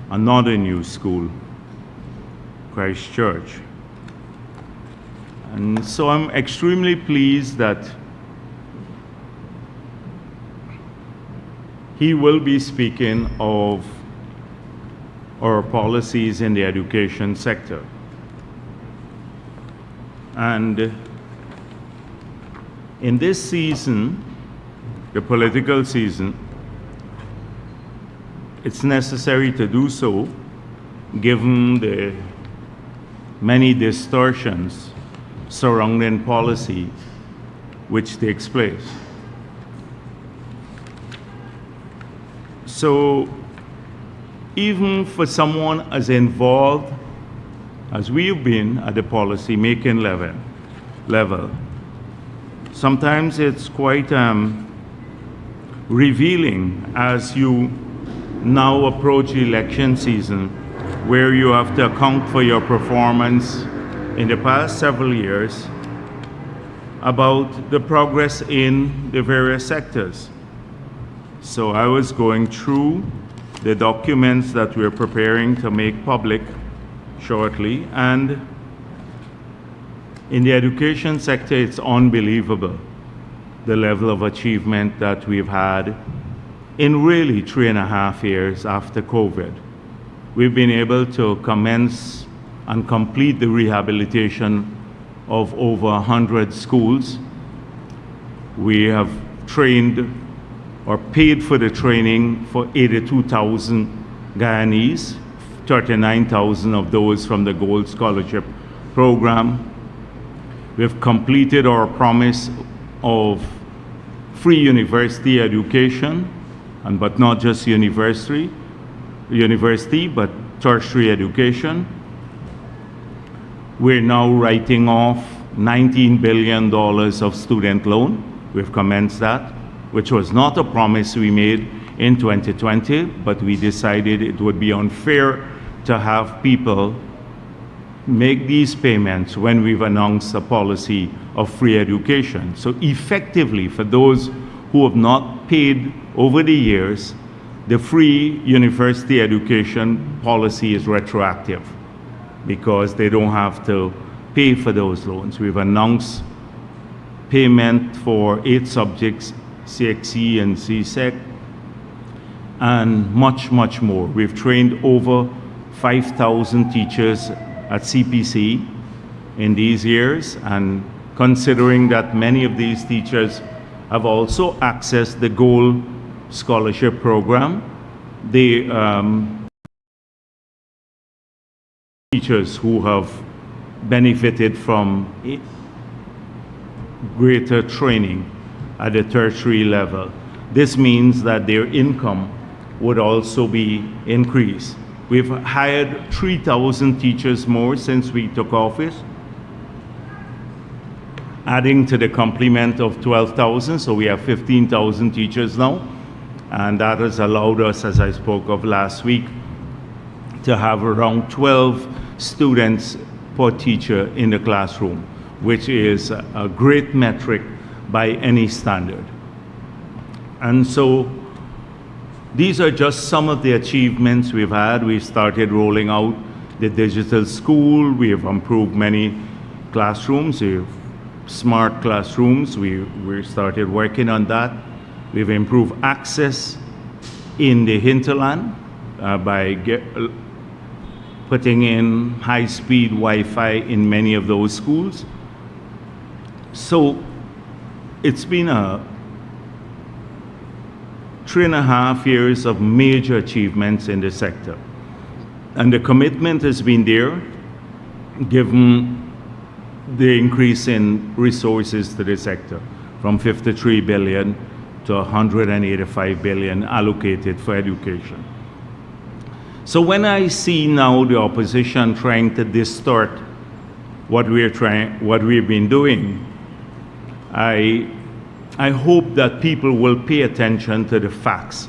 another new school, Christchurch. And so I'm extremely pleased that he will be speaking of our policies in the education sector. And in this season, the political season, it's necessary to do so given the many distortions surrounding policy which takes place. So even for someone as involved as we've been at the policy making level, sometimes it's quite revealing as you now approach election season, where you have to account for your performance in the past several years about the progress in the various sectors. So I was going through the documents that we're preparing to make public shortly, and in the education sector, it's unbelievable the level of achievement that we've had in really 3.5 years after COVID. We've been able to commence and complete the rehabilitation of over 100 schools. We have trained or paid for the training for 82,000 Guyanese, 39,000 of those from the Gold Scholarship Program. We've completed our promise of free university education, but not just university, but tertiary education. We're now writing off $19 billion of student loan. We've commenced that, which was not a promise we made in 2020, but we decided it would be unfair to have people make these payments when we've announced a policy of free education. So effectively, for those who have not paid over the years, the free university education policy is retroactive because they don't have to pay for those loans. We've announced payment for 8 subjects, CXE and CSEC, and much, much more. We've trained over 5,000 teachers at CPC in these years, and considering that many of these teachers have also accessed the Gold Scholarship Program, the teachers who have benefited from greater training at the tertiary level. This means that their income would also be increased. We've hired 3,000 teachers more since we took office, adding to the complement of 12,000, so we have 15,000 teachers now. And that has allowed us, as I spoke of last week, to have around 12 students per teacher in the classroom, which is a great metric by any standard. And so these are just some of the achievements we've had. We've started rolling out the digital school. We have improved many classrooms. We have smart classrooms. We started working on that. We've improved access in the hinterland by putting in high-speed Wi-Fi in many of those schools. So it's been a 3.5 years of major achievements in the sector. And the commitment has been there, given the increase in resources to the sector, from 53 billion to 185 billion allocated for education. So when I see now the opposition trying to distort what we've been doing, I hope that people will pay attention to the facts,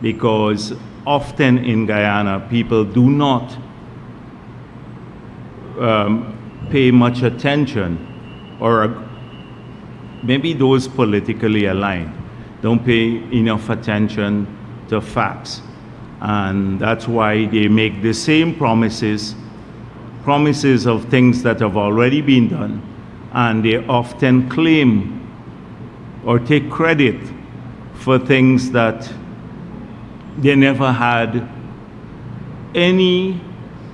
because often in Guyana, people do not pay much attention, or maybe those politically aligned don't pay enough attention to facts. And that's why they make the same promises of things that have already been done, and they often claim or take credit for things that they never had any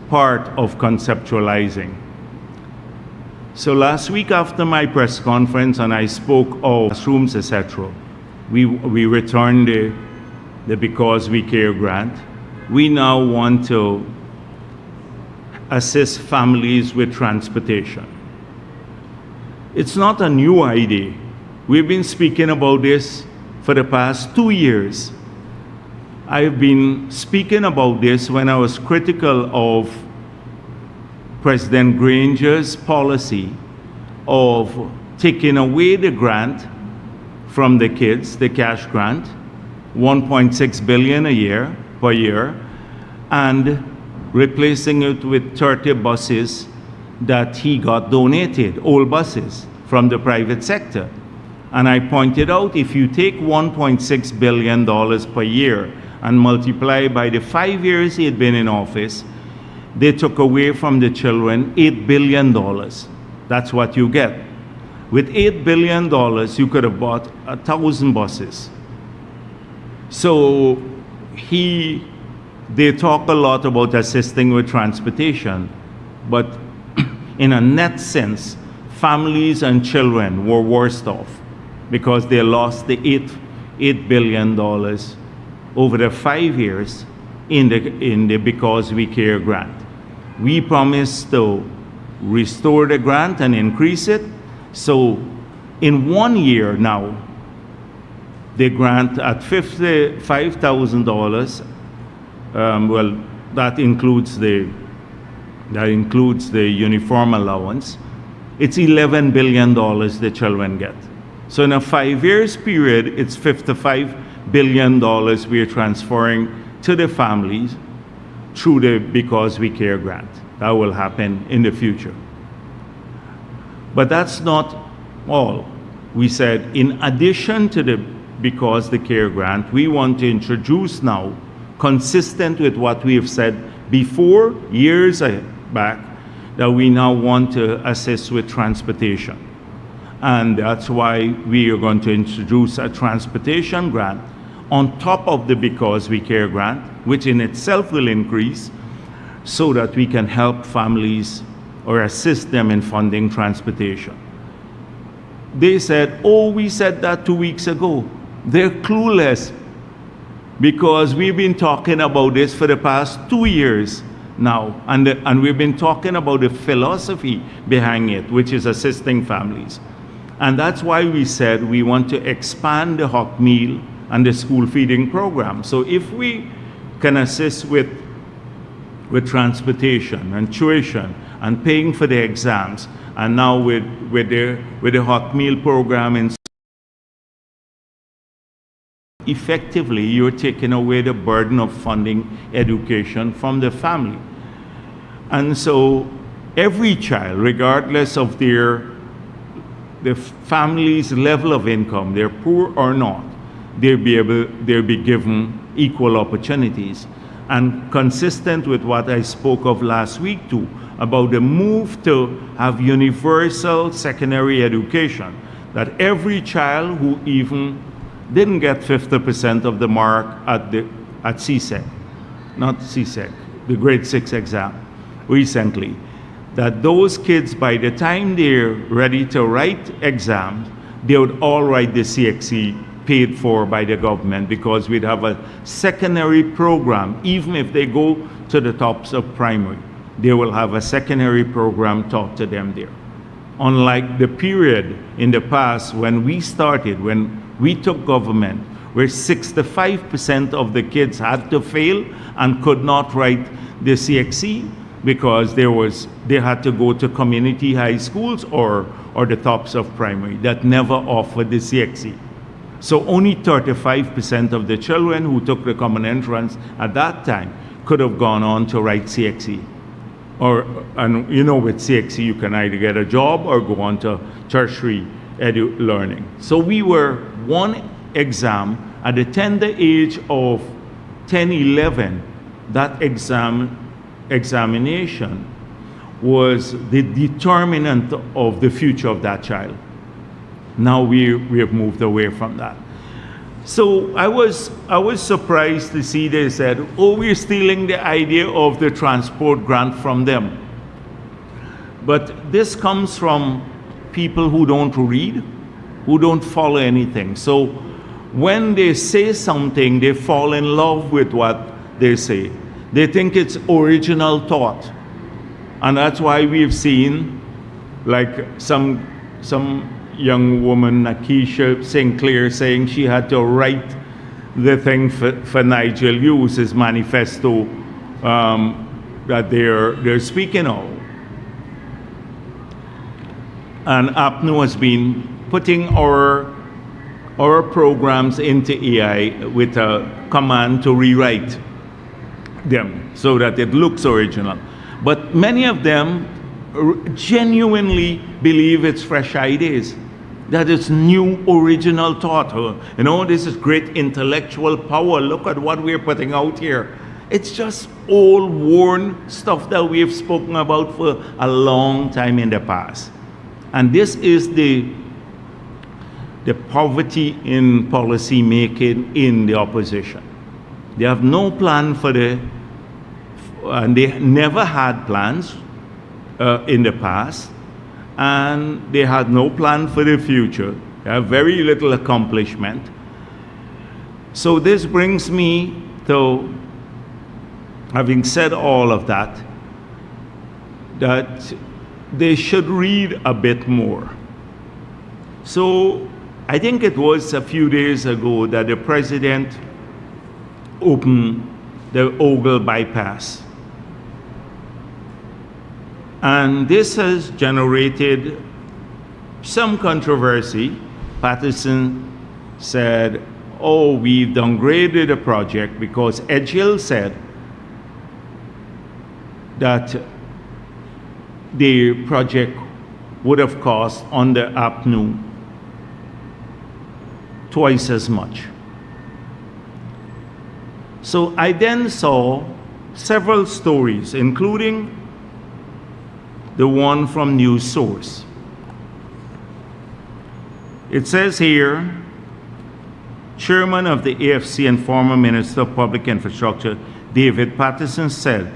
part of conceptualizing. So last week after my press conference, and I spoke of classrooms, etc., we returned the Because We Care grant. We now want to assist families with transportation. It's not a new idea. We've been speaking about this for the past 2 years. I've been speaking about this when I was critical of President Granger's policy of taking away the grant from the kids, the cash grant, 1.6 billion a year per year, and replacing it with 30 buses that he got donated, old buses from the private sector. And I pointed out, if you take $1.6 billion per year and multiply by the 5 years he had been in office, they took away from the children $8 billion. That's what you get. With $8 billion, you could have bought 1,000 buses. So they talk a lot about assisting with transportation, but in a net sense, families and children were worse off because they lost the $8 billion over the 5 years in the Because We Care grant. We promised to restore the grant and increase it. So in 1 year now, the grant at $55,000, well, that includes the uniform allowance. It's $11 billion the children get. So in a 5 years period, it's $55 billion we're transferring to the families through the Because We Care grant. That will happen in the future. But that's not all. We said, in addition to the Because the Care grant, we want to introduce now, consistent with what we have said before, years back, that we now want to assist with transportation. And that's why we are going to introduce a transportation grant on top of the Because We Care grant, which in itself will increase, so that we can help families or assist them in funding transportation. They said, oh, we said that 2 weeks ago. They're clueless, because we've been talking about this for the past 2 years now, and we've been talking about the philosophy behind it, which is assisting families. And that's why we said we want to expand the hot meal and the school feeding program. So if we can assist with transportation and tuition and paying for the exams, and now with the hot meal program, and effectively you're taking away the burden of funding education from the family. And so every child, regardless of the family's level of income, they're poor or not, they'll be given equal opportunities. And consistent with what I spoke of last week too, about the move to have universal secondary education, that every child who even didn't get 50% of the mark at CSEC, not CSEC, the grade 6 exam recently, that those kids, by the time they're ready to write exams, they would all write the CXE paid for by the government, because we'd have a secondary program. Even if they go to the tops of primary, they will have a secondary program taught to them there. Unlike the period in the past when we started, when we took government, where 65% of the kids had to fail and could not write the CXE because they had to go to community high schools or the tops of primary that never offered the CXE. So only 35% of the children who took the common entrance at that time could have gone on to write CXE. And you know, with CXE you can either get a job or go on to tertiary learning. So we were one exam at the tender age of 10, 11, that examination was the determinant of the future of that child. Now we have moved away from that. So I was surprised to see they said, oh, we're stealing the idea of the transport grant from them. But this comes from people who don't read, who don't follow anything. So when they say something, they fall in love with what they say. They think it's original thought. And that's why we've seen like some young woman, Nakisha Sinclair, saying she had to write the thing for Nigel Hughes, his manifesto that they're speaking of. And APNU has been putting our programs into AI with a command to rewrite them so that it looks original. But many of them genuinely believe it's fresh ideas, that it's new original thought. You know, this is great intellectual power. Look at what we're putting out here. It's just old, worn stuff that we have spoken about for a long time in the past. And this is the poverty in policy making in the opposition. They have no plan for and they never had plans in the past, and they had no plan for the future. They have very little accomplishment. So this brings me to, having said all of that, that they should read a bit more. So I think it was a few days ago that the president opened the Ogle bypass. And this has generated some controversy. Patterson said, oh, we've downgraded the project because Edgehill said that the project would have cost under APNU twice as much. So I then saw several stories, including the one from News Source. It says here, Chairman of the AFC and former Minister of Public Infrastructure, David Patterson, said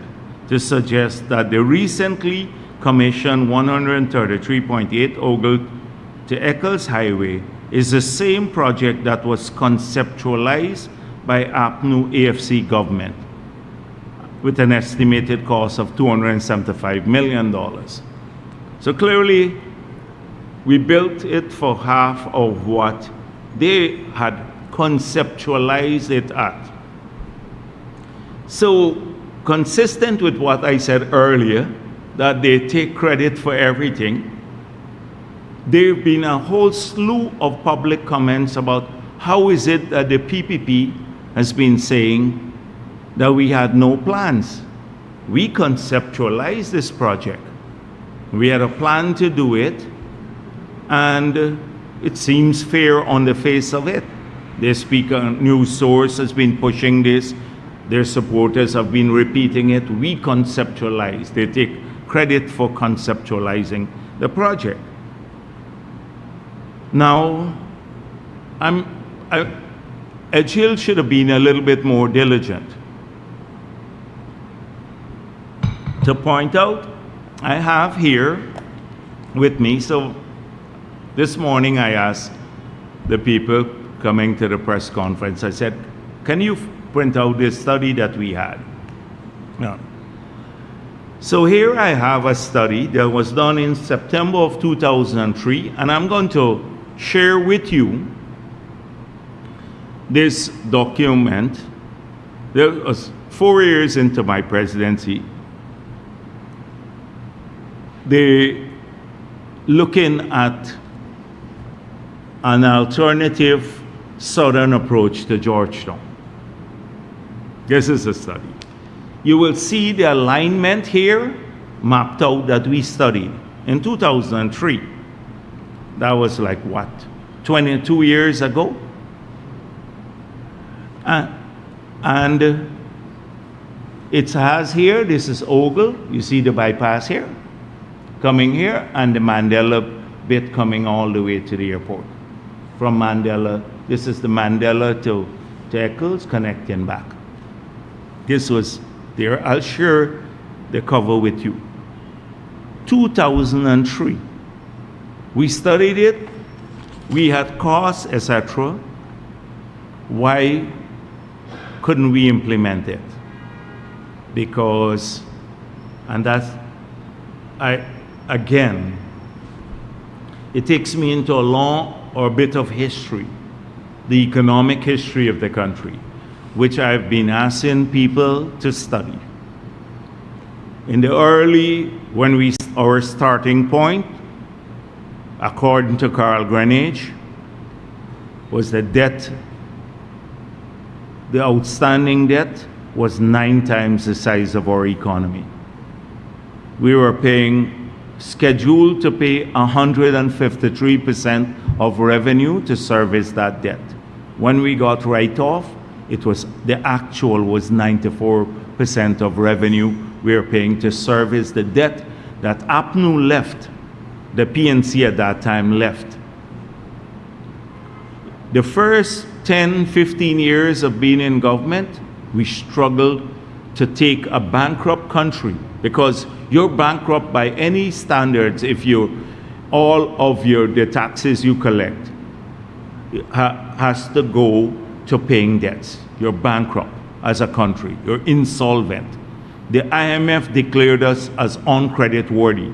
to suggest that the recently commissioned 133.8 Ogle to Eccles Highway is the same project that was conceptualized by APNU AFC government with an estimated cost of $275 million. So clearly, we built it for half of what they had conceptualized it at. So, consistent with what I said earlier, that they take credit for everything, there have been a whole slew of public comments about how is it that the PPP has been saying that we had no plans. We conceptualized this project. We had a plan to do it, and it seems fair on the face of it. The Speaker News Source has been pushing this. Their supporters have been repeating it. We conceptualized. They take credit for conceptualizing the project. Now, Edgehill should have been a little bit more diligent. To point out, I have here with me, so this morning I asked the people coming to the press conference, I said, can you print out this study that we had? No. So here I have a study that was done in September of 2003, and I'm going to share with you this document. There was 4 years into my presidency. They're looking at an alternative southern approach to Georgetown. This is a study. You will see the alignment here mapped out that we studied in 2003. That was like what, 22 years ago? And it has here, this is Ogle, you see the bypass here, coming here, and the Mandela bit coming all the way to the airport. From Mandela, this is the Mandela to Eccles, connecting back. This was there, I'll share the cover with you. 2003, we studied it, we had costs, etc. Why couldn't we implement it? Because, and that's, again, it takes me into a long or a bit of history, the economic history of the country, which I've been asking people to study. In the early, when our starting point, according to Carl Greenidge, was the debt, the outstanding debt was 9 times the size of our economy. We were scheduled to pay 153% of revenue to service that debt. When we got write-off, the actual was 94% of revenue we were paying to service the debt that APNU left, the PNC at that time left. The first 10, 15 years of being in government, we struggled to take a bankrupt country, because you're bankrupt by any standards if all of the taxes you collect has to go to paying debts. You're bankrupt as a country. You're insolvent. The IMF declared us as uncreditworthy.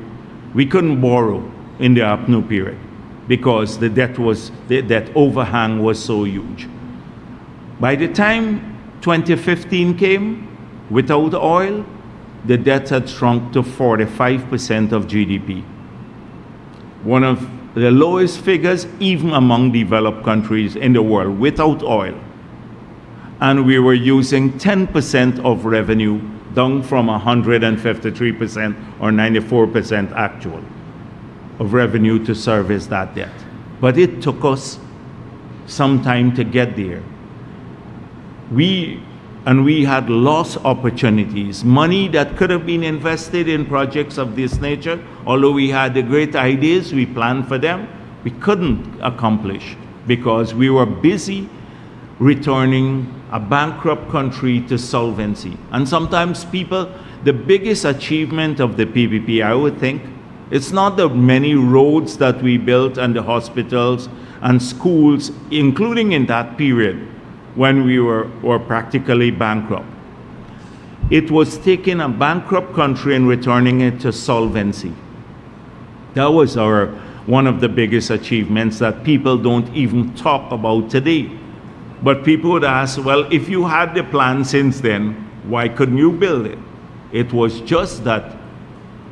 We couldn't borrow in the APNU period because the debt overhang was so huge. By the time 2015 came, without oil, the debt had shrunk to 45% of GDP. One of the lowest figures even among developed countries in the world without oil. And we were using 10% of revenue, down from 153% or 94% actual of revenue to service that debt. But it took us some time to get there. We had lost opportunities, money that could have been invested in projects of this nature. Although we had the great ideas, we planned for them, we couldn't accomplish because we were busy returning a bankrupt country to solvency. And sometimes the biggest achievement of the PPP, I would think, it's not the many roads that we built and the hospitals and schools, including in that period when we were practically bankrupt. It was taking a bankrupt country and returning it to solvency. That was one of the biggest achievements that people don't even talk about today. But people would ask, well, if you had the plan since then, why couldn't you build it? It was just that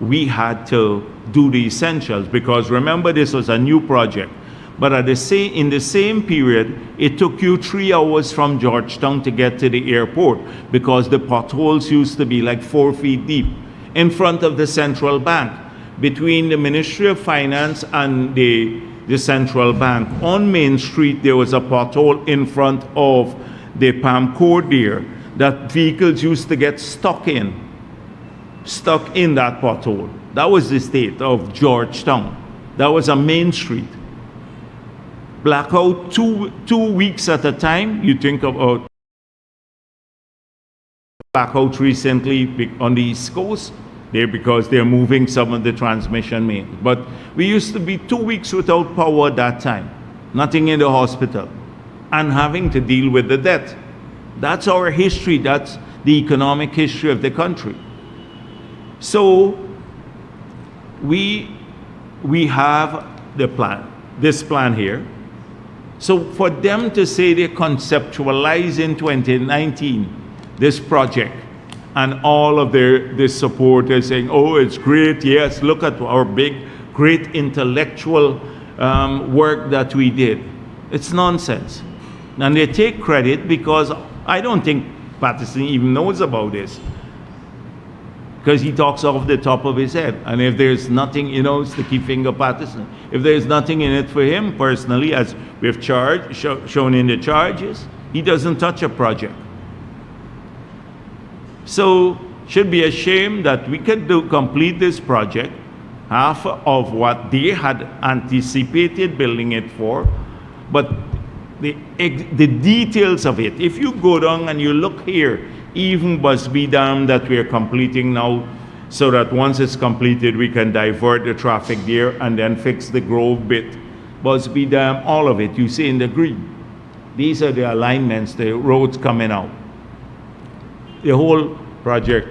we had to do the essentials, because remember, this was a new project. But in the same period, it took you 3 hours from Georgetown to get to the airport, because the potholes used to be like 4 feet deep in front of the central bank. Between the Ministry of Finance and the central bank, on Main Street, there was a pothole in front of the Palm Court there that vehicles used to get stuck in that pothole. That was the state of Georgetown. That was a Main Street. Blackout 2 weeks at a time. You think about blackout recently on the East Coast, because they're moving some of the transmission mains. But we used to be 2 weeks without power at that time, nothing in the hospital, and having to deal with the debt. That's our history. That's the economic history of the country. So we have the plan, this plan here. So for them to say they conceptualize in 2019 this project, and all of their supporters saying, oh, it's great, yes, look at our great intellectual work that we did. It's nonsense. And they take credit because I don't think Patterson even knows about this, because he talks off the top of his head. And if there's nothing, sticky finger Patterson, if there's nothing in it for him personally, as we've shown in the charges, he doesn't touch a project. So should be ashamed that we could complete this project, half of what they had anticipated building it for, but the details of it, if you go down and you look here, even Busby Dam that we are completing now, so that once it's completed, we can divert the traffic there and then fix the Grove bit. Busby Dam, all of it, you see in the green. These are the alignments, the roads coming out. The whole project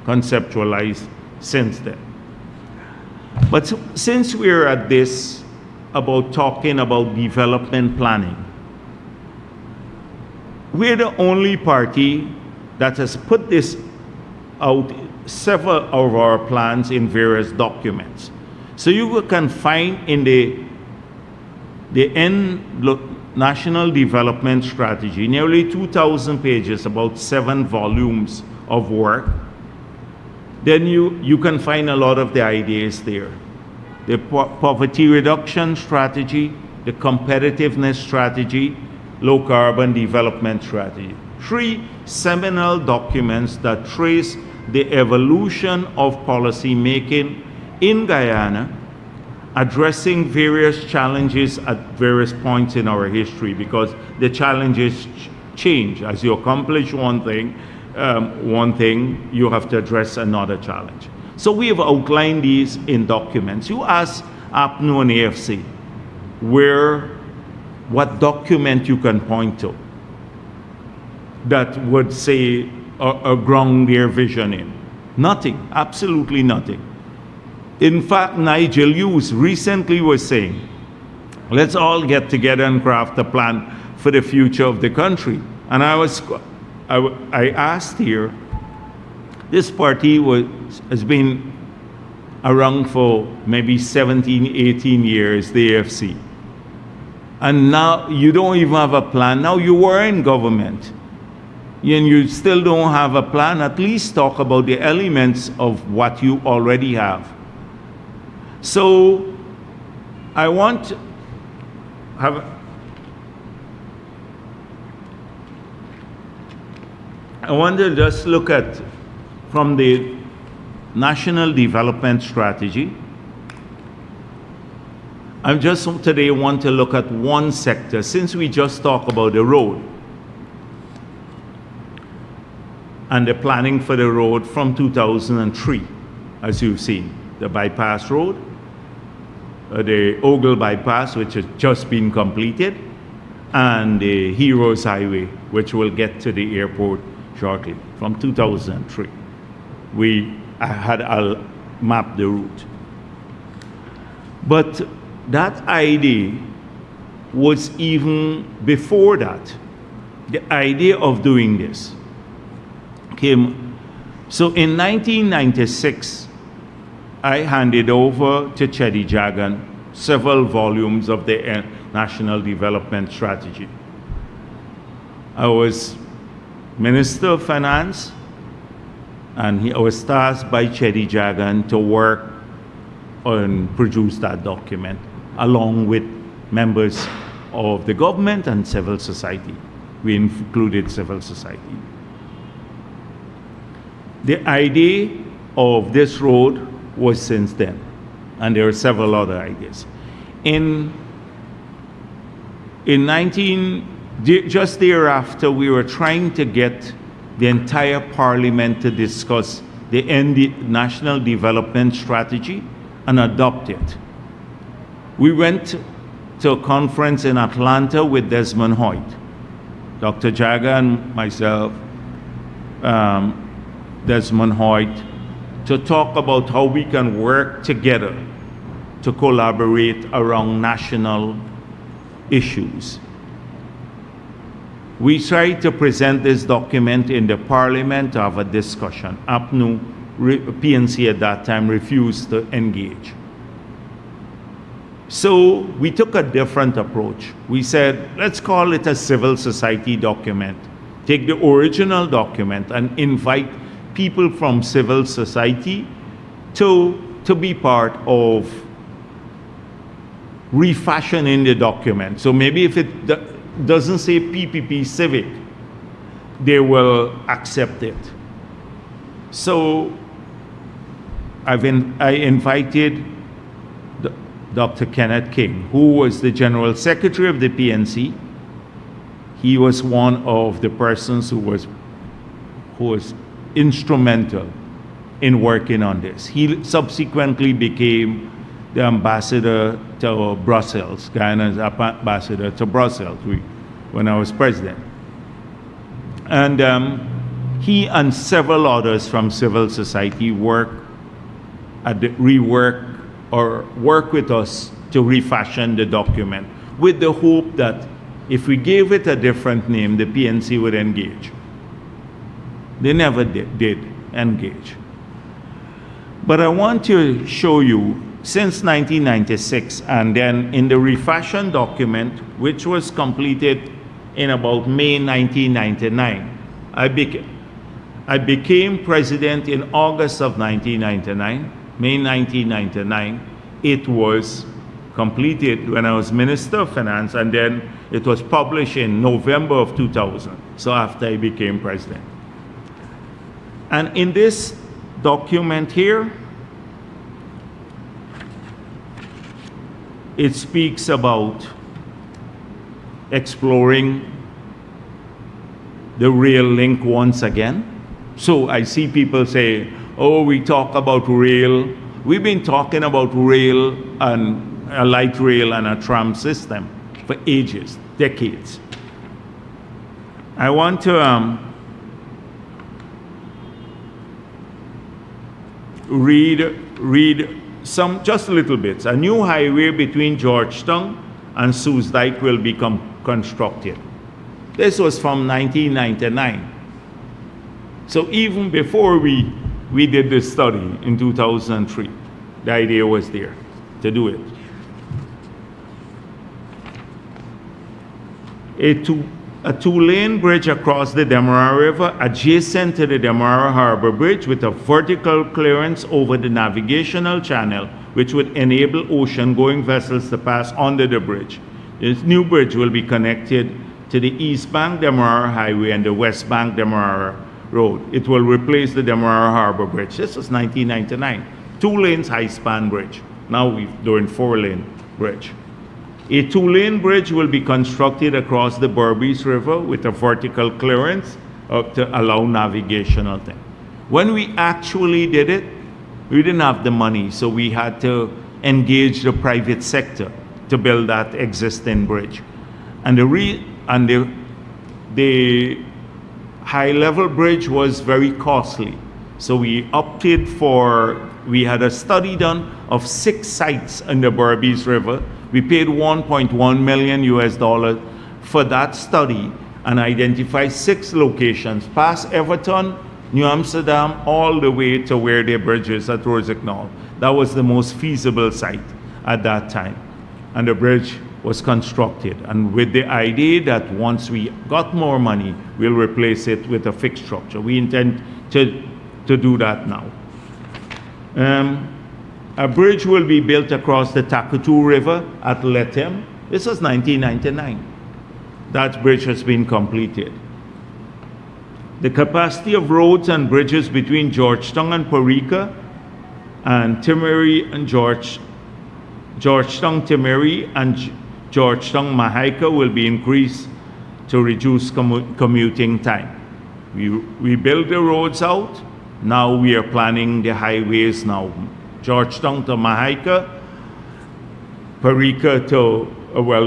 conceptualized since then. But since we're at this about talking about development planning, we're the only party that has put this out, several of our plans in various documents. So you can find in the National Development Strategy, nearly 2,000 pages, about 7 volumes of work. Then you can find a lot of the ideas there. The poverty reduction strategy, the competitiveness strategy, low carbon development strategy. 3 seminal documents that trace the evolution of policy making in Guyana, addressing various challenges at various points in our history, because the challenges change. As you accomplish one thing, you have to address another challenge. So we have outlined these in documents. You ask APNU and AFC what document you can point to that would say or ground their vision in. Nothing, absolutely nothing. In fact, Nigel Hughes recently was saying, let's all get together and craft a plan for the future of the country. And I asked here, this party has been around for maybe 17, 18 years, the AFC. And now you don't even have a plan. Now you were in government and you still don't have a plan. At least talk about the elements of what you already have. So I want to just look at from the National Development Strategy. I just today want to look at one sector, since we just talked about the road and the planning for the road from 2003, as you've seen, the bypass road, the Ogle bypass, which has just been completed, and the Heroes Highway, which will get to the airport shortly, from 2003. I'll map the route. But that idea was even before that. The idea of doing this came. So in 1996, I handed over to Chedi Jagan several volumes of the National Development Strategy. I was Minister of Finance, and I was tasked by Chedi Jagan to work and produce that document, along with members of the government and civil society. We included civil society. The idea of this road was since then, and there are several other ideas. Just thereafter, we were trying to get the entire parliament to discuss the National Development Strategy and adopt it. We went to a conference in Atlanta with Desmond Hoyt, Dr. Jaga and myself, Desmond Hoyt, to talk about how we can work together to collaborate around national issues. We tried to present this document in the parliament to have a discussion. APNU, PNC at that time, refused to engage. So we took a different approach. We said, let's call it a civil society document. Take the original document and invite people from civil society to be part of refashioning the document. So maybe if it doesn't say PPP Civic, they will accept it. So I invited Dr. Kenneth King, who was the General Secretary of the PNC. He was one of the persons who was instrumental in working on this. He subsequently became the ambassador to Brussels, Guyana's ambassador to Brussels when I was president. And he and several others from civil society work with us to refashion the document with the hope that if we gave it a different name, the PNC would engage. They never did engage. But I want to show you, since 1996, and then in the refashioned document, which was completed in about May 1999, I became president in August of 1999, May 1999. It was completed when I was Minister of Finance, and then it was published in November of 2000, so after I became president. And in this document here, it speaks about exploring the rail link once again. So I see people say, oh, we talk about rail. We've been talking about rail and a light rail and a tram system for ages, decades. I want to read some, just little bits. A new highway between Georgetown and Soesdijk will be constructed. This was from 1999. So even before we did this study in 2003, the idea was there to do it. A two-lane bridge across the Demerara River adjacent to the Demerara Harbor Bridge with a vertical clearance over the navigational channel, which would enable ocean-going vessels to pass under the bridge. This new bridge will be connected to the East Bank Demerara Highway and the West Bank Demerara Road. It will replace the Demerara Harbor Bridge. This was 1999. 2 lanes high-span bridge. Now we're doing 4-lane bridge. A 2-lane bridge will be constructed across the Berbice River with a vertical clearance to allow navigational thing. When we actually did it, we didn't have the money, so we had to engage the private sector to build that existing bridge. And the high-level bridge was very costly. So we opted for, we had a study done of 6 sites in the Berbice River. We paid $1.1 million for that study and identified 6 locations, past Everton, New Amsterdam, all the way to where their bridge is at Rosignol. That was the most feasible site at that time. And the bridge was constructed. And with the idea that once we got more money, we'll replace it with a fixed structure. We intend to do that now. A bridge will be built across the Takatu River at Letem. This was 1999. That bridge has been completed. The capacity of roads and bridges between Georgetown and Parika and Timeri and Georgetown Timeri and Georgetown Mahaika will be increased to reduce commuting time. We build the roads out. Now we are planning the highways now. Georgetown to Mahaika, Parika to,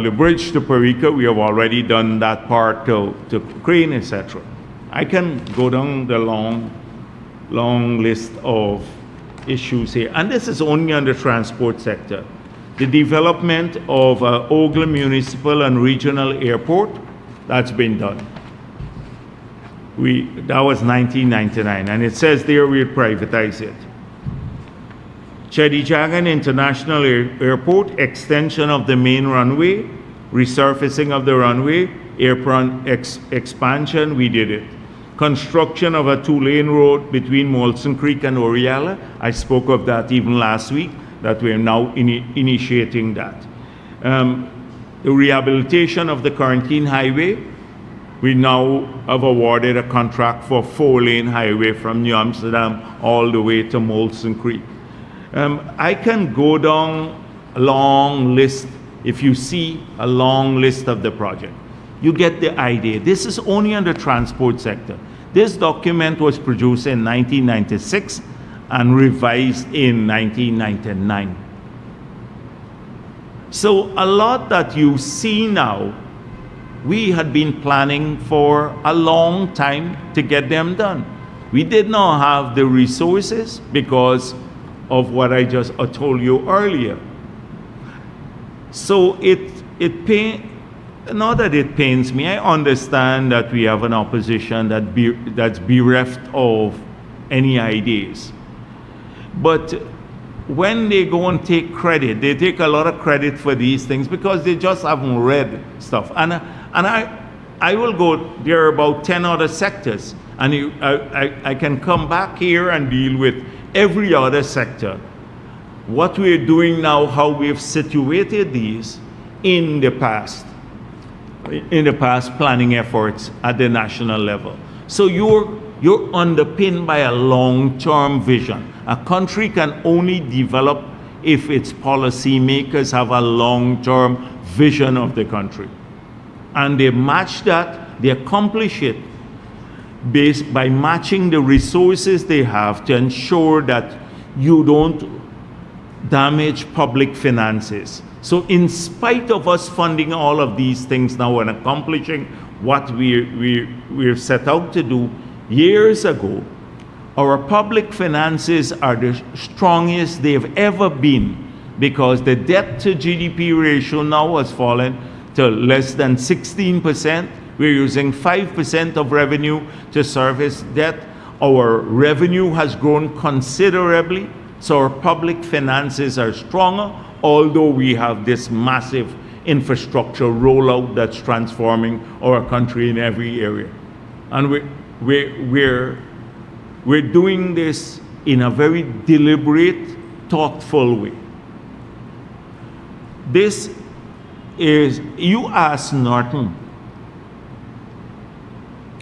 the bridge to Parika, we have already done that part to Crane, etc. I can go down the long list of issues here. And this is only on the transport sector. The development of Ogle Municipal and Regional Airport, that's been done. That was 1999, and it says there we'll privatize it. Chedijagan International Airport, extension of the main runway, resurfacing of the runway, apron expansion, we did it. Construction of a 2-lane road between Molson Creek and Oriala, I spoke of that even last week, that we're now initiating that. The rehabilitation of the Quarantine Highway, We now have awarded a contract for 4-lane highway from New Amsterdam all the way to Molson Creek. I can go down a long list. If you see a long list of the project, you get the idea. This is only on the transport sector. This document was produced in 1996 and revised in 1999. So a lot that you see now, we had been planning for a long time to get them done. We did not have the resources because of what I just told you earlier. So not that it pains me. I understand that we have an opposition that's bereft of any ideas. But when they go and take credit, they take a lot of credit for these things because they just haven't read stuff. And I will go, there are about 10 other sectors, and I can come back here and deal with every other sector. What we're doing now, how we've situated these in the past planning efforts at the national level. So you're underpinned by a long-term vision. A country can only develop if its policymakers have a long-term vision of the country. And they match that, they accomplish it based by matching the resources they have to ensure that you don't damage public finances. So in spite of us funding all of these things now and accomplishing what we're set out to do years ago, our public finances are the strongest they've ever been because the debt to GDP ratio now has fallen to less than 16%. We're using 5% of revenue to service debt. Our revenue has grown considerably, so our public finances are stronger, although we have this massive infrastructure rollout that's transforming our country in every area. And we're doing this in a very deliberate, thoughtful way. This is, you ask Norton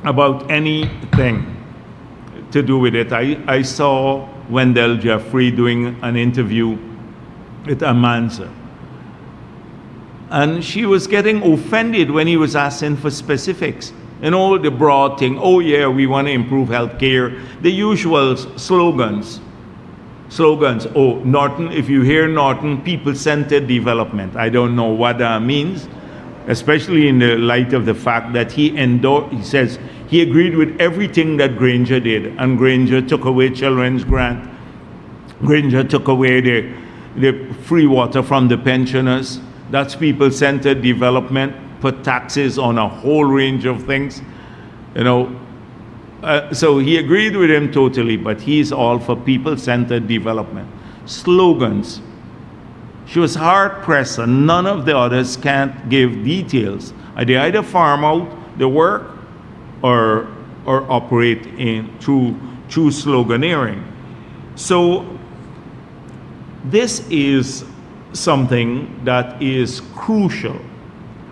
about anything to do with it. I saw Wendell Jeffrey doing an interview with Amanza, and she was getting offended when he was asking for specifics. You know, the broad thing, oh yeah, we want to improve healthcare, the usual slogans. Oh, Norton, if you hear Norton, people-centered development. I don't know what that means, especially in the light of the fact that he says he agreed with everything that Granger did, and Granger took away children's grant, Granger took away the free water from the pensioners. That's people-centered development, put taxes on a whole range of things, you know. So he agreed with him totally, but he's all for people-centered development. Slogans. She was hard-pressed, and none of the others can't give details. They either farm out the work or operate through sloganeering. So this is something that is crucial.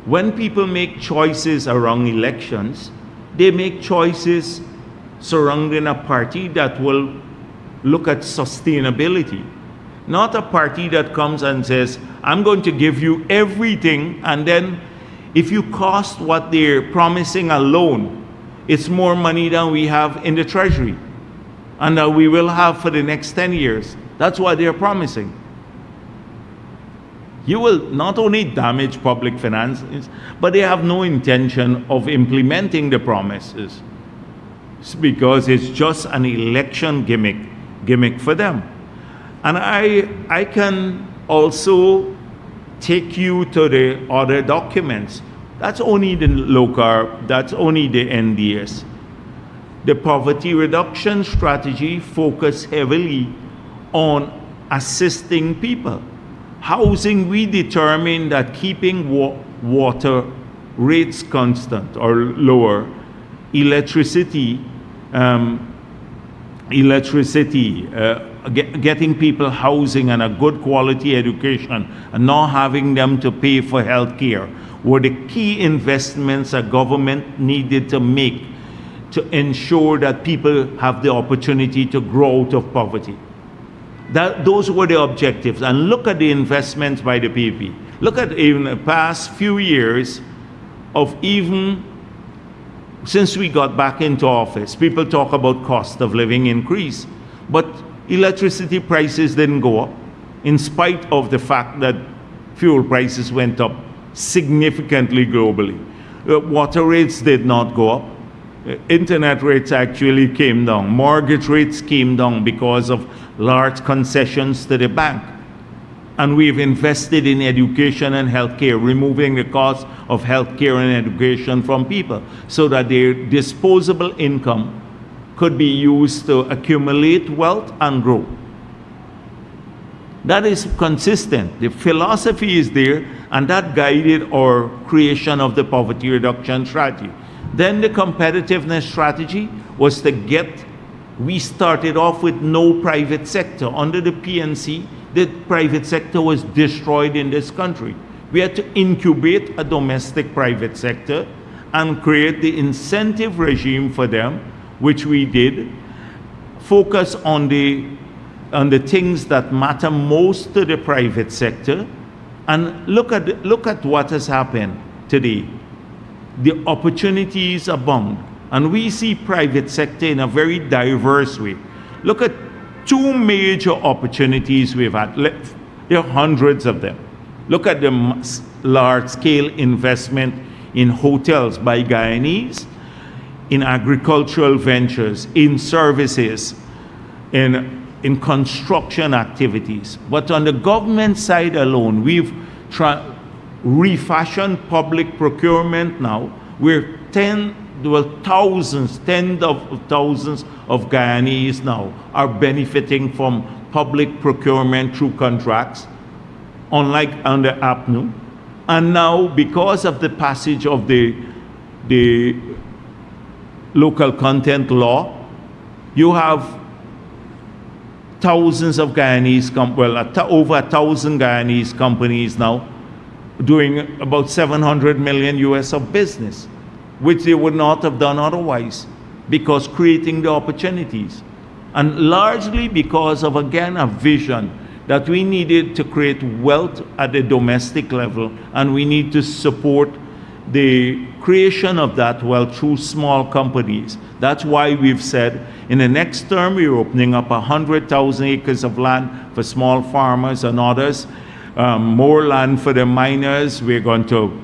When people make choices around elections, they make choices surrounding a party that will look at sustainability, not a party that comes and says, I'm going to give you everything, and then if you cost what they're promising alone, it's more money than we have in the treasury and that we will have for the next 10 years. That's what they're promising. You will not only damage public finances, but they have no intention of implementing the promises. It's because it's just an election gimmick for them. And I can also take you to the other documents. That's only the LOCAR, that's only the NDS. The poverty reduction strategy focused heavily on assisting people. Housing, we determined that keeping water rates constant or lower, electricity, getting people housing and a good quality education, and not having them to pay for health care were the key investments a government needed to make to ensure that people have the opportunity to grow out of poverty. Those were the objectives. And look at the investments by the PPP. Look at even the past few years of even since we got back into office. People talk about cost of living increase, but electricity prices didn't go up in spite of the fact that fuel prices went up significantly globally. Water rates did not go up. Internet rates actually came down. Mortgage rates came down because of large concessions to the bank. And we've invested in education and healthcare, removing the cost of healthcare and education from people so that their disposable income could be used to accumulate wealth and grow. That is consistent. The philosophy is there, and that guided our creation of the poverty reduction strategy. Then the competitiveness strategy was to we started off with no private sector. Under the PNC, the private sector was destroyed in this country. We had to incubate a domestic private sector and create the incentive regime for them, which we did. Focus on the things that matter most to the private sector, and look at what has happened today. The opportunities abound, and we see private sector in a very diverse way. Look at two major opportunities we've had. There are hundreds of them. Look at the large-scale investment in hotels by Guyanese, in agricultural ventures, in services, in construction activities. But on the government side alone, we've refashioned public procurement now, where tens of thousands of Guyanese now are benefiting from public procurement through contracts, unlike under APNU. And now, because of the passage of the local content law, you have thousands of Guyanese, over 1,000 Guyanese companies now doing about 700 million US of business, which they would not have done otherwise, because creating the opportunities. And largely because of, again, a vision that we needed to create wealth at the domestic level, and we need to support the creation of that wealth through small companies. That's why we've said in the next term we're opening up 100,000 acres of land for small farmers and others, more land for the miners. We're going to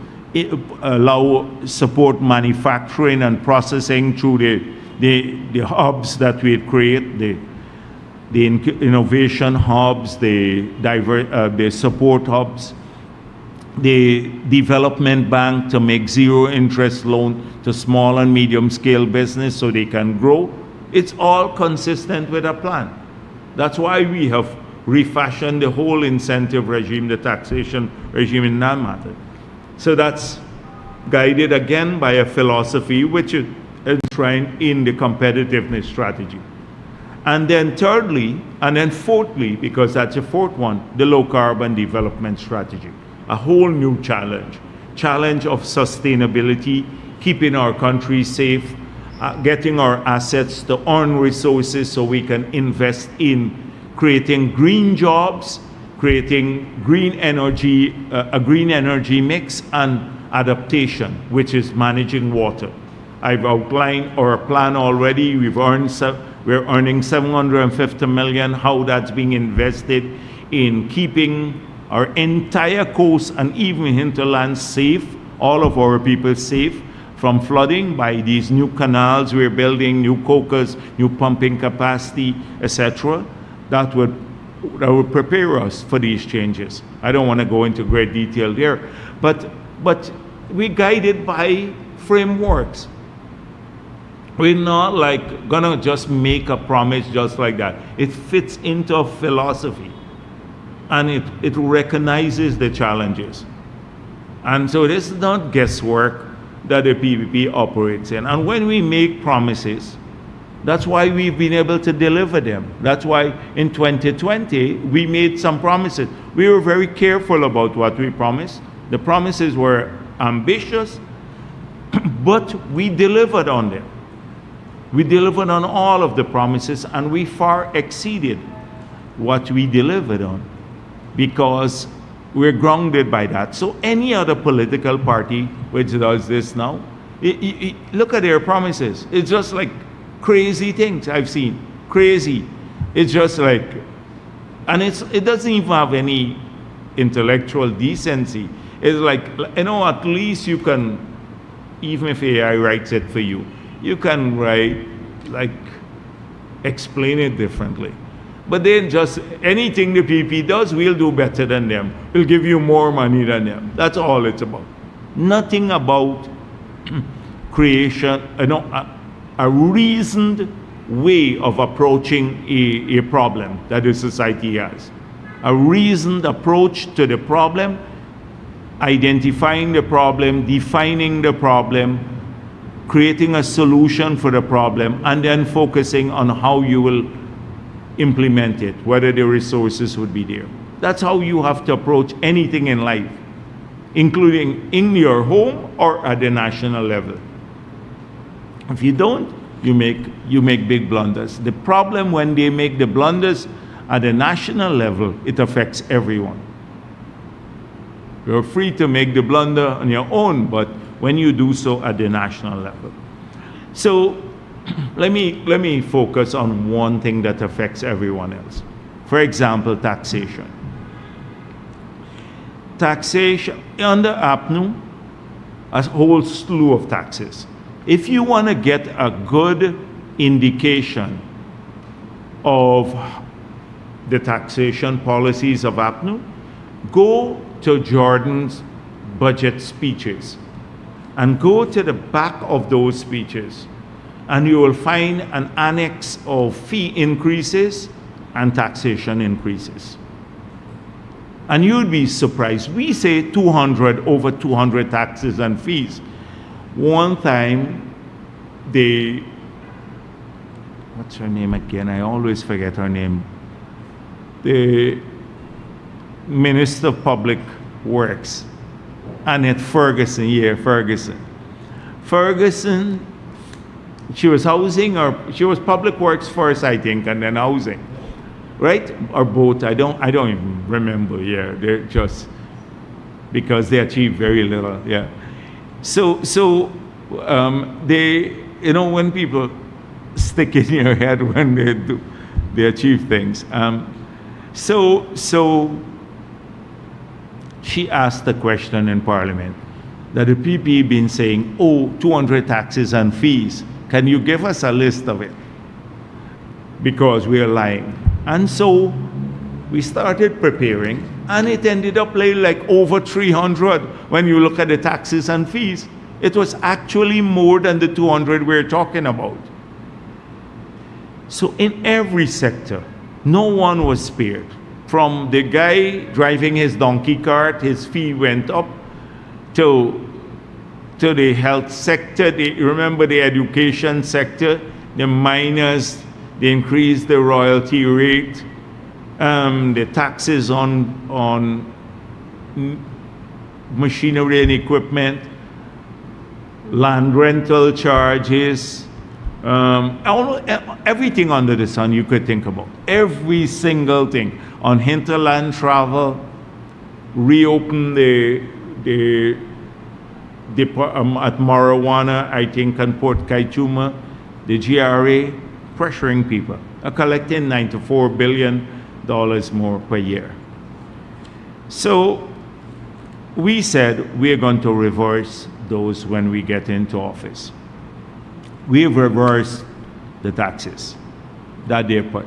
support manufacturing and processing through the hubs that we create, the innovation hubs, the support hubs, the development bank to make zero interest loan to small and medium scale business so they can grow. It's all consistent with a plan. That's why we have refashioned the whole incentive regime, the taxation regime in that matter. So that's guided again by a philosophy which is enshrined in the competitiveness strategy. And then thirdly, and then fourthly, because that's a fourth one, the low carbon development strategy. A whole new challenge of sustainability, keeping our country safe, getting our assets to earn resources so we can invest in creating green jobs, creating green energy, a green energy mix, and adaptation, which is managing water. I've outlined our plan already. We're earning 750 million, how that's being invested in keeping our entire coast and even hinterland safe, all of our people safe from flooding by these new canals we're building, new cokers, new pumping capacity, etc. That would prepare us for these changes. I don't want to go into great detail there, but we're guided by frameworks. We're not like gonna just make a promise just like that. It fits into a philosophy, and it recognizes the challenges. And so this is not guesswork that the PPP operates in. And when we make promises, that's why we've been able to deliver them. That's why in 2020, we made some promises. We were very careful about what we promised. The promises were ambitious, but we delivered on them. We delivered on all of the promises, and we far exceeded what we delivered on because we're grounded by that. So any other political party which does this now, look at their promises. It's just like crazy things I've seen. Crazy. It's just like, and it doesn't even have any intellectual decency. It's like, at least you can, even if AI writes it for you, you can write, explain it differently. But then just anything the PP does, we'll do better than them. We'll give you more money than them. That's all it's about. Nothing about creation, a reasoned way of approaching a problem that the society has. A reasoned approach to the problem, identifying the problem, defining the problem, creating a solution for the problem, and then focusing on how you will implement it, whether the resources would be there. That's how you have to approach anything in life, including in your home or at the national level. If you don't, you make big blunders. The problem when they make the blunders at the national level, it affects everyone. You're free to make the blunder on your own, but when you do so at the national level. So let me focus on one thing that affects everyone else. For example, taxation. Taxation, under APNU, a whole slew of taxes. If you want to get a good indication of the taxation policies of APNU, go to Jordan's budget speeches and go to the back of those speeches, and you will find an annex of fee increases and taxation increases. And you'd be surprised. We say over 200 taxes and fees. One time, what's her name again? I always forget her name. The Minister of Public Works, Annette Ferguson, Ferguson, she was housing, or she was Public Works first, I think, and then housing, right? Or both, I don't even remember, yeah. They're just, because they achieved very little, yeah. So they, when people stick in your head when they achieve things. So she asked the question in Parliament that the PP been saying, 200 taxes and fees. Can you give us a list of it? Because we are lying. And so we started preparing, and it ended up like over 300 when you look at the taxes and fees. It was actually more than the 200 we're talking about. So in every sector, no one was spared. From the guy driving his donkey cart, his fee went up, to the health sector, remember the education sector, the miners, they increased the royalty rate, the taxes on machinery and equipment, land rental charges, everything under the sun you could think about. Every single thing. On hinterland travel, reopen at Marijuana, I think, and Port Kaituma, the GRA, pressuring people, collecting $94 billion more per year. So we said we're going to reverse those when we get into office. We've reversed the taxes that they put.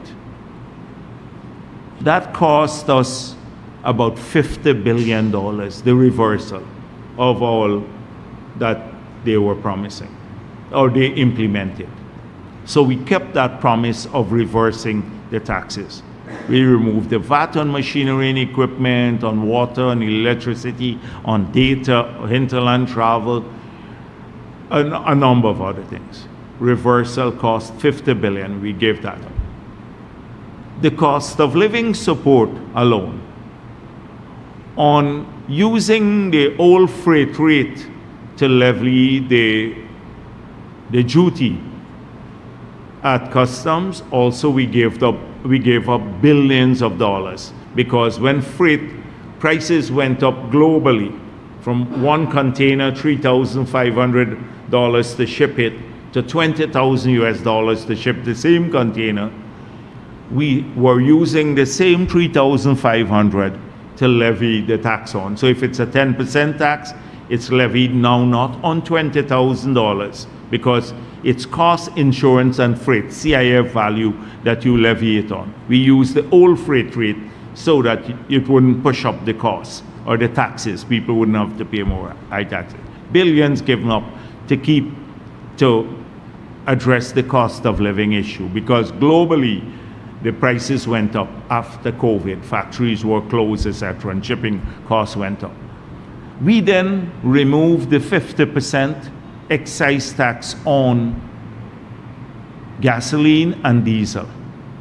That cost us about $50 billion, the reversal of all that they were promising, or they implemented. So we kept that promise of reversing the taxes. We removed the VAT on machinery and equipment, on water, on electricity, on data, hinterland travel, a number of other things. Reversal cost $50 billion, we gave that up. The cost of living support alone on using the old freight rate to levy the duty at customs, also we gave up billions of dollars, because when freight prices went up globally from one container, $3,500 to ship it, to $20,000 to ship the same container, we were using the same $3,500 to levy the tax on. So if it's a 10% tax, it's levied now not on $20,000, because it's cost, insurance, and freight, CIF value, that you levy it on. We use the old freight rate so that it wouldn't push up the costs or the taxes. People wouldn't have to pay more high taxes. Billions given up to address the cost of living issue, because globally the prices went up after COVID. Factories were closed, etc., and shipping costs went up. We then removed the 50% excise tax on gasoline and diesel.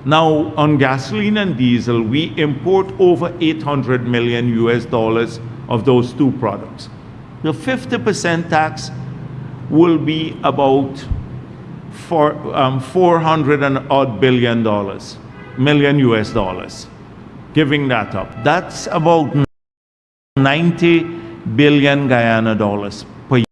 Now, on gasoline and diesel, we import over $800 million of those two products. The 50% tax will be about $400 and odd million dollars, giving that up. That's about 90 billion Guyana dollars per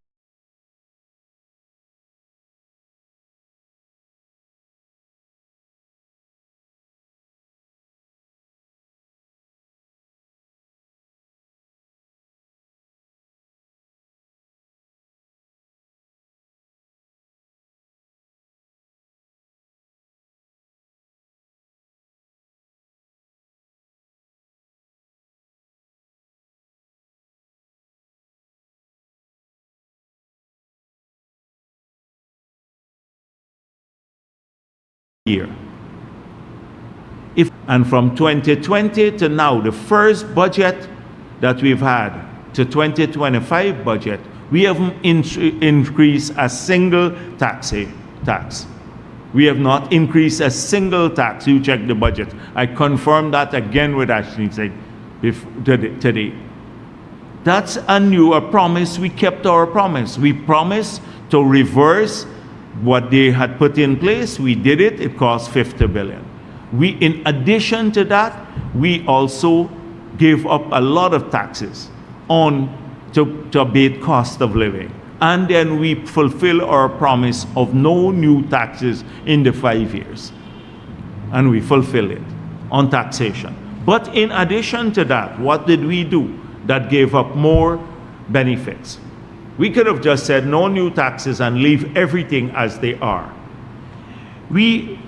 year. And from 2020 to now, the first budget that we've had to 2025 budget, we haven't increased a single tax. We have not increased a single tax. You check the budget. I confirmed that again with Ashley today. That's a promise. We kept our promise. We promised to reverse what they had put in place. We did it. It cost $50 billion. In addition to that, we also gave up a lot of taxes to abate cost of living. And then we fulfill our promise of no new taxes in the 5 years. And we fulfill it on taxation. But in addition to that, what did we do that gave up more benefits? We could have just said no new taxes and leave everything as they are. We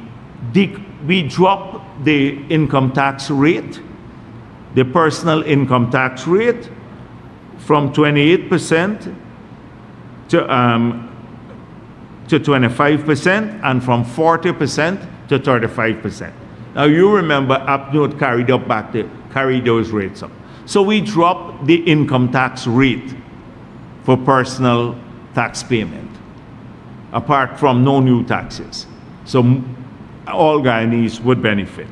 dropped the income tax rate, the personal income tax rate, from 28% to 25%, and from 40% to 35%. Now you remember APNOT carried those rates up. So we dropped the income tax rate for personal tax payment, apart from no new taxes. So all Guyanese would benefit.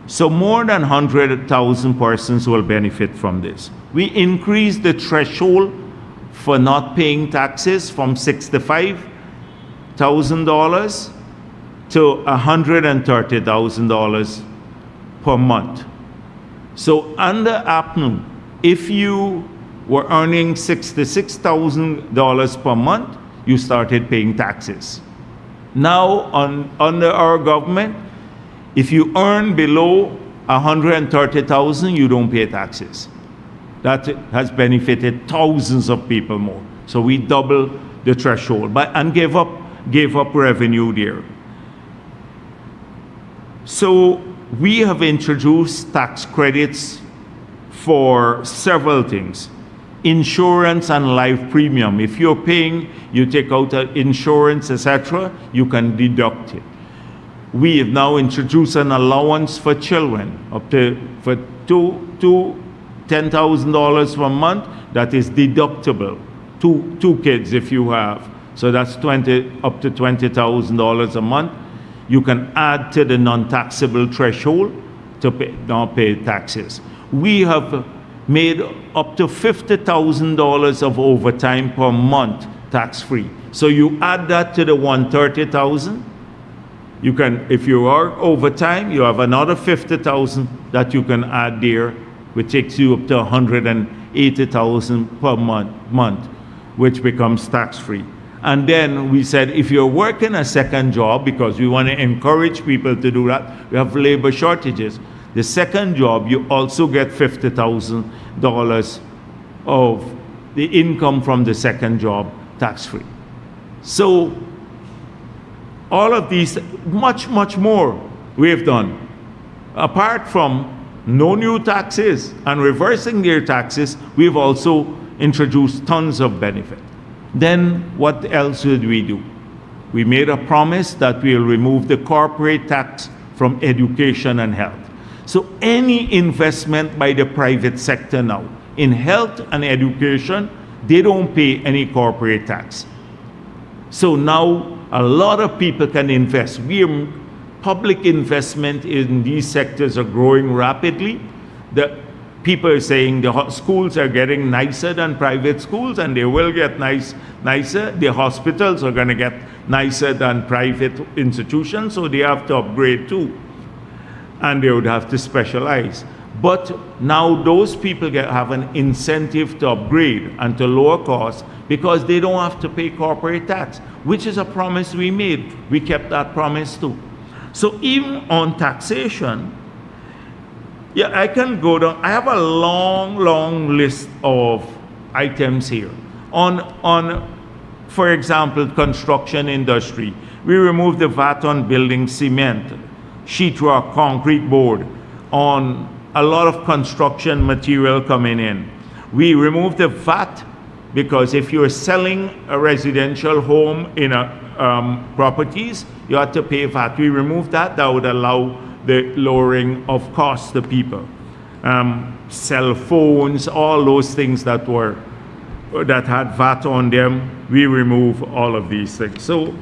So more than 100,000 persons will benefit from this. We increased the threshold for not paying taxes from $65,000 to $130,000 per month. So under APNU, if you were earning $66,000 per month, you started paying taxes. Now, under our government, if you earn below $130,000, you don't pay taxes. That has benefited thousands of people more. So we doubled the threshold and gave up revenue there. So we have introduced tax credits for several things. Insurance and life premium. If you're paying, you take out insurance, etc., you can deduct it. We have now introduced an allowance for children up to $10,000 per month that is deductible. Two kids if you have. So that's up to $20,000 a month. You can add to the non-taxable threshold to not pay taxes. We have made up to $50,000 of overtime per month tax-free. So you add that to the $130,000. You can, if you are overtime, you have another $50,000 that you can add there, which takes you up to $180,000 per month, which becomes tax-free. And then we said, if you're working a second job, because we want to encourage people to do that, we have labor shortages. The second job, you also get $50,000 of the income from the second job tax-free. So all of these, much more we have done. Apart from no new taxes and reversing their taxes, we've also introduced tons of benefit. Then what else did we do? We made a promise that we'll remove the corporate tax from education and health. So any investment by the private sector now in health and education, they don't pay any corporate tax. So now a lot of people can invest. Public investment in these sectors are growing rapidly. The people are saying the schools are getting nicer than private schools, and they will get nicer. The hospitals are going to get nicer than private institutions, so they have to upgrade too. And they would have to specialize. But now those people have an incentive to upgrade and to lower costs because they don't have to pay corporate tax, which is a promise we made. We kept that promise too. So even on taxation, yeah, I can go down. I have a long list of items here. For example, construction industry. We removed the VAT on building cement, sheetrock, concrete board, on a lot of construction material coming in. We removed the VAT because if you're selling a residential home in properties, you have to pay VAT. We removed that. That would allow the lowering of costs to people. Cell phones, all those things that had VAT on them, we remove all of these things. So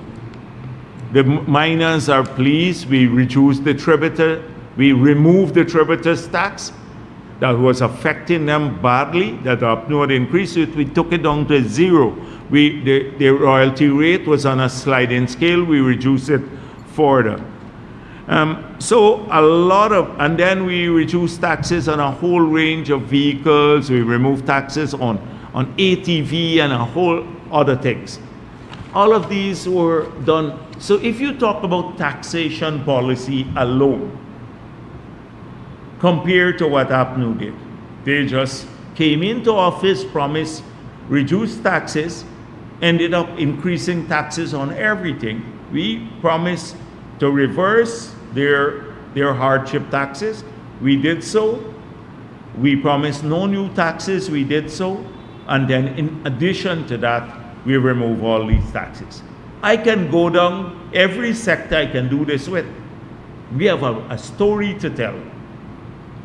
the miners are pleased. We reduced the tributor. We removed the tributors tax that was affecting them badly, that upward increase it. We took it down to zero. The royalty rate was on a sliding scale. We reduced it further. So a lot of, and then we reduced taxes on a whole range of vehicles. We removed taxes on ATV and a whole other things. All of these were done. So if you talk about taxation policy alone, compared to what APNU did, they just came into office, promised reduced taxes, ended up increasing taxes on everything. We promised to reverse their hardship taxes. We did so. We promised no new taxes. We did so. And then in addition to that, we remove all these taxes. I can go down every sector I can do this with. We have a story to tell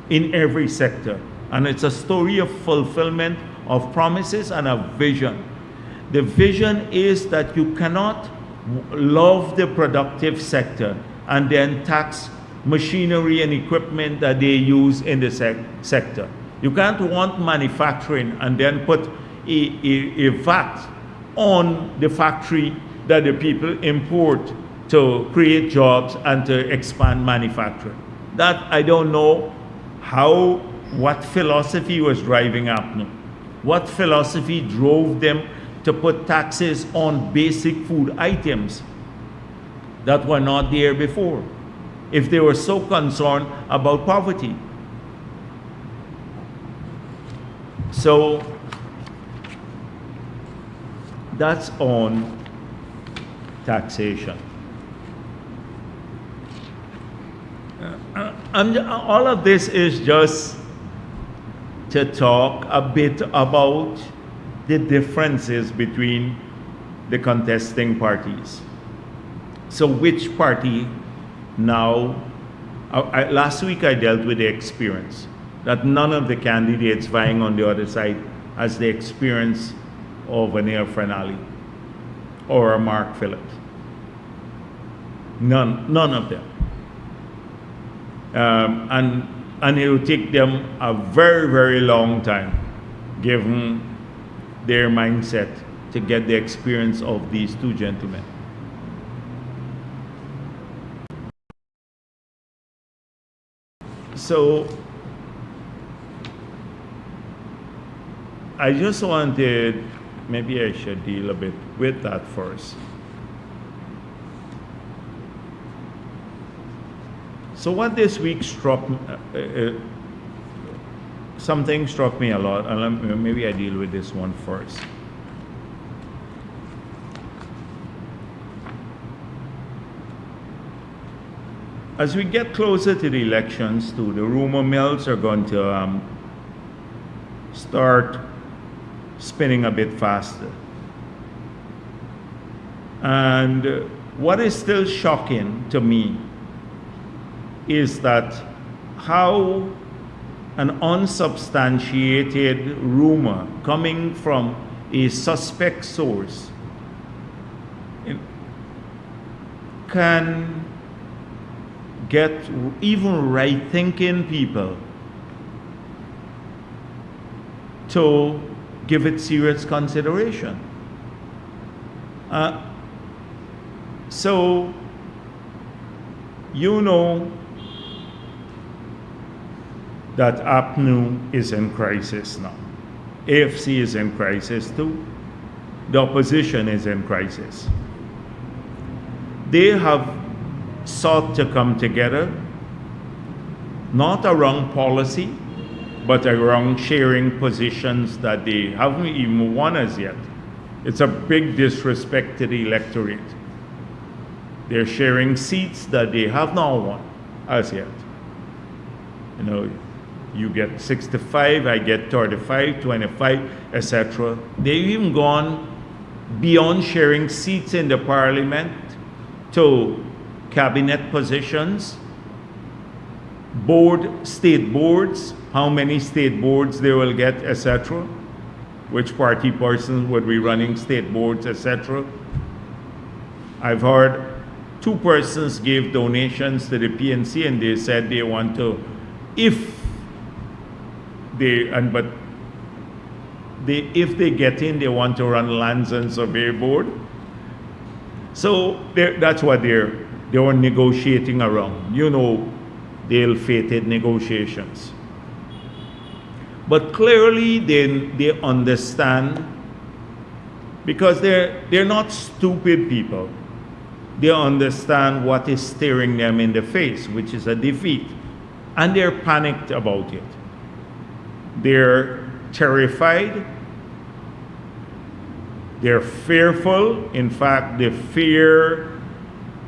in every sector. And it's a story of fulfillment of promises and a vision. The vision is that you cannot love the productive sector and then tax machinery and equipment that they use in the sector. You can't want manufacturing and then put a VAT on the factory that the people import to create jobs and to expand manufacturing. That I don't know what philosophy was driving APNU. What philosophy drove them to put taxes on basic food items that were not there before, if they were so concerned about poverty. So that's on taxation. And all of this is just to talk a bit about the differences between the contesting parties. So which party now, last week I dealt with the experience, that none of the candidates vying on the other side has the experience of an Neil Frenali or a Mark Phillips. None of them. And And it will take them a very, very long time, given their mindset, to get the experience of these two gentlemen. So I just wanted, maybe I should deal a bit with that first. So what this week struck, something struck me a lot, and maybe I deal with this one first. As we get closer to the elections, too, the rumor mills are going to start spinning a bit faster. And what is still shocking to me is that how an unsubstantiated rumor coming from a suspect source can get even right-thinking people to give it serious consideration. So, you know that APNU is in crisis now. AFC is in crisis too. The opposition is in crisis. They have sought to come together, not around policy, but around sharing positions that they haven't even won as yet. It's a big disrespect to the electorate. They're sharing seats that they have not won as yet. You know, you get 65, I get 35, 25, etc. They've even gone beyond sharing seats in the parliament to cabinet positions, state boards, how many state boards they will get, etc. Which party persons would be running state boards, etc. I've heard 2 persons gave donations to the PNC, and they said they want to, if they get in, they want to run lands and survey board. So that's what they were negotiating around. You know, the ill-fated negotiations. But clearly they understand, because they're not stupid people. They understand what is staring them in the face, which is a defeat. And they're panicked about it. They're terrified. They're fearful. In fact, the fear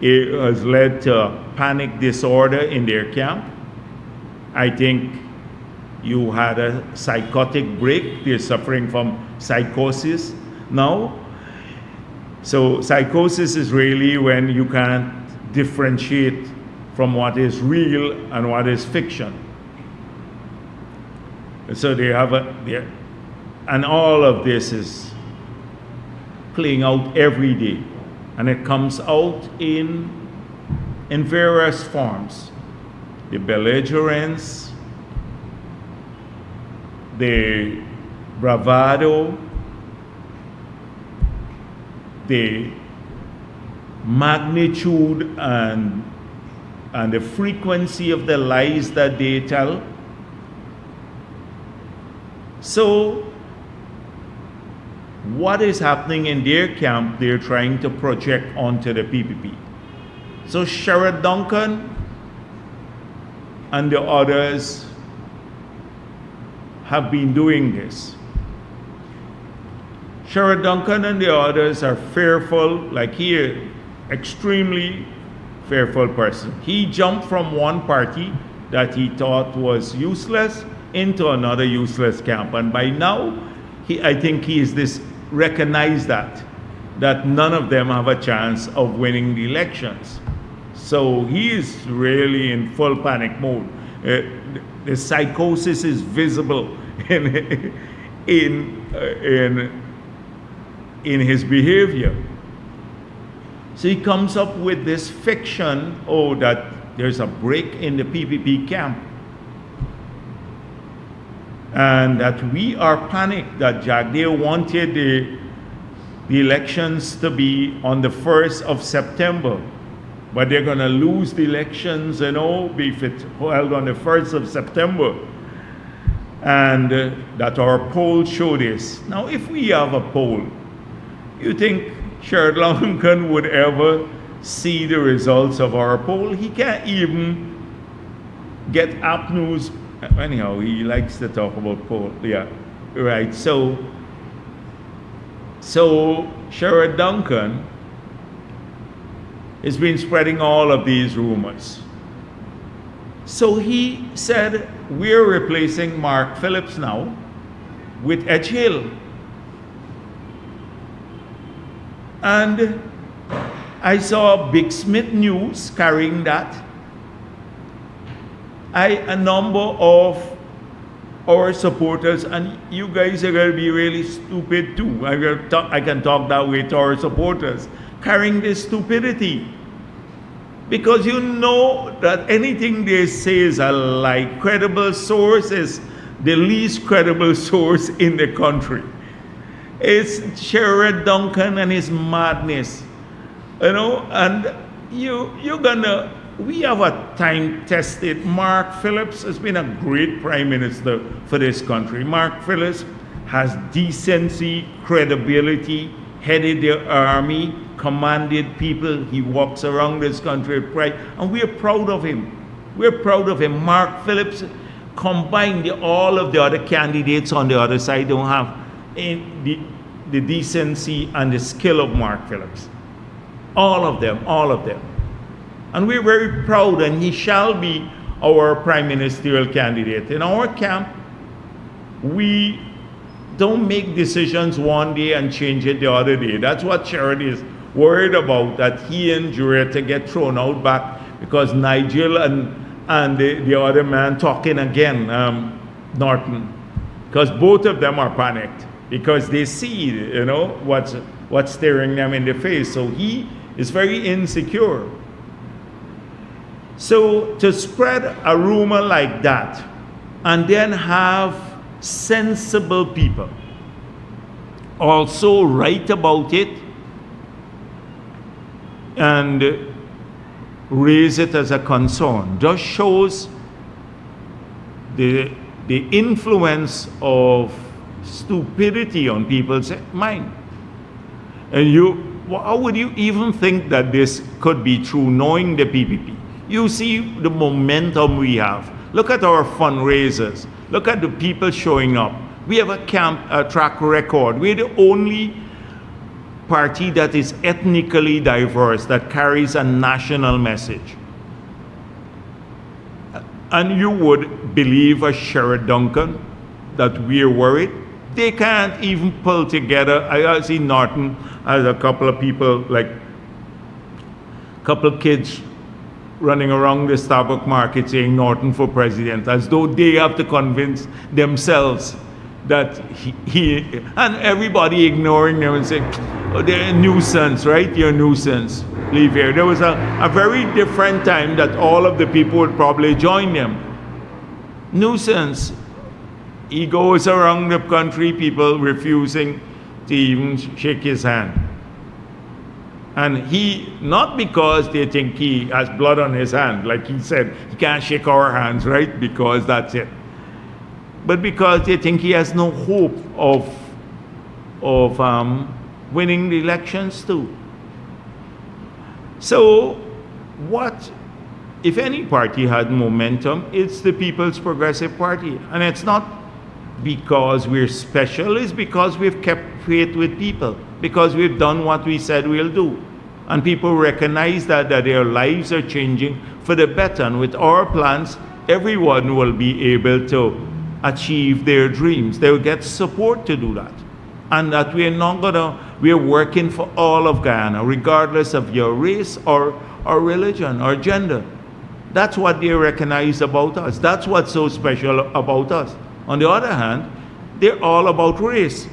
has led to panic disorder in their camp. I think you had a psychotic break. They're suffering from psychosis now. So psychosis is really when you can't differentiate from what is real and what is fiction. So they have and all of this is playing out every day, and it comes out in various forms. The belligerence, the bravado, the magnitude and the frequency of the lies that they tell. So, what is happening in their camp, they're trying to project onto the PPP. So Sherrod Duncan and the others have been doing this. Sherrod Duncan and the others are fearful, like he is extremely fearful person. He jumped from one party that he thought was useless into another useless camp. And by now, I think he is recognized that none of them have a chance of winning the elections. So he is really in full panic mode. The psychosis is visible in his behavior. So he comes up with this fiction, that there's a break in the PPP camp. and that we are panicked that Jagdeo wanted the elections to be on the 1st of September. But they're going to lose the elections, if it's held on the 1st of September. And that our poll show this. Now, if we have a poll, you think Sherrod Duncan would ever see the results of our poll? He can't even get app news. Anyhow, he likes to talk about poll. Yeah, right. So Sherrod Duncan has been spreading all of these rumors. So he said, we're replacing Mark Phillips now with Edge Hill. And I saw Big Smith News carrying that. A number of our supporters, and you guys are going to be really stupid too. I can talk that way to our supporters, carrying this stupidity. Because you know that anything they say is a lie. Credible source is the least credible source in the country. It's Sherrod Duncan and his madness. And we have a time-tested. Mark Phillips has been a great prime minister for this country. Mark Phillips has decency, credibility, headed the army, commanded people. He walks around this country with pride, and we're proud of him. We're proud of him. Mark Phillips, combined all of the other candidates on the other side, don't have the decency and the skill of Mark Phillips. All of them. And we're very proud, and he shall be our prime ministerial candidate. In our camp, we don't make decisions one day and change it the other day. That's what Sherrod is worried about, that he and Jureta get thrown out back because Nigel and the other man talking again, Norton. Because both of them are panicked because they see, what's staring them in the face. So he is very insecure. So to spread a rumor like that and then have sensible people also write about it and raise it as a concern just shows the influence of stupidity on people's mind. And how would you even think that this could be true knowing the PPP? You see the momentum we have. Look at our fundraisers. Look at the people showing up. We have a track record. We're the only party that is ethnically diverse, that carries a national message. And you would believe a Sherrod Duncan that we're worried? They can't even pull together. I see Norton has a couple of people, like a couple of kids running around the Starbucks market saying Norton for president, as though they have to convince themselves that he and everybody ignoring them and saying, oh, they're a nuisance, right? You're a nuisance. Leave here. There was a very different time that all of the people would probably join them. Nuisance. He goes around the country, people refusing to even shake his hand. And he, not because they think he has blood on his hand, like he said, he can't shake our hands, right? Because that's it. But because they think he has no hope of winning the elections too. So what, if any party had momentum, it's the People's Progressive Party. And it's not because we're special, it's because we've kept faith with people, because we've done what we said we'll do. And people recognize that their lives are changing for the better. And with our plans, everyone will be able to achieve their dreams. They will get support to do that. And that we're working for all of Guyana, regardless of your race or religion or gender. That's what they recognize about us. That's what's so special about us. On the other hand, they're all about race.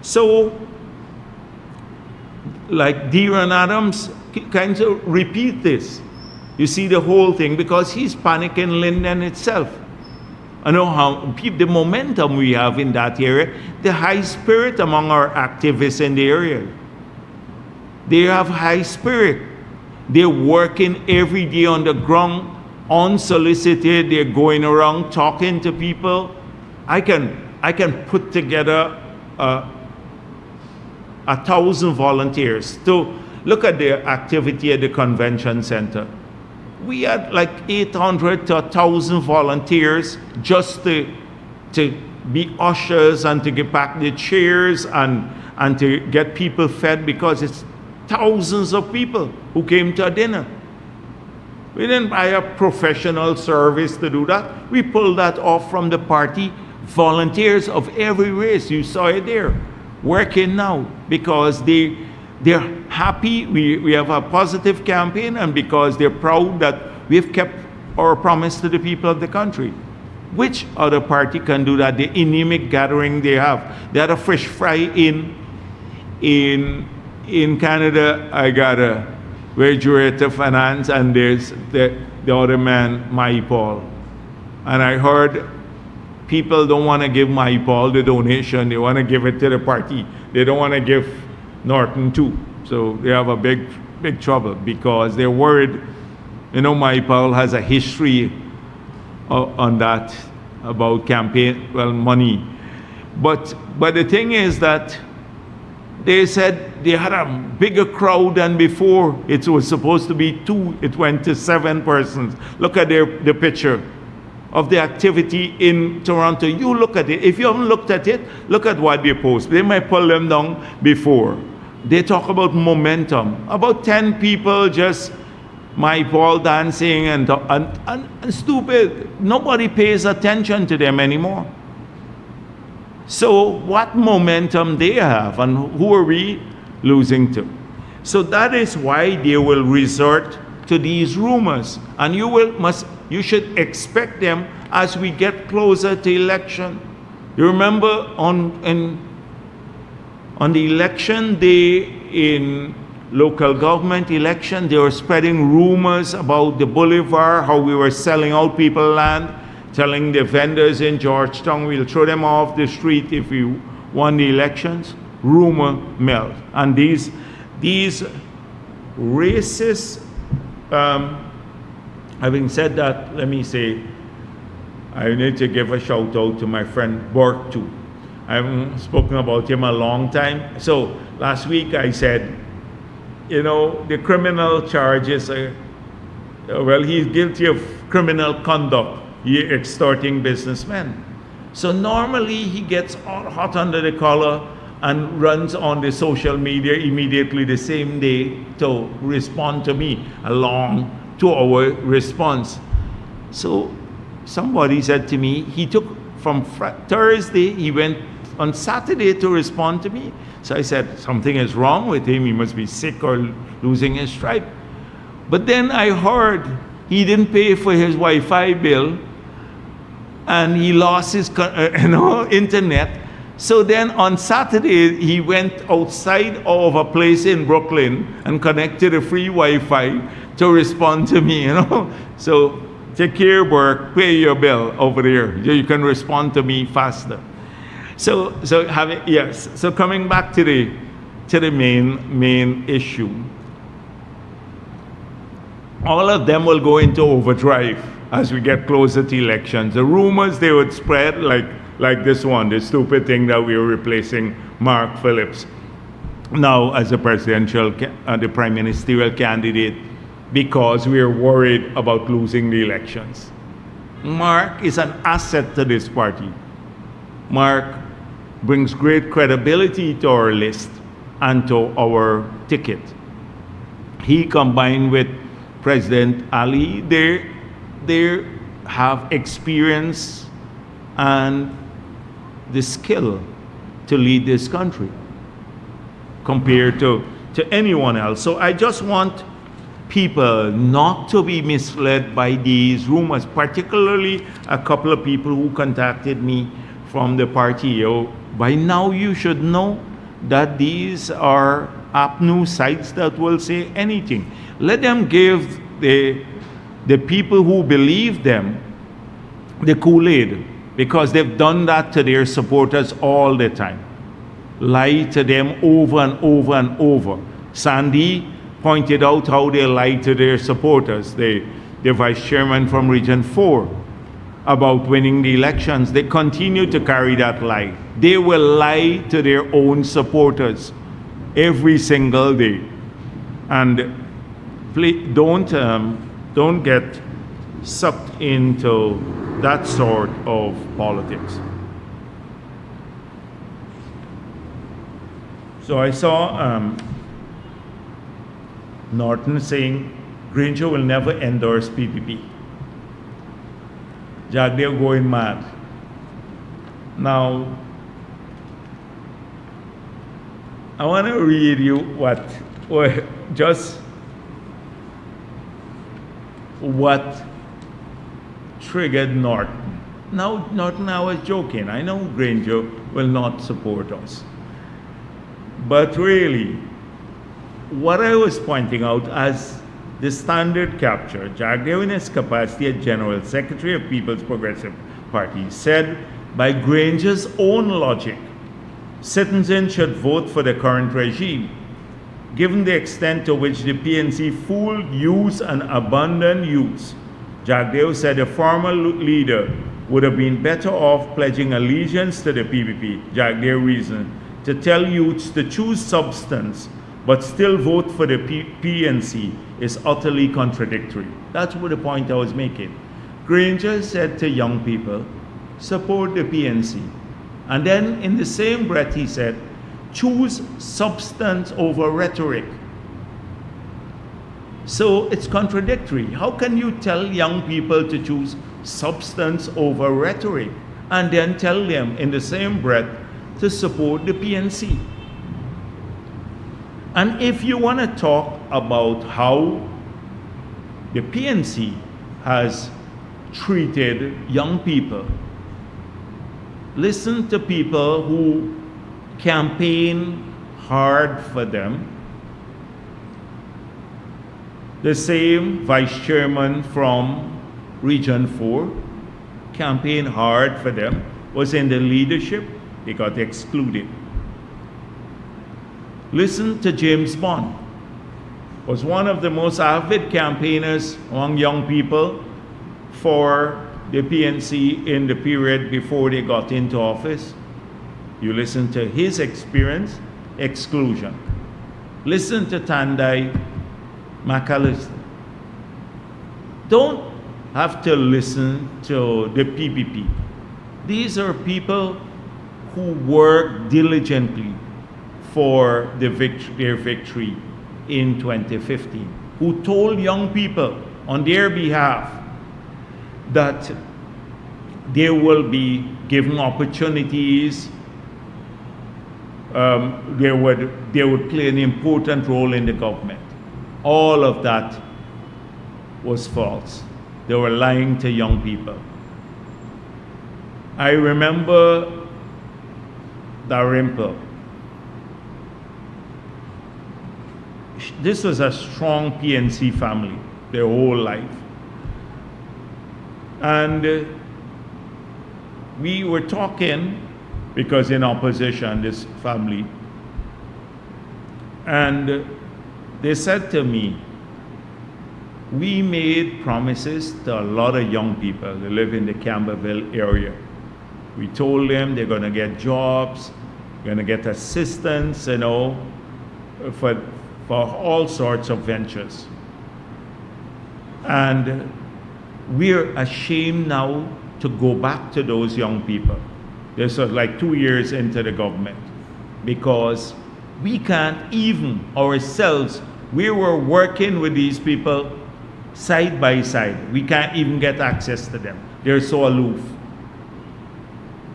So, like Deron Adams kind of repeat this. You see the whole thing because he's panicking Linden itself. I know how the momentum we have in that area, the high spirit among our activists in the area. They have high spirit. They're working every day on the ground, unsolicited. They're going around talking to people. I can put together 1,000 volunteers to look at the activity at the convention center. We had like 800 to 1,000 volunteers just to be ushers and to get back the chairs and to get people fed, because it's thousands of people who came to a dinner. We didn't buy a professional service to do that. We pulled that off from the party. Volunteers of every race, you saw it there, working now because they're happy. We have a positive campaign, and because they're proud that we've kept our promise to the people of the country. Which other party can do that? The anemic gathering they have. They had a fish fry in Canada. I got a graduate of finance, and there's the other man, Mai Paul. And I heard people don't want to give Mai Paul the donation. They want to give it to the party. They don't want to give Norton too. So they have a big trouble because they're worried. You know, Mai Paul has a history on that about campaign, money. But the thing is that they said they had a bigger crowd than before. It was supposed to be 2. It went to 7 persons. Look at the picture of the activity in Toronto. You look at it. If you haven't looked at it, look at what they post. They might pull them down before. They talk about momentum. About 10 people just my Paul dancing and stupid. Nobody pays attention to them anymore. So what momentum they have, and who are we losing to? So that is why they will resort to these rumors, and you should expect them as we get closer to election. You remember on the election day in local government election, they were spreading rumors about the boulevard, how we were selling out people land, telling the vendors in Georgetown we'll throw them off the street if we won the elections. Rumor mill. And these racist, having said that, let me say, I need to give a shout out to my friend Burke too. I haven't spoken about him a long time. So last week I said, you know, the criminal charges, he's guilty of criminal conduct, extorting businessmen. So normally he gets hot under the collar and runs on the social media immediately the same day to respond to me, a long 2-hour response. So somebody said to me, he took from Thursday, he went on Saturday to respond to me. So I said, something is wrong with him. He must be sick or losing his stripe. But then I heard he didn't pay for his Wi-Fi bill and he lost his internet. So then on Saturday, he went outside of a place in Brooklyn and connected a free Wi-Fi to respond to me, So take care, Burke, pay your bill over there. You can respond to me faster. So coming back to the main issue, all of them will go into overdrive as we get closer to elections. The rumors they would spread like this one, the stupid thing that we were replacing Mark Phillips now as the the prime ministerial candidate because we are worried about losing the elections. Mark is an asset to this party. Mark brings great credibility to our list and to our ticket. He combined with President Ali, they have experience and the skill to lead this country compared to anyone else. So I just want people not to be misled by these rumors, particularly a couple of people who contacted me from the party. By now you should know that these are app news sites that will say anything. Let them give the people who believe them the Kool-Aid, because they've done that to their supporters all the time. Lie to them over and over and over. Sandy pointed out how they lied to their supporters, the vice chairman from Region 4, about winning the elections. They continue to carry that lie. They will lie to their own supporters every single day. And please don't get sucked into that sort of politics. So I saw Norton saying Granger will never endorse PPP. Jagdeo going mad. Now, I want to read you what triggered Norton. Now, Norton, I was joking. I know Granger will not support us. But really, what I was pointing out as the standard capture, Jagdeo in his capacity as General Secretary of People's Progressive Party said, by Granger's own logic, citizens should vote for the current regime. Given the extent to which the PNC fooled, used, and abandoned youths, Jagdeo said a former leader would have been better off pledging allegiance to the PPP. Jagdeo reasoned, to tell youths to choose substance but still vote for the PNC is utterly contradictory. That's what the point I was making. Granger said to young people, support the PNC. And then in the same breath he said, choose substance over rhetoric. So it's contradictory. How can you tell young people to choose substance over rhetoric and then tell them in the same breath to support the PNC? And if you want to talk about how the PNC has treated young people, listen to people who campaign hard for them. The same vice chairman from Region 4 campaigned hard for them, was in the leadership, they got excluded. Listen to James Bond, was one of the most avid campaigners among young people for the PNC in the period before they got into office. You listen to his experience, exclusion. Listen to Tandai McAllister. Don't have to listen to the PPP. These are people who work diligently for their victory in 2015, who told young people on their behalf that they will be given opportunities, they would play an important role in the government. All of that was false. They were lying to young people. I remember Dalrymple. This was a strong PNC family their whole life. And we were talking, because in opposition, this family, and they said to me, we made promises to a lot of young people who live in the Camberville area. We told them they're going to get jobs, going to get assistance, you know, for all sorts of ventures. And we're ashamed now to go back to those young people. This was like 2 years into the government, because we can't even ourselves, we were working with these people side by side. We can't even get access to them. They're so aloof.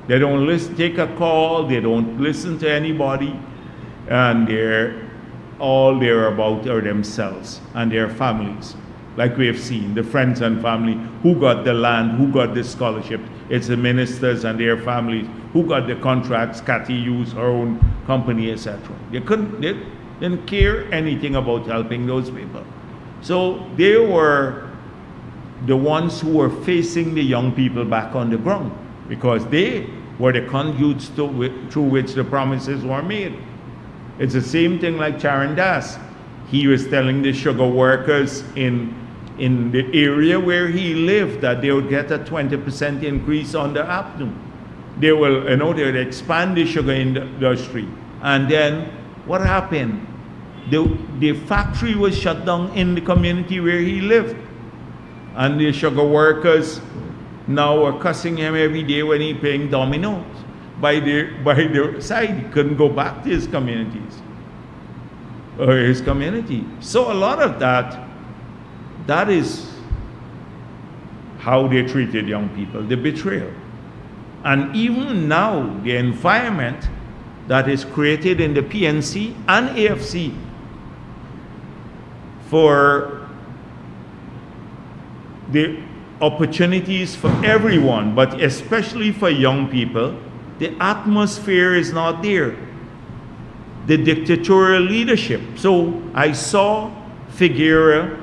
They don't take a call, they don't listen to anybody, and all they're about are themselves and their families. Like we have seen, the friends and family who got the land, who got the scholarship. It's the ministers and their families who got the contracts, Cathy used her own company, etc. They didn't care anything about helping those people. So they the ones who were facing the young people back on the ground, because they were the conduits through which the promises were made. It's the same thing like Charan Das. He was telling the sugar workers in the area where he lived that they would get a 20% increase on the afternoon. They will, they would expand the sugar industry. And then what happened? The factory was shut down in the community where he lived. And the sugar workers now are cussing him every day when he's paying dominoes by the side. He couldn't go back to his communities or his community. So a lot of that is how they treated young people, the betrayal. And even now, the environment that is created in the PNC and AFC for the opportunities for everyone, but especially for young people, the atmosphere is not there. The dictatorial leadership. So I saw Figueroa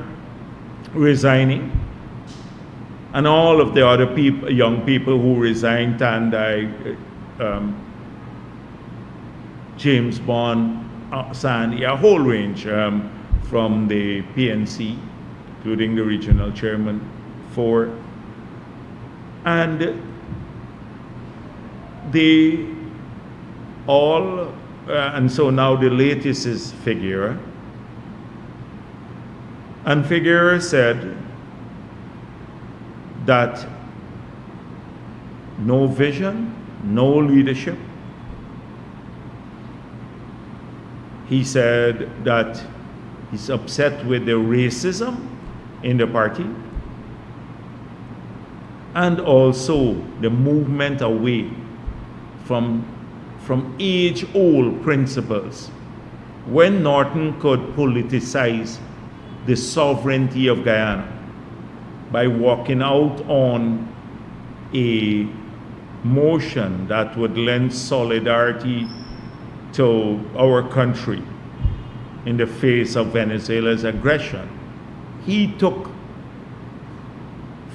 resigning, and all of the other people, young people who resigned, Tandai, James Bond, Sandy, a whole range from the PNC, including the regional chairman, and they all, and so now the latest is Figueroa. And Figueroa said that no vision, no leadership. He said that he's upset with the racism in the party and also the movement away from age-old principles. When Norton could politicize the sovereignty of Guyana by walking out on a motion that would lend solidarity to our country in the face of Venezuela's aggression, he took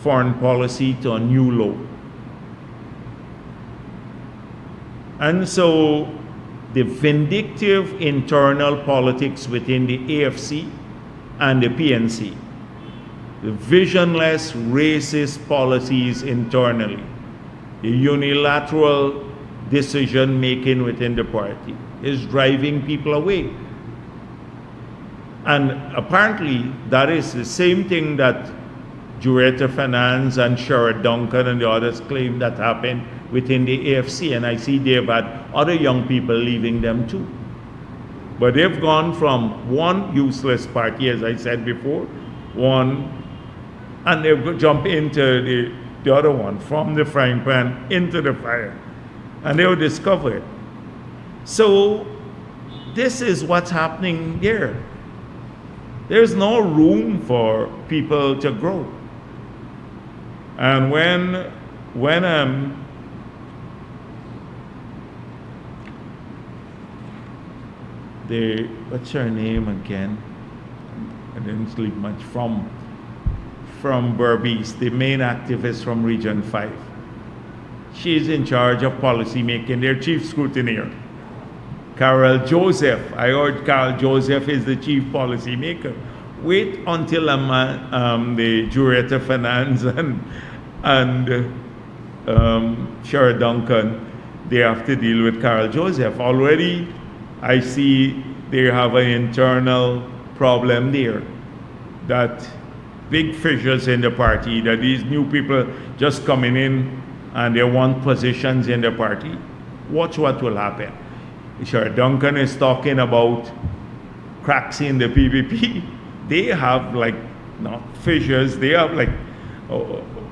foreign policy to a new low. And so the vindictive internal politics within the AFC and the PNC, the visionless racist policies internally, the unilateral decision making within the party is driving people away. And apparently that is the same thing that Jureta Finance and Sherrod Duncan and the others claim that happened within the AFC, and I see they've had other young people leaving them too. But they've gone from one useless party, as I said before, and they've jumped into the other one, from the frying pan into the fire, and they'll discover it. So this is what's happening there. There's no room for people to grow. And when what's her name again? I didn't sleep much. From Berbice, the main activist from Region 5. She's in charge of policy making, their chief scrutineer. Carol Joseph. I heard Carol Joseph is the chief policy maker. Wait until the Jureta Finance and Sherrod Duncan, they have to deal with Carol Joseph. Already I see they have an internal problem there, that big fissures in the party, that these new people just coming in and they want positions in the party. Watch what will happen. Sherrod Duncan is talking about cracks in the PPP. They have like not fissures, they have like,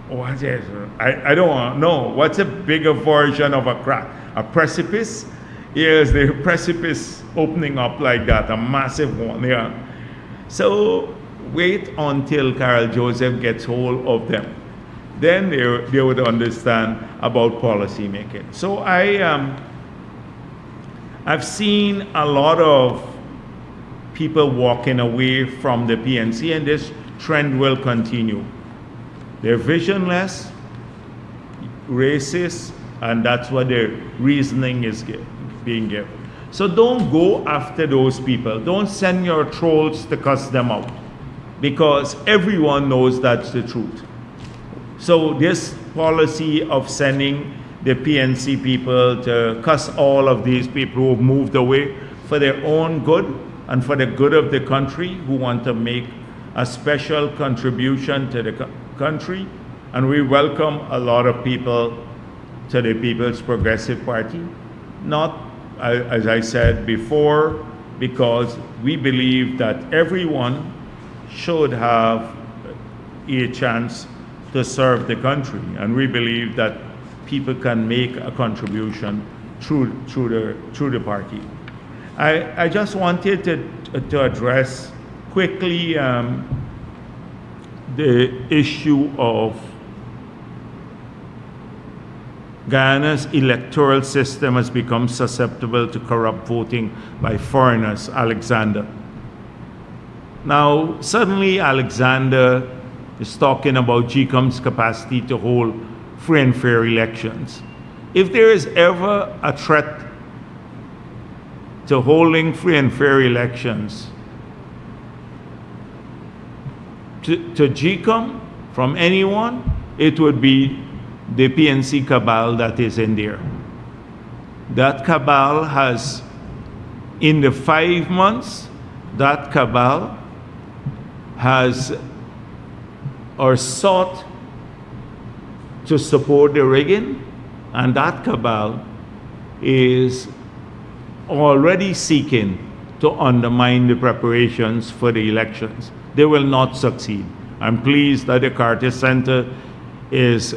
what's it? I don't know. What's a bigger version of a crack? A precipice? Yes, the precipice opening up like that, a massive one. Yeah. So wait until Carol Joseph gets hold of them. Then they would understand about policy making. So I've seen a lot of people walking away from the PNC, and this trend will continue. They're visionless, racist, and that's what their reasoning is being given. So don't go after those people. Don't send your trolls to cuss them out, because everyone knows that's the truth. So this policy of sending the PNC people to cuss all of these people who have moved away for their own good and for the good of the country, who want to make a special contribution to the country. And we welcome a lot of people to the People's Progressive Party. Not, as I said before, because we believe that everyone should have a chance to serve the country. And we believe that people can make a contribution through the party. I just wanted to address quickly the issue of Guyana's electoral system has become susceptible to corrupt voting by foreigners, Alexander. Now, suddenly Alexander is talking about GCOM's capacity to hold free and fair elections. If there is ever a threat to holding free and fair elections to GCOM from anyone, it would be the PNC cabal that is in there. That cabal has, in the 5 months, that cabal has or sought to support the rigging, and that cabal is already seeking to undermine the preparations for the elections. They will not succeed. I'm pleased that the Carter Center is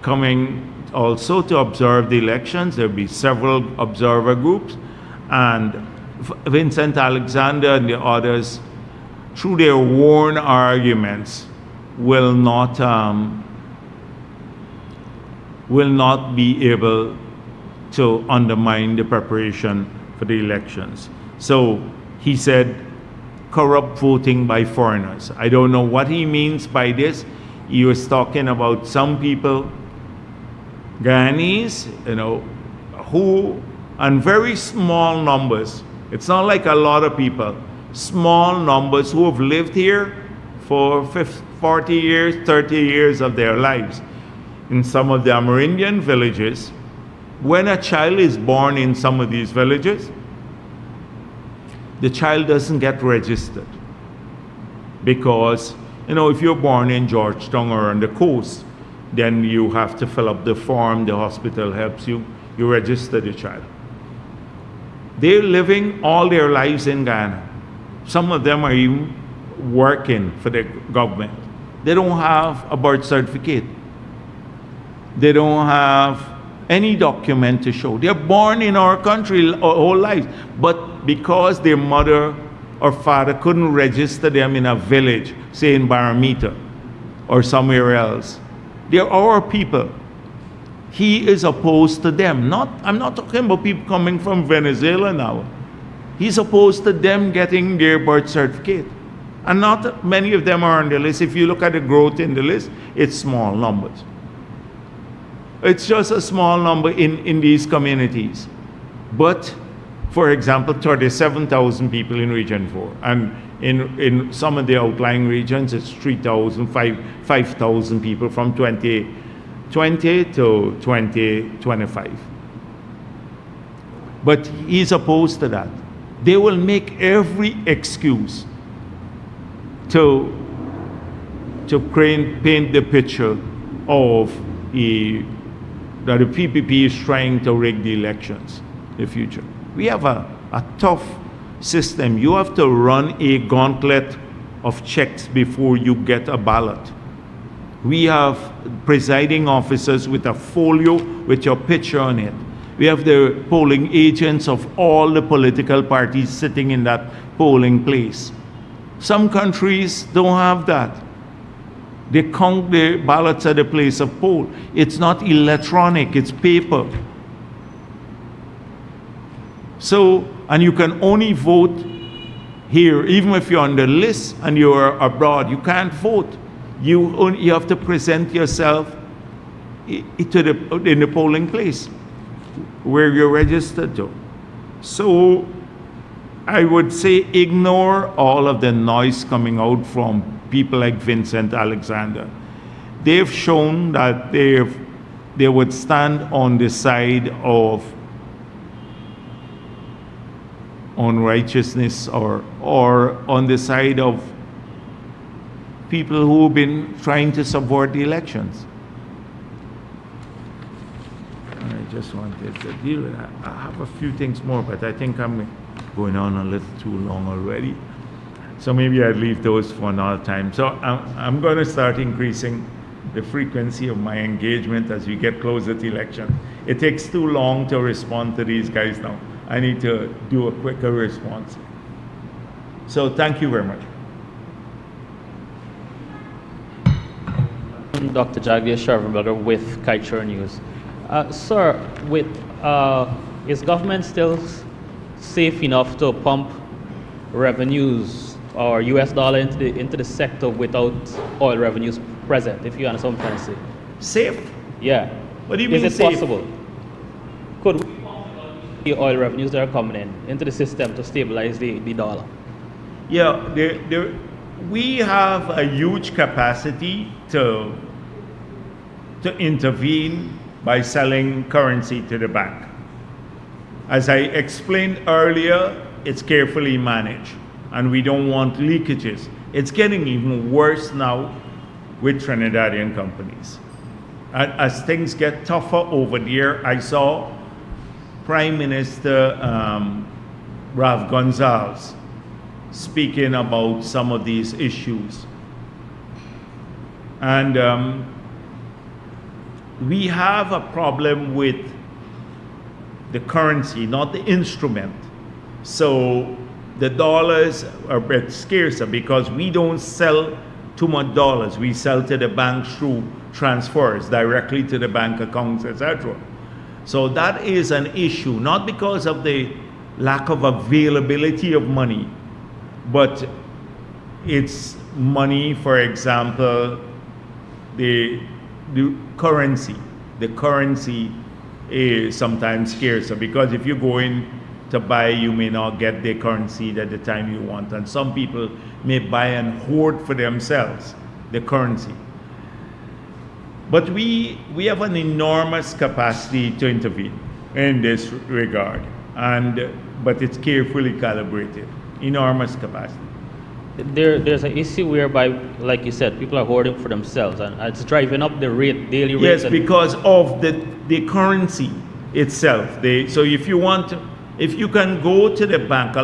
coming also to observe the elections. There'll be several observer groups, and Vincent Alexander and the others, through their worn arguments, will not be able to undermine the preparation for the elections. So he said corrupt voting by foreigners. I don't know what he means by this. He was talking about some people, Guyanese, who, and very small numbers. It's not like a lot of people. Small numbers who have lived here for 40 years, 30 years of their lives. In some of the Amerindian villages, when a child is born in some of these villages, the child doesn't get registered. Because, if you're born in Georgetown or on the coast, then you have to fill up the form, the hospital helps you, you register the child. They're living all their lives in Guyana. Some of them are even working for the government. They don't have a birth certificate. They don't have any document to show. They're born in our country whole lives, but because their mother or father couldn't register them in a village, say in Baramita or somewhere else, they're our people. He is opposed to them. I'm not talking about people coming from Venezuela now. He's opposed to them getting their birth certificate. And not many of them are on the list. If you look at the growth in the list, it's small numbers. It's just a small number in these communities. But, for example, 37,000 people in Region 4. And in some of the outlying regions, it's 3,000, 5,000 people from 2020 to 2025. But he's opposed to that. They will make every excuse to paint the picture of that the PPP is trying to rig the elections in the future. We have a tough system. You have to run a gauntlet of checks before you get a ballot. We have presiding officers with a folio with your picture on it. We have the polling agents of all the political parties sitting in that polling place. Some countries don't have that. They count the ballots at the place of poll. It's not electronic, it's paper. So, and you can only vote here, even if you're on the list and you're abroad, you can't vote. You have to present yourself in the polling place where you're registered to. So I would say ignore all of the noise coming out from people like Vincent Alexander. They've shown that they would stand on the side of unrighteousness or on the side of people who've been trying to subvert the elections. I just wanted to deal with that. I have a few things more, but I think I'm going on a little too long already. So maybe I'd leave those for another time. So I'm going to start increasing the frequency of my engagement as we get closer to election. It takes too long to respond to these guys now. I need to do a quicker response. So thank you very much. Dr. Jagdeo Sherbrother with Kiteshare News. Sir, is government still safe enough to pump revenues or US dollar into the sector without oil revenues present, if you understand what I'm trying to say? Safe? Yeah. What do you mean is it safe? Possible? Could we pump the oil revenues that are coming into the system to stabilize the dollar? Yeah, we have a huge capacity to intervene by selling currency to the bank. As I explained earlier, it's carefully managed and we don't want leakages. It's getting even worse now with Trinidadian companies. As things get tougher over there, I saw Prime Minister Rav Gonzalez speaking about some of these issues. And we have a problem with the currency, not the instrument. So the dollars are a bit scarcer because we don't sell too much dollars. We sell to the bank through transfers directly to the bank accounts, etc. So that is an issue, not because of the lack of availability of money, but it's money, for example, the currency. The currency is sometimes scarcer because if you go in to buy, you may not get the currency at the time you want. And some people may buy and hoard for themselves the currency. But we have an enormous capacity to intervene in this regard, but it's carefully calibrated. Enormous capacity. There's an issue whereby, like you said, people are hoarding for themselves, and it's driving up the daily rates. Yes, because of the currency itself. So if you can go to the bank,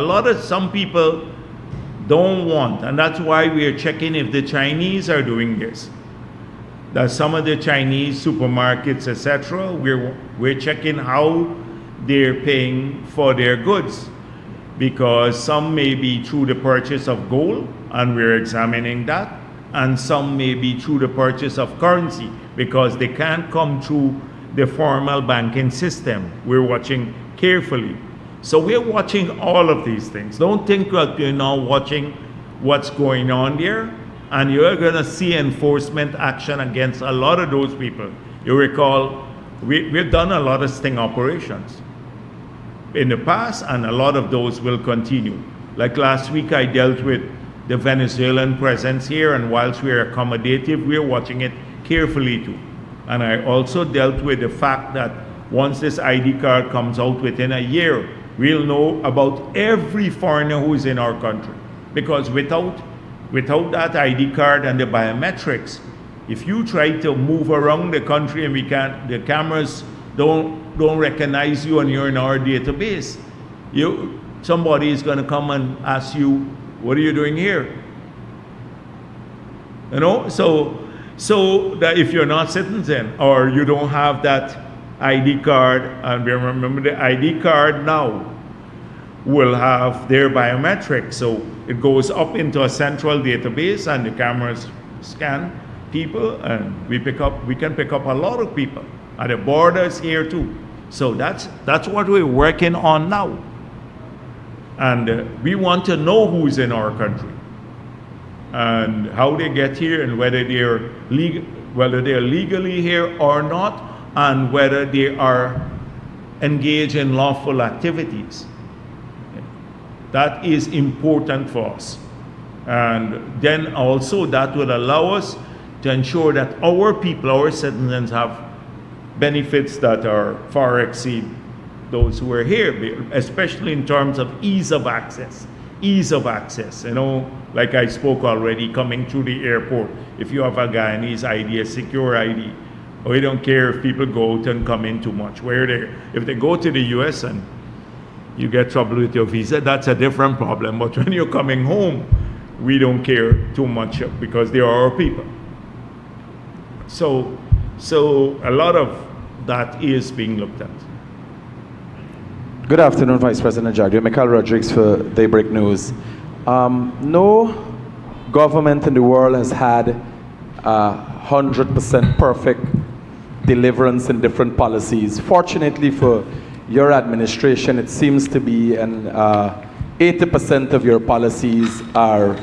some people don't want, and that's why we are checking if the Chinese are doing this. That some of the Chinese supermarkets, etc., we're checking how they're paying for their goods. Because some may be through the purchase of gold, and we're examining that, and some may be through the purchase of currency, because they can't come through the formal banking system. We're watching carefully. So we're watching all of these things. Don't think that you're not watching what's going on there, and you're going to see enforcement action against a lot of those people. You recall, we've done a lot of sting operations in the past, and a lot of those will continue. Like last week, I dealt with the Venezuelan presence here, and whilst we're accommodative, we're watching it carefully too. And I also dealt with the fact that once this ID card comes out within a year, we'll know about every foreigner who's in our country. Because without that ID card and the biometrics, if you try to move around the country and the cameras don't recognize you and you're in our database, somebody is going to come and ask you, what are you doing here? You know, so that if you're not citizen or you don't have that ID card, and remember the ID card now will have their biometrics, so it goes up into a central database and the cameras scan people, and we can pick up a lot of people at the borders here too. So that's what we're working on now. And we want to know who's in our country. and how they get here, and whether they're legally here or not, and whether they are engaged in lawful activities. That is important for us. And then also that will allow us to ensure that our people, our citizens, have benefits that are far exceed those who are here, especially in terms of ease of access. Ease of access, you know, like I spoke already, coming through the airport. If you have a Guyanese ID, a secure ID, we don't care if people go out and come in too much. If they go to the US and you get trouble with your visa, that's a different problem. But when you're coming home, we don't care too much because they are our people. So a lot of that is being looked at. Good afternoon, Vice President Jagdeo. Michael Rodriguez for Daybreak News. No government in the world has had 100% perfect deliverance in different policies. Fortunately for your administration, it seems to be 80% of your policies are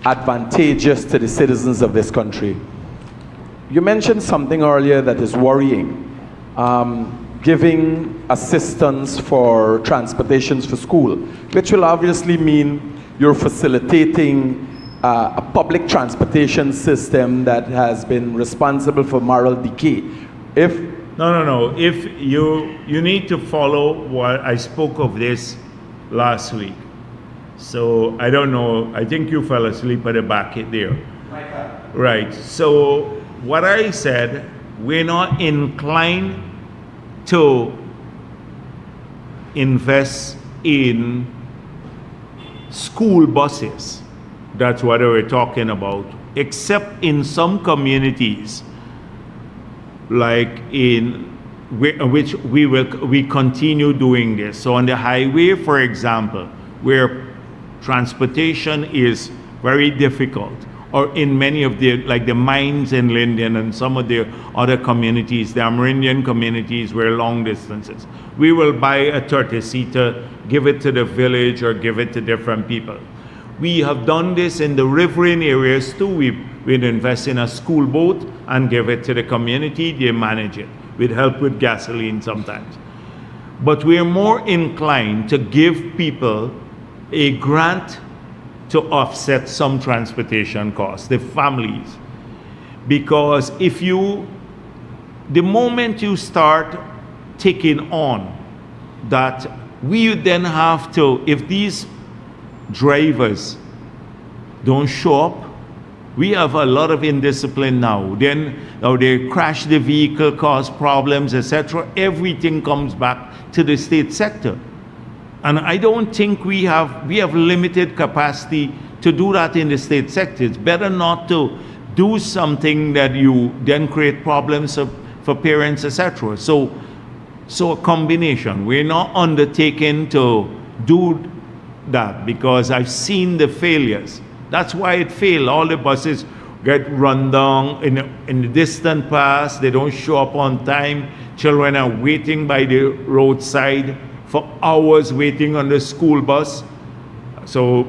advantageous to the citizens of this country. You mentioned something earlier that is worrying. Giving assistance for transportations for school, which will obviously mean you're facilitating a public transportation system that has been responsible for moral decay. No. If you need to follow what I spoke of this last week. So I don't know, I think you fell asleep at the back there. Right, so what I said, we're not inclined to invest in school buses. That's what we're talking about, except in some communities, like in which we continue doing this. So on the highway, for example, where transportation is very difficult, or in many of the, like the mines in Linden and some of the other communities, the Amerindian communities where long distances, we will buy a 30-seater, give it to the village or give it to different people. We have done this in the riverine areas too. We'd invest in a school boat and give it to the community, they manage it. We'd help with gasoline sometimes. But we're more inclined to give people a grant to offset some transportation costs, the families. Because the moment you start taking on that, we then have to, if these drivers don't show up, we have a lot of indiscipline now. Then they crash the vehicle, cause problems, etc. Everything comes back to the state sector. And I don't think we have limited capacity to do that in the state sector. It's better not to do something that you then create problems for parents, etc. So a combination. We're not undertaking to do that because I've seen the failures. That's why it failed. All the buses get run down in the distant past. They don't show up on time. Children are waiting by the roadside for hours waiting on the school bus. So,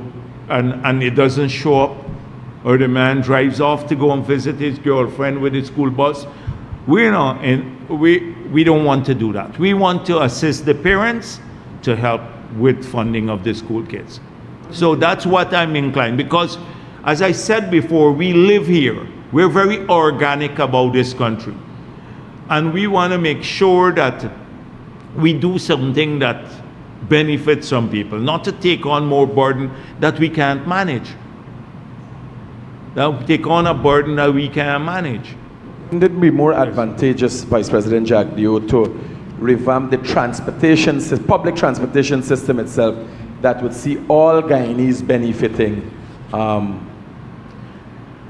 and it doesn't show up, or the man drives off to go and visit his girlfriend with his school bus. We don't want to do that. We want to assist the parents to help with funding of the school kids. So that's what I'm inclined, because as I said before, we live here. We're very organic about this country. And we want to make sure that we do something that benefits some people, not to take on more burden that we can't manage. Now take on a burden that we can't manage. Wouldn't it be more advantageous, Vice President Jagdeo, to revamp the public transportation system itself that would see all Guyanese benefiting from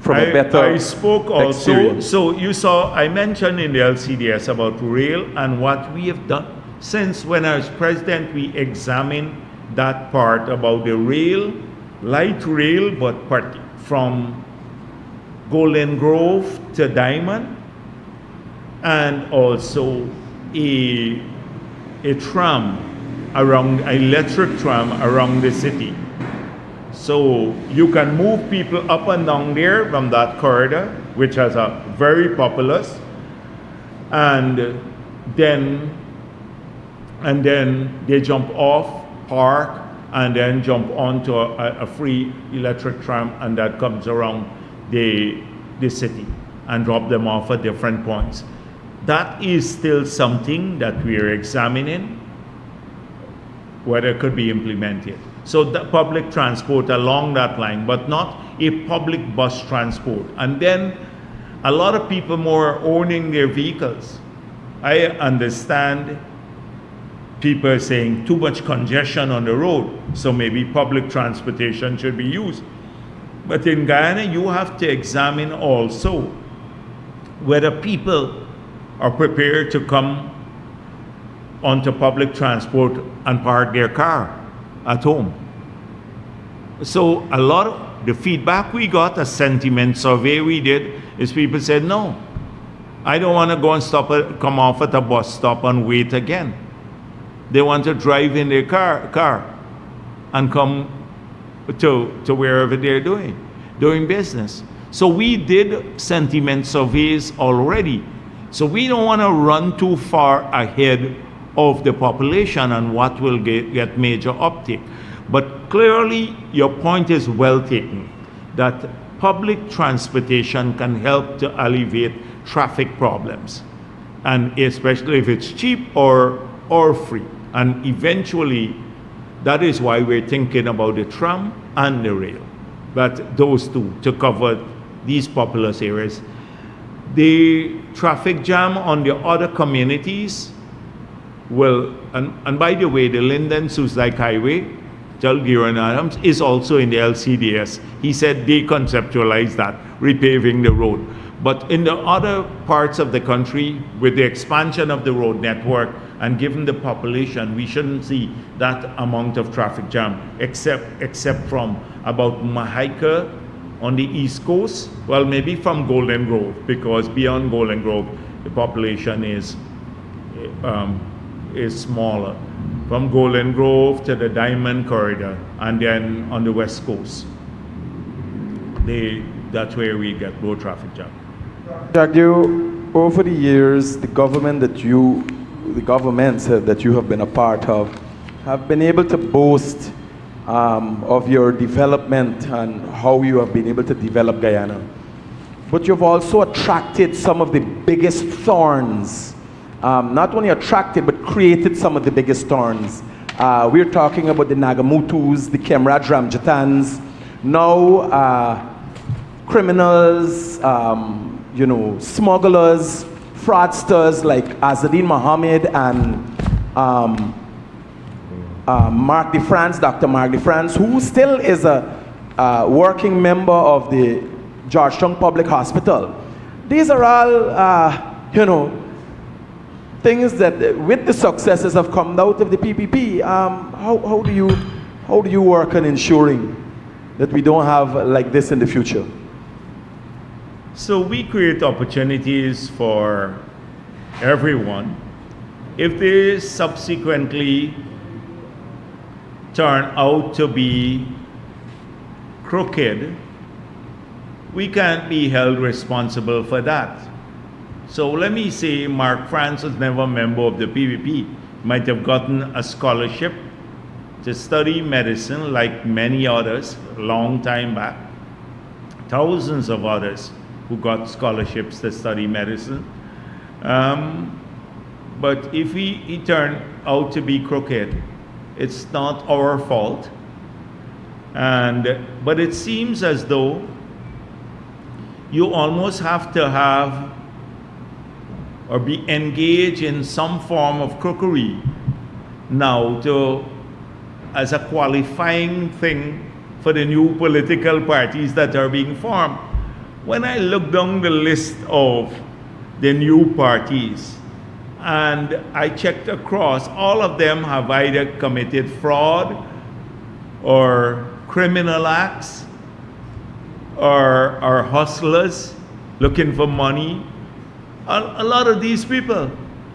a better I spoke also, experience? so you saw, I mentioned in the LCDS about rail and what we have done. Since when I was president, we examined that part about the rail, light rail, but from Golden Grove to Diamond, and also a tram around, electric tram around the city. So you can move people up and down there from that corridor, which has a very populous, and then they jump off, park, and then jump onto a free electric tram, and that comes around the city and drop them off at different points. That is still something that we are examining, whether it could be implemented. So the public transport along that line, but not a public bus transport. And then a lot of people more owning their vehicles. I understand people are saying too much congestion on the road, so maybe public transportation should be used. But in Guyana, you have to examine also whether people are prepared to come onto public transport and park their car at home. So a lot of the feedback we got, a sentiment survey we did, is people said, no, I don't want to go and come off at a bus stop and wait again. They want to drive in their car and come to wherever they're doing business. So we did sentiment surveys already. So we don't want to run too far ahead of the population and what will get major uptake. But clearly, your point is well taken, that public transportation can help to alleviate traffic problems, and especially if it's cheap or free. And eventually, that is why we're thinking about the tram and the rail, but those two to cover these populous areas. The traffic jam on the other communities will, and by the way, the Linden-Susdike Highway, Jalgiro and Adams, is also in the LCDS. He said they conceptualized that, repaving the road. But in the other parts of the country, with the expansion of the road network and given the population, we shouldn't see that amount of traffic jam, except from about Mahaica on the East Coast, well, maybe from Golden Grove, because beyond Golden Grove, the population is smaller. From Golden Grove to the Diamond Corridor, and then on the West Coast, that's where we get low traffic jam. Jagdeo, over the years, the governments that you have been a part of have been able to boast of your development and how you have been able to develop Guyana. But you've also attracted some of the biggest thorns. Not only attracted, but created some of the biggest thorns. We're talking about the Nagamutus, the Kemraj Ramjatans, now criminals, smugglers, fraudsters like Azadine Mohammed and Mark DeFrance, Dr. Mark DeFrance, who still is a working member of the Georgetown Public Hospital. These are all, things that with the successes have come out of the PPP. How do you work on ensuring that we don't have like this in the future? So we create opportunities for everyone. If they subsequently turn out to be crooked, we can't be held responsible for that. So let me say Mark France was never a member of the PPP. Might have gotten a scholarship to study medicine like many others a long time back. Thousands of others who got scholarships to study medicine. But if he turned out to be crooked, it's not our fault. But it seems as though you almost have to have or be engaged in some form of crookery now as a qualifying thing for the new political parties that are being formed. When I look down the list of the new parties and I checked across, all of them have either committed fraud or criminal acts or are hustlers looking for money. A lot of these people,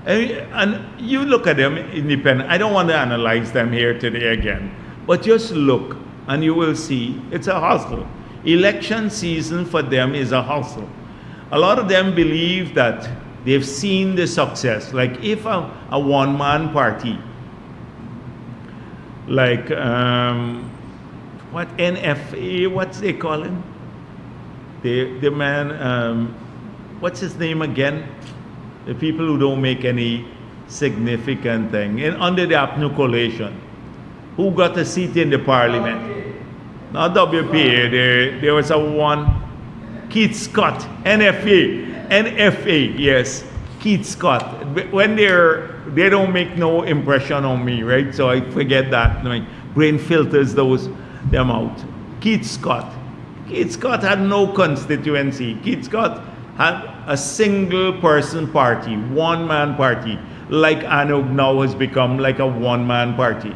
and you look at them independent. I don't want to analyze them here today again, but just look and you will see it's a hustle. Election season for them is a hustle. A lot of them believe that they've seen the success. Like if a one-man party, like what NFA, what's they call him? The man, what's his name again? The people who don't make any significant thing. And under the APNU coalition, who got a seat in the parliament? Not WPA, there was a one, Keith Scott, NFA, yes, Keith Scott. When they don't make no impression on me, right? So I forget that. My brain filters them out. Keith Scott had no constituency. Keith Scott had a single person party, one-man party, like Anog now has become like a one-man party.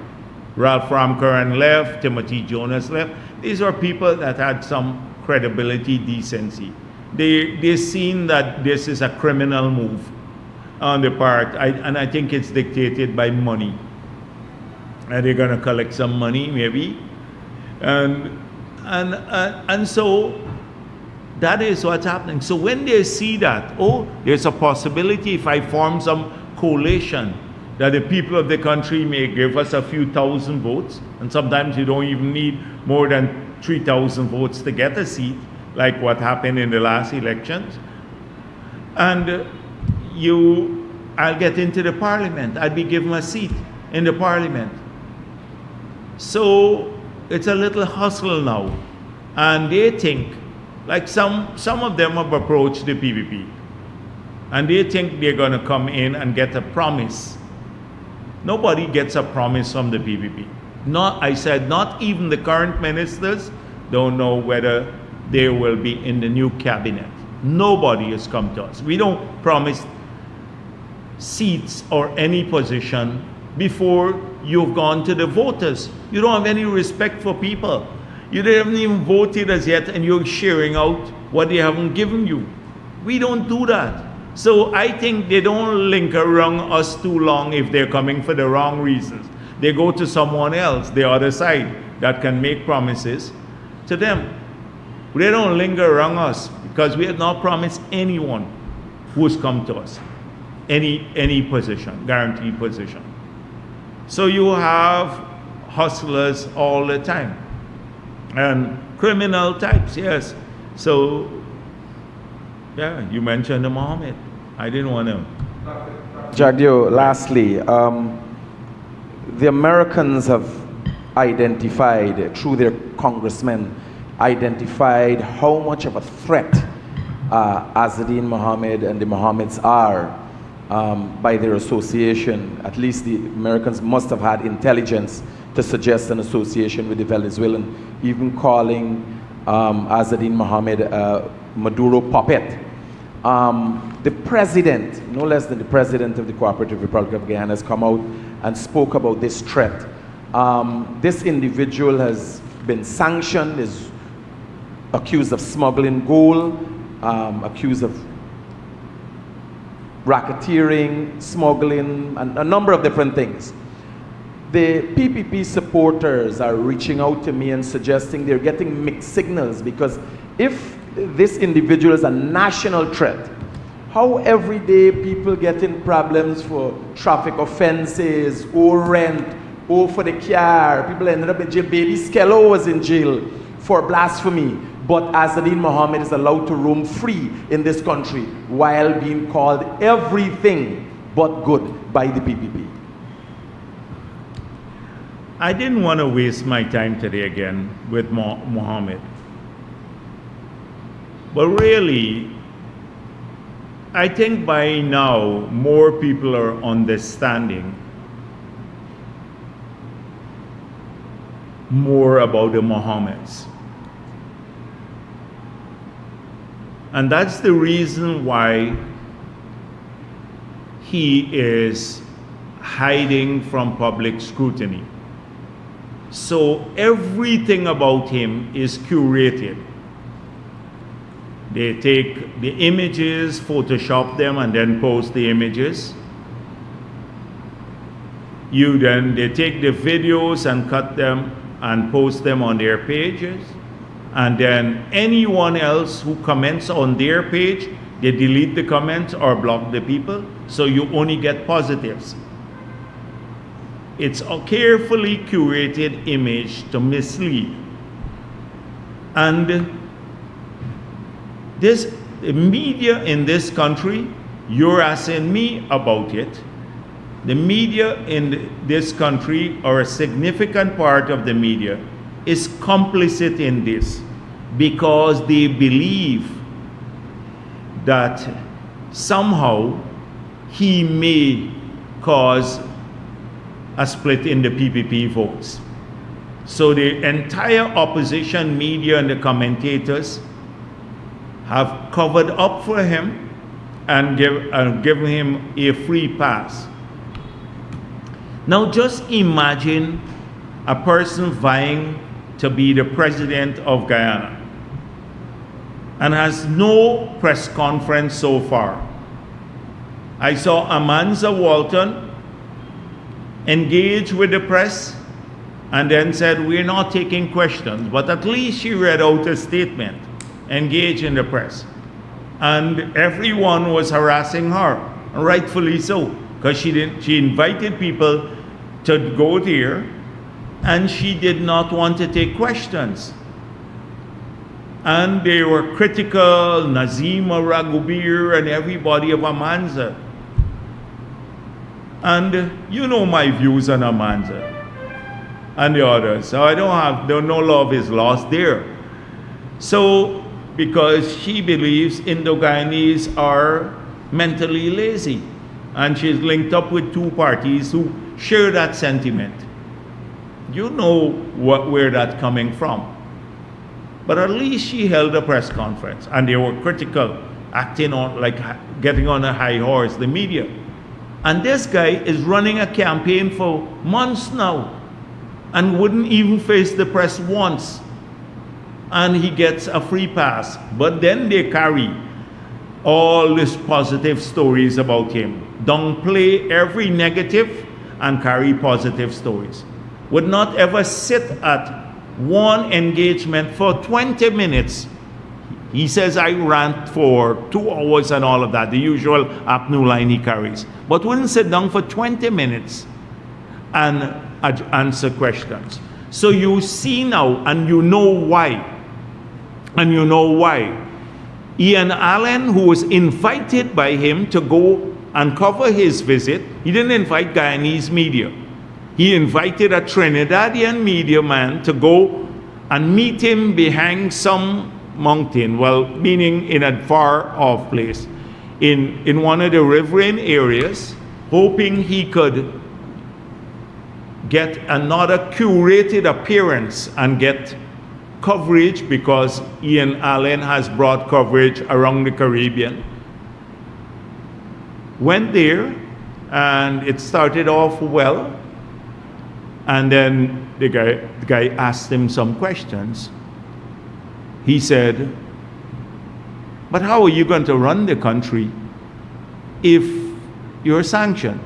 Ralph Ramkaran left, Timothy Jonas left. These are people that had some credibility, decency. They seen that this is a criminal move on the part, and I think it's dictated by money. And they're gonna collect some money, maybe. And so that is what's happening. So when they see that, oh, there's a possibility if I form some coalition that the people of the country may give us a few thousand votes, and sometimes you don't even need more than 3,000 votes to get a seat, like what happened in the last elections. And I'll get into the parliament. I'll be given a seat in the parliament. So it's a little hustle now. And they think, like some of them have approached the PPP, and they think they're going to come in and get a promise. Nobody gets a promise from the PPP. Not even the current ministers don't know whether they will be in the new cabinet. Nobody has come to us. We don't promise seats or any position before you've gone to the voters. You don't have any respect for people. You haven't even voted as yet, and you're sharing out what they haven't given you. We don't do that. So I think they don't link around us too long if they're coming for the wrong reasons. They go to someone else, the other side, that can make promises to them. They don't linger around us because we have not promised anyone who's come to us any position, guaranteed position. So you have hustlers all the time. And criminal types, yes. So, yeah, you mentioned the Mohammed. I didn't want to. Jagdeo, lastly, the Americans have identified, through their congressmen, identified how much of a threat Azadine Mohammed and the Mohammeds are by their association. At least the Americans must have had intelligence to suggest an association with the Venezuelan, even calling Azadine Mohammed Maduro puppet. The president, no less than the president of the Cooperative Republic of Guyana, has come out and spoke about this threat. This individual has been sanctioned, is accused of smuggling gold, accused of racketeering, smuggling, and a number of different things. The PPP supporters are reaching out to me and suggesting they're getting mixed signals, because if this individual is a national threat, how every day people getting problems for traffic offenses, or rent, or for the car, people ended up in jail. Baby Skello was in jail for blasphemy, but Azadine Mohammed is allowed to roam free in this country while being called everything but good by the PPP. I didn't want to waste my time today again with Mohammed. But really, I think by now more people are understanding more about the Mohammeds. And that's the reason why he is hiding from public scrutiny. So everything about him is curated. They take the images, Photoshop them, and then post the images. They take the videos and cut them and post them on their pages. And then anyone else who comments on their page, they delete the comments or block the people, so you only get positives. It's a carefully curated image to mislead. And the media in this country, you're asking me about it. The media in this country, or a significant part of the media, is complicit in this because they believe that somehow he may cause a split in the PPP votes. So the entire opposition media and the commentators have covered up for him and given him a free pass. Now just imagine a person vying to be the president of Guyana and has no press conference so far. I saw Amanza Walton engage with the press and then said, we're not taking questions, but at least she read out a statement, engage in the press. And everyone was harassing her, and rightfully so, because she invited people to go there, and she did not want to take questions. And they were critical, Nazima Raghubir and everybody of Amanza. And you know my views on Amanza and the others. So I no love is lost there. So, because she believes Indo-Guyanese are mentally lazy. And she's linked up with two parties who share that sentiment. You know where that's coming from. But at least she held a press conference, and they were critical, acting on like getting on a high horse, the media. And this guy is running a campaign for months now and wouldn't even face the press once. And he gets a free pass. But then they carry all these positive stories about him, downplay every negative and carry positive stories. Would not ever sit at one engagement for 20 minutes. He says I rant for 2 hours and all of that, the usual APNU line he carries. But wouldn't sit down for 20 minutes and answer questions. So you see now, and you know why. And you know why. Ian Allen, who was invited by him to go and cover his visit, he didn't invite Guyanese media. He invited a Trinidadian media man to go and meet him behind some mountain, well, meaning in a far off place, in one of the riverine areas, hoping he could get another curated appearance and get coverage, because Ian Allen has brought coverage around the Caribbean. Went there, and it started off well. And then the guy asked him some questions. He said, but how are you going to run the country if you're sanctioned?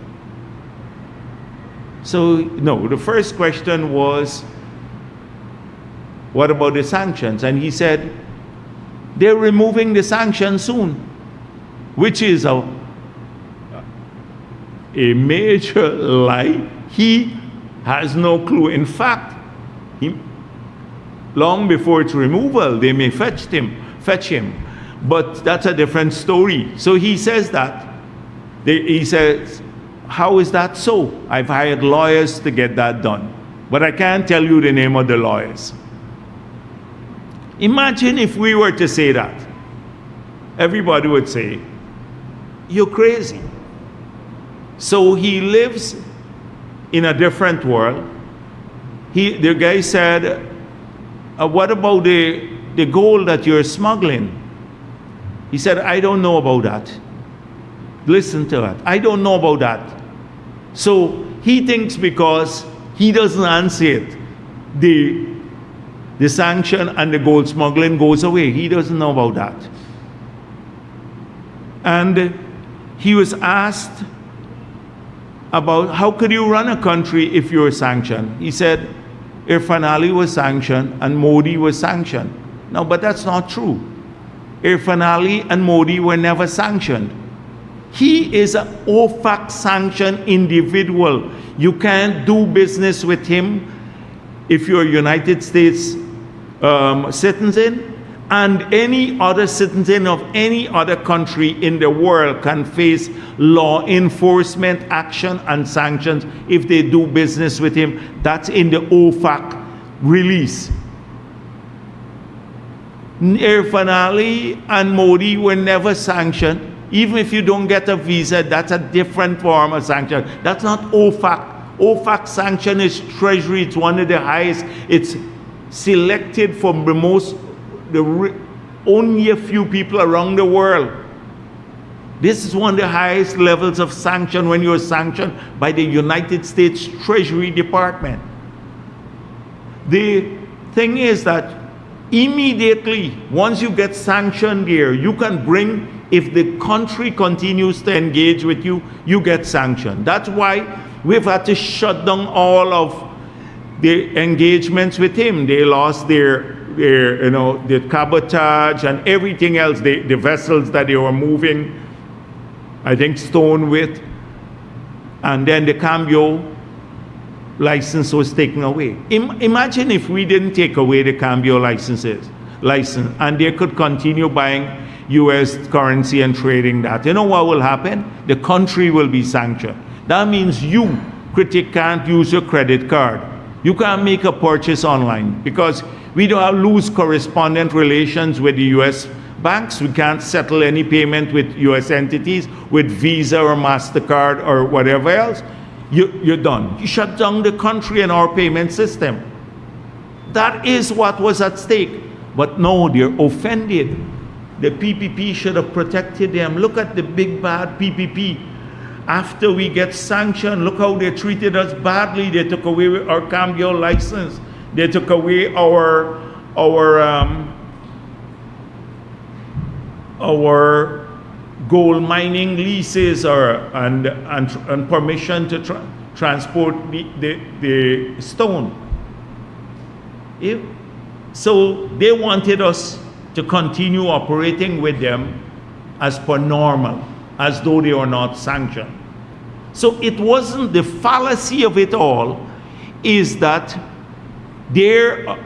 So, no, the first question was, what about the sanctions? And he said, they're removing the sanctions soon, which is a major lie. He has no clue. In fact, long before its removal, they may fetch him. But that's a different story. So he says that. He says, how is that so? I've hired lawyers to get that done. But I can't tell you the name of the lawyers. Imagine if we were to say that. Everybody would say, you're crazy. So he lives in a different world. The guy said, what about the gold that you're smuggling? He said, I don't know about that. Listen to that. I don't know about that. So he thinks because he doesn't answer it, the sanction and the gold smuggling goes away. He doesn't know about that. And he was asked about how could you run a country if you're sanctioned. He said, Irfan Ali was sanctioned and Modi was sanctioned. No, but that's not true. Irfan Ali and Modi were never sanctioned. He is an OFAC sanctioned individual. You can't do business with him if you're a United States citizen, and any other citizen of any other country in the world can face law enforcement action and sanctions if they do business with him. That's in the OFAC release. Irfan Ali and Modi were never sanctioned. Even if you don't get a visa, that's a different form of sanction. That's not OFAC. OFAC sanction is Treasury. It's one of the highest. It's selected from only a few people around the world. This is one of the highest levels of sanction when you're sanctioned by the United States Treasury Department. The thing is that immediately, once you get sanctioned here, you can bring, if the country continues to engage with you, you get sanctioned. That's why we've had to shut down all of the engagements with him. They lost their cabotage and everything else, the vessels that they were moving, I think, stone with. And then the cambio license was taken away. Imagine if we didn't take away the cambio license, and they could continue buying US currency and trading that. You know what will happen? The country will be sanctioned. That means you, critic, can't use your credit card. You can't make a purchase online because we don't lose correspondent relations with the US banks. We can't settle any payment with US entities, with Visa or MasterCard or whatever else. You're done. You shut down the country and our payment system. That is what was at stake. But no, they're offended. The PPP should have protected them. Look at the big bad PPP. After we get sanctioned, look how they treated us badly. They took away our cambio license. They took away our gold mining leases and permission to transport the stone. So they wanted us to continue operating with them as per normal, as though they were not sanctioned. So it wasn't, the fallacy of it all is that the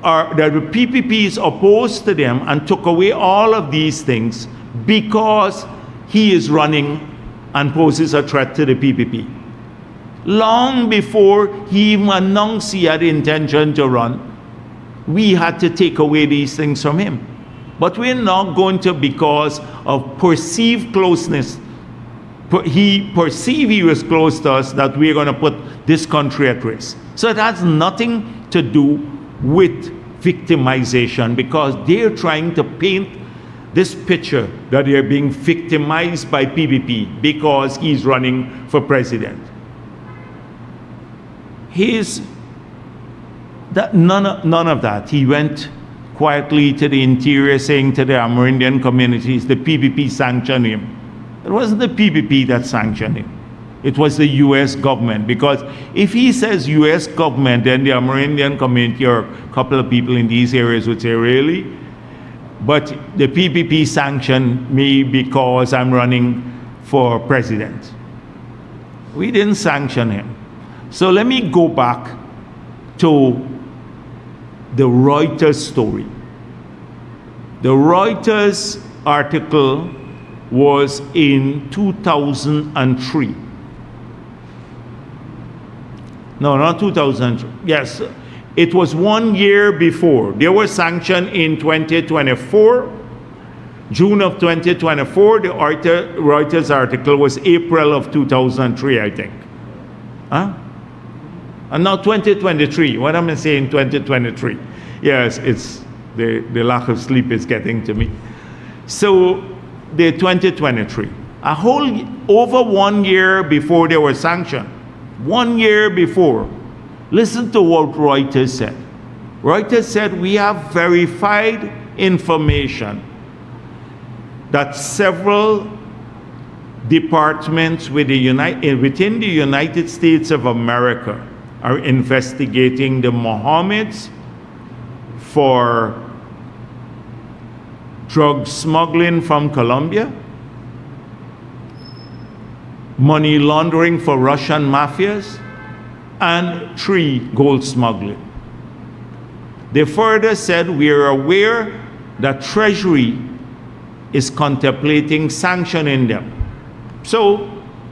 PPP is opposed to them and took away all of these things because he is running and poses a threat to the PPP. Long before he even announced he had the intention to run, we had to take away these things from him. But we're not going to, because of perceived closeness, he perceived he was close to us, that we're going to put this country at risk. So it has nothing to do with victimization, because they're trying to paint this picture that they're being victimized by PPP because he's running for president. None of that. He went quietly to the interior saying to the Amerindian communities, the PPP sanctioned him. It wasn't the PPP that sanctioned him. It was the US government, because if he says US government, then the Amerindian community or a couple of people in these areas would say, really? But the PPP sanctioned me because I'm running for president. We didn't sanction him. So let me go back to the Reuters story. The Reuters article was in 2003. No, not 2003. Yes, it was 1 year before. They were sanctioned in 2024. June of 2024, the Reuters article was April of 2003, I think. Huh? And now 2023. What am I saying, 2023? Yes, it's the lack of sleep is getting to me. So the 2023, over 1 year before they were sanctioned. 1 year before. Listen to what Reuters said. Reuters said, we have verified information that several departments within the United States of America are investigating the Mohammeds for drug smuggling from Colombia, money laundering for Russian mafias, and 3, gold smuggling. They further said, we are aware that Treasury is contemplating sanctioning them. So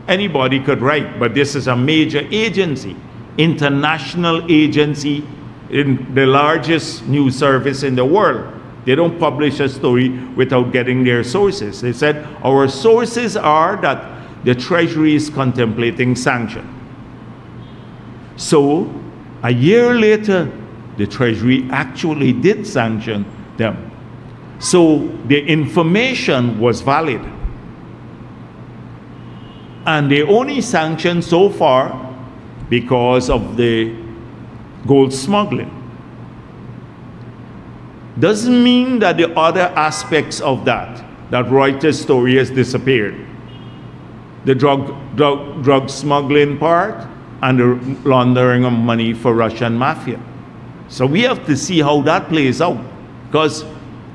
anybody could write, but this is a major agency, international agency, in the largest news service in the world. They don't publish a story without getting their sources. They said, our sources are that the Treasury is contemplating sanction. So a year later, the Treasury actually did sanction them. So the information was valid. And they only sanctioned so far because of the gold smuggling. Doesn't mean that the other aspects of that Reuters story has disappeared. The drug smuggling part and the laundering of money for Russian mafia. So we have to see how that plays out, because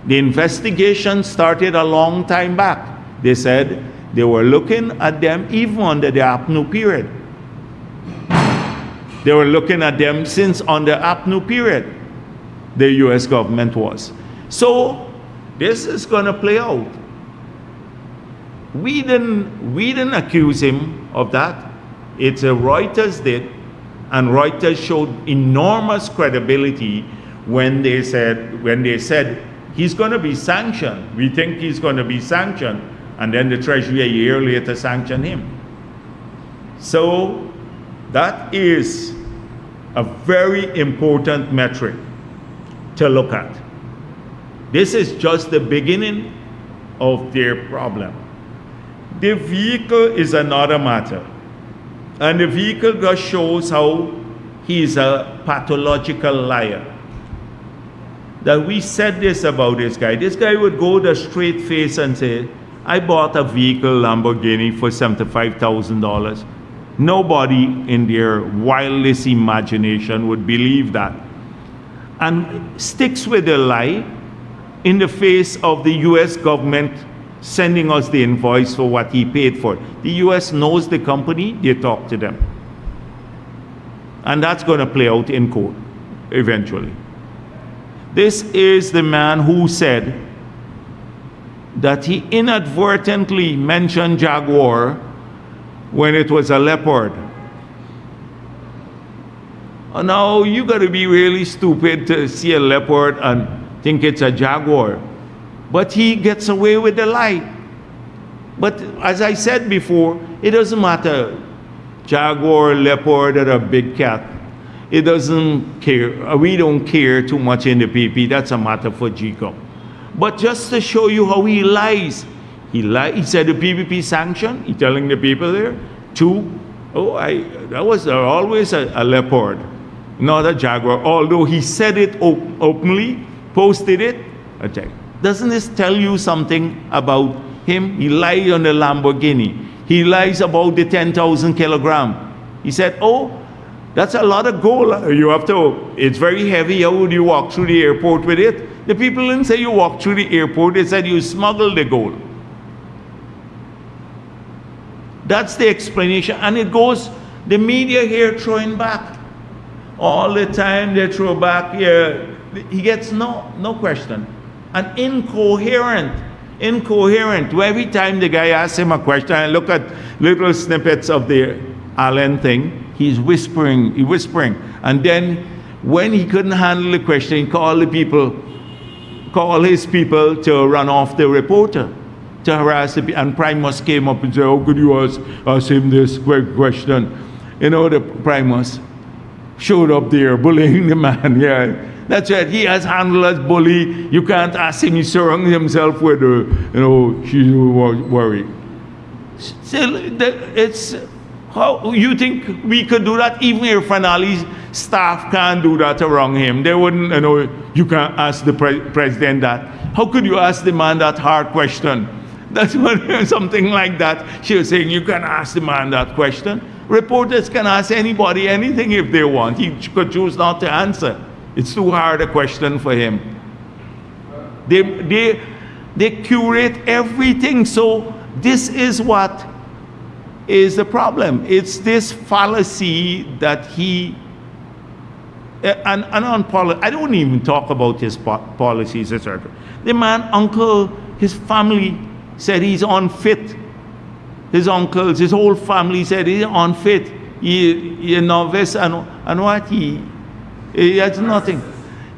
the investigation started a long time back. They said they were looking at them even under the APNU period. They were looking at them since under APNU period, the US government was. So this is going to play out. We didn't accuse him of that. It's a Reuters did, and Reuters showed enormous credibility when they said he's going to be sanctioned. We think he's going to be sanctioned, and then the Treasury a year later sanctioned him. So that is a very important metric to look at. This is just the beginning of their problem. The vehicle is another matter. And the vehicle just shows how he is a pathological liar. That we said this about this guy. This guy would go the straight face and say, I bought a vehicle, Lamborghini, for $75,000. Nobody in their wildest imagination would believe that. And sticks with the lie in the face of the US government sending us the invoice for what he paid for. The US knows the company, they talk to them. And that's going to play out in court eventually. This is the man who said that he inadvertently mentioned jaguar when it was a leopard. Now you got to be really stupid to see a leopard and think it's a jaguar. But he gets away with the lie. But as I said before, it doesn't matter. Jaguar, leopard, or a big cat. It doesn't care. We don't care too much in the PP. That's a matter for Jacob. But just to show you how he lies. He said the PPP sanction. He's telling the people there. 2, that was always a leopard, not a jaguar. Although he said it openly, posted it. Okay. Doesn't this tell you something about him? He lied on the Lamborghini. He lies about the 10,000 kilogram. He said, that's a lot of gold. It's very heavy. How would you walk through the airport with it? The people didn't say you walk through the airport. They said you smuggled the gold. That's the explanation. And it goes, the media here throwing back. All the time they throw back. Yeah, he gets no question. And incoherent. Every time the guy asks him a question, I look at little snippets of the Allen thing, he's whispering. And then when he couldn't handle the question, he called his people to run off the reporter, to harass the people. And Primus came up and said, how could you ask him this question? The Primus showed up there bullying the man. Yeah. That's right. He has handled as bully. You can't ask him. He surrounded himself with, she's worried. Still, it's how you think we could do that? Even if Fanali's staff can't do that around him. They wouldn't, you can't ask the president that. How could you ask the man that hard question? That's what, something like that. She was saying, you can't ask the man that question. Reporters can ask anybody anything if they want. He could choose not to answer. It's too hard a question for him. They curate everything. So this is what is the problem. It's this fallacy that he and on I don't even talk about his policies, etc. The man, uncle, his family said he's unfit. His uncles, his whole family said he's unfit. He a novice and what he has nothing.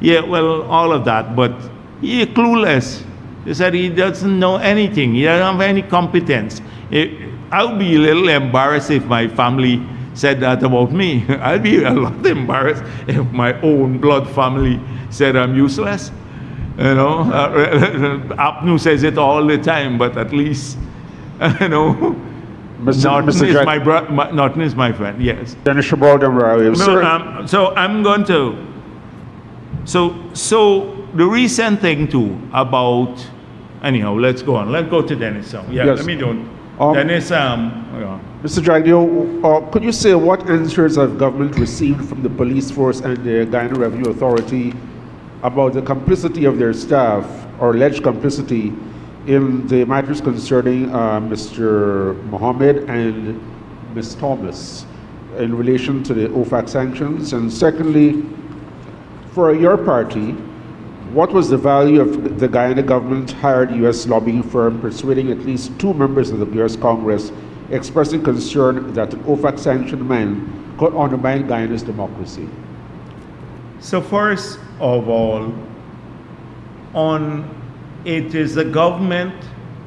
Yeah, well, all of that, but he's clueless. They said he doesn't know anything. He doesn't have any competence. I would be a little embarrassed if my family said that about me. I'd be a lot embarrassed if my own blood family said I'm useless. You know, Apnu says it all the time, but at least, you know, Norton is my friend, yes. So I'm going to, so the recent thing too about, anyhow, let's go on. Let's go to Dennis. Yeah, yes. let me do it. Dennis, Mr. Jagdeo, could you say what answers have government received from the police force and the Guyana Revenue Authority about the complicity of their staff, or alleged complicity, in the matters concerning Mr. Mohammed and Ms. Thomas in relation to the OFAC sanctions? And secondly, for your party, what was the value of the Guyana government hired U.S. lobbying firm persuading at least 2 members of the U.S. Congress expressing concern that an OFAC sanctioned man could undermine Guyana's democracy? So first of all, it is the government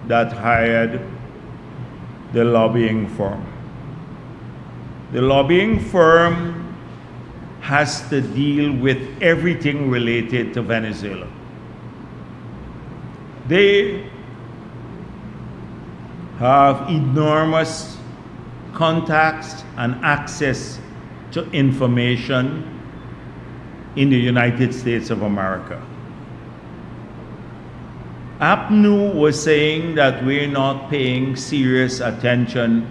that hired the lobbying firm. The lobbying firm has to deal with everything related to Venezuela. They have enormous contacts and access to information in the United States of America. APNU was saying that we're not paying serious attention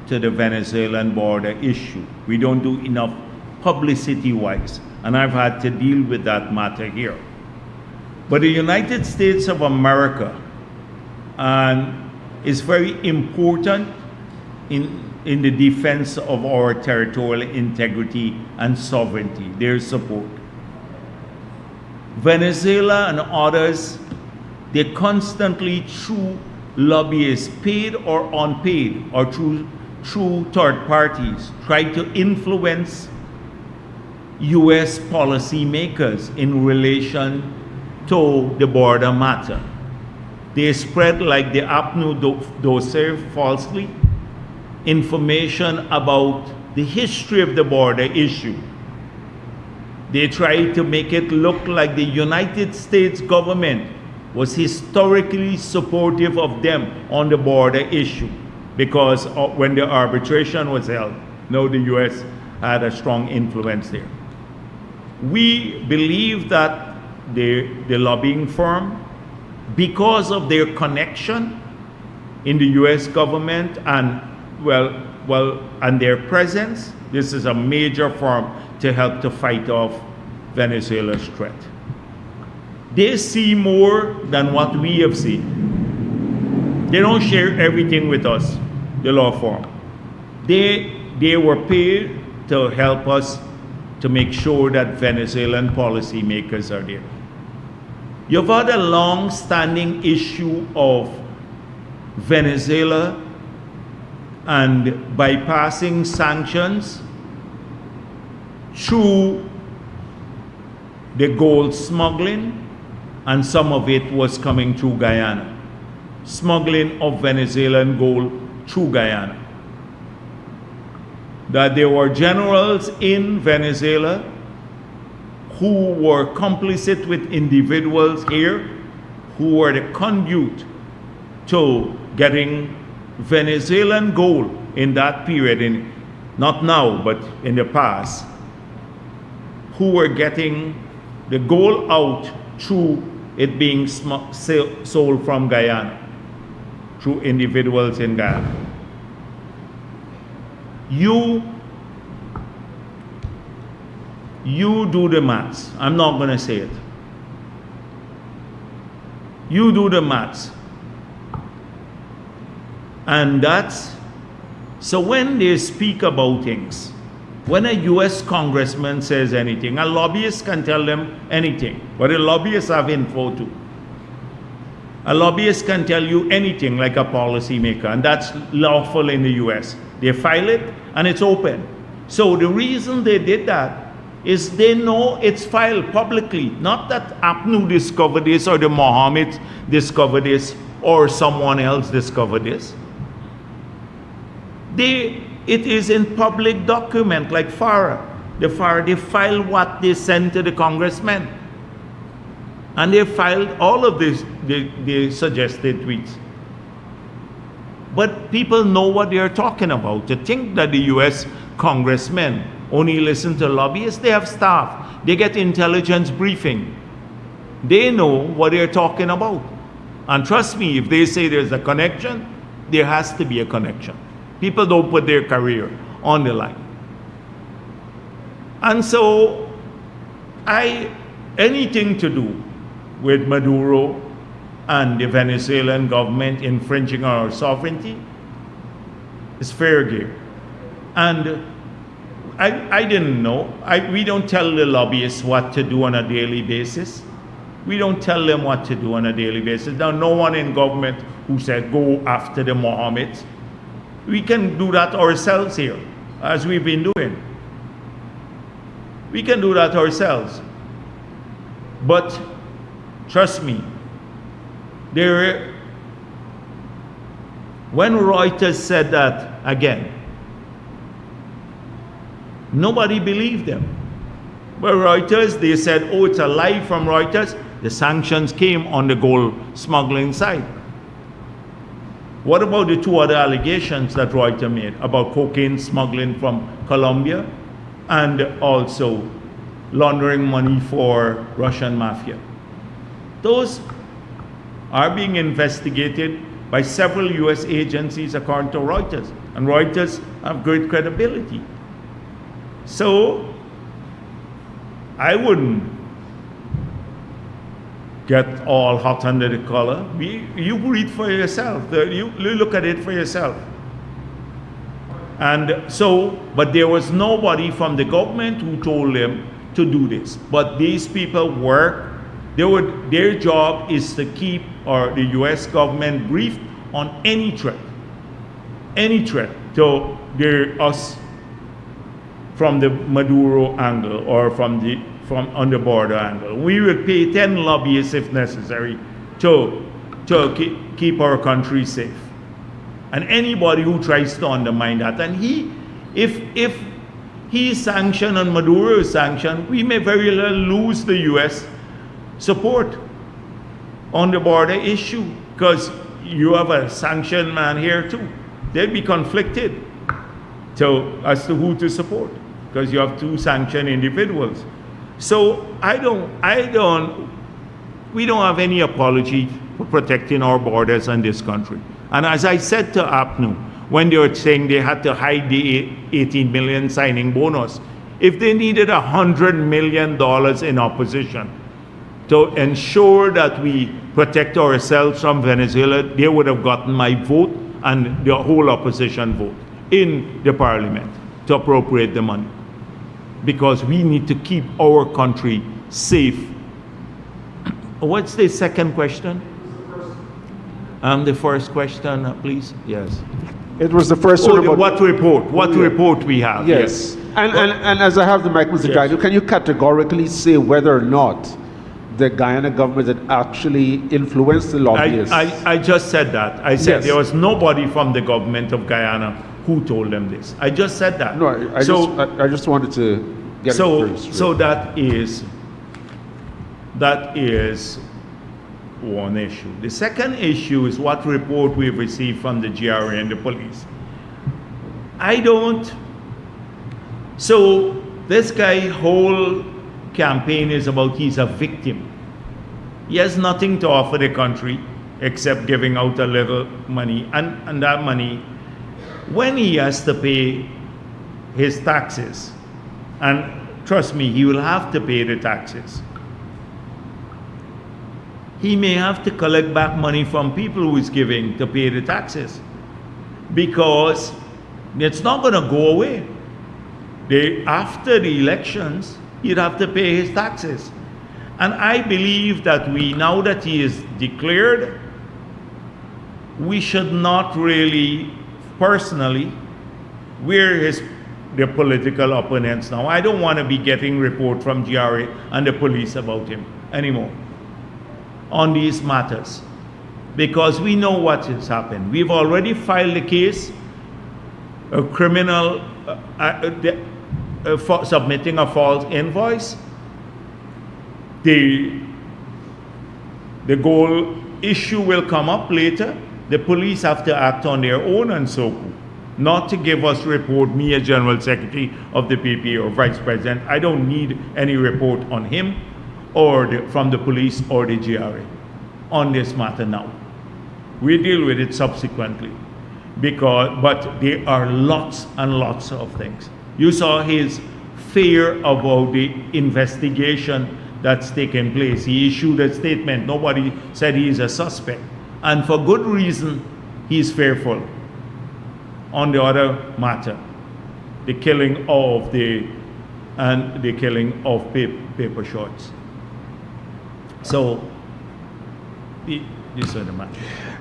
to the Venezuelan border issue. We don't do enough publicity-wise, and I've had to deal with that matter here. But the United States of America is very important in the defense of our territorial integrity and sovereignty, their support. Venezuela and others, they constantly, through lobbyists, paid or unpaid, or through third parties, try to influence U.S. policymakers in relation to the border matter. They spread, like the APNU dossier falsely, information about the history of the border issue. They tried to make it look like the United States government was historically supportive of them on the border issue, because when the arbitration was held, no, the U.S. had a strong influence there. We believe that the lobbying firm, because of their connection in the U.S. government and and their presence, this is a major firm to help to fight off Venezuela's threat. They see more than what we have seen. They don't share everything with us, the law firm. They were paid to help us to make sure that Venezuelan policymakers are there. You've had a long-standing issue of Venezuela and bypassing sanctions through the gold smuggling, and some of it was coming through Guyana. Smuggling of Venezuelan gold through Guyana. That there were generals in Venezuela who were complicit with individuals here who were the conduit to getting Venezuelan gold in that period, not now, but in the past, who were getting the gold out through it being sold from Guyana, through individuals in Guyana. You do the maths. I'm not going to say it. You do the maths. And that's, so when they speak about things, when a US congressman says anything, a lobbyist can tell them anything, but a lobbyist have info too. A lobbyist can tell you anything like a policymaker, and that's lawful in the US. They file it and it's open. So the reason they did that is they know it's filed publicly, not that APNU discovered this or the Mohammed discovered this or someone else discovered this. It is in public document like FARA. The FARA, they file what they send to the congressmen. And they filed all of this, the suggested tweets. But people know what they are talking about. To think that the US congressmen only listen to lobbyists, they have staff. They get intelligence briefing. They know what they're talking about. And trust me, if they say there's a connection, there has to be a connection. People don't put their career on the line. And so, anything to do with Maduro and the Venezuelan government infringing our sovereignty is fair game. And I didn't know. We don't tell the lobbyists what to do on a daily basis. We don't tell them what to do on a daily basis. Now, no one in government who said go after the Mohammeds. We can do that ourselves here, as we've been doing. We can do that ourselves. But trust me, when Reuters said that again, nobody believed them. But Reuters, they said, oh, it's a lie from Reuters. The sanctions came on the gold smuggling side. What about the two other allegations that Reuters made about cocaine smuggling from Colombia and also laundering money for Russian mafia? Those are being investigated by several US agencies according to Reuters, and Reuters have great credibility. So I wouldn't get all hot under the collar. You read for yourself. You look at it for yourself. And so, but there was nobody from the government who told them to do this. But these people work. Their job is to keep the US government briefed on any threat to us from the Maduro angle or from on the border angle. We would pay 10 lobbyists if necessary to keep our country safe. And anybody who tries to undermine that, and if he's sanctioned and Maduro is sanctioned, we may very well lose the US support on the border issue, because you have a sanctioned man here too. They'd be conflicted as to who to support, because you have two sanctioned individuals. So we don't have any apology for protecting our borders and this country. And as I said to APNU, when they were saying they had to hide the 18 million signing bonus, if they needed $100 million in opposition to ensure that we protect ourselves from Venezuela, they would have gotten my vote and the whole opposition vote in the parliament to appropriate the money. Because we need to keep our country safe. What's the second question? The first question, please. Yes. It was the first one about what report? What report we have? Yes. And as I have the mic, Mr. Jagdeo, can you categorically say whether or not the Guyana government had actually influenced the lobbyists? I just said that. I said Yes. there was nobody from the government of Guyana who told them this. I just said that. No, I just wanted to get it first. So that is one issue. The second issue is what report we've received from the GRA and the police. So this guy whole campaign is about he's a victim. He has nothing to offer the country except giving out a little money, and that money, when he has to pay his taxes. And trust me, he will have to pay the taxes. He may have to collect back money from people who is giving to pay the taxes, because it's not going to go away. After the elections, he'd have to pay his taxes. And I believe that now that he is declared, we should not really, personally, we're the political opponents now. I don't want to be getting report from GRA and the police about him anymore on these matters, because we know what has happened. We've already filed a case, a criminal for submitting a false invoice. The goal issue will come up later. The police have to act on their own and so forth, not to give us report, me as General Secretary of the PP or Vice President. I don't need any report on him or from the police or the GRA on this matter now. We deal with it subsequently, but there are lots and lots of things. You saw his fear about the investigation that's taken place. He issued a statement. Nobody said he is a suspect. And for good reason, he's fearful. On the other matter, the killing of paper shorts. So, these are the matters.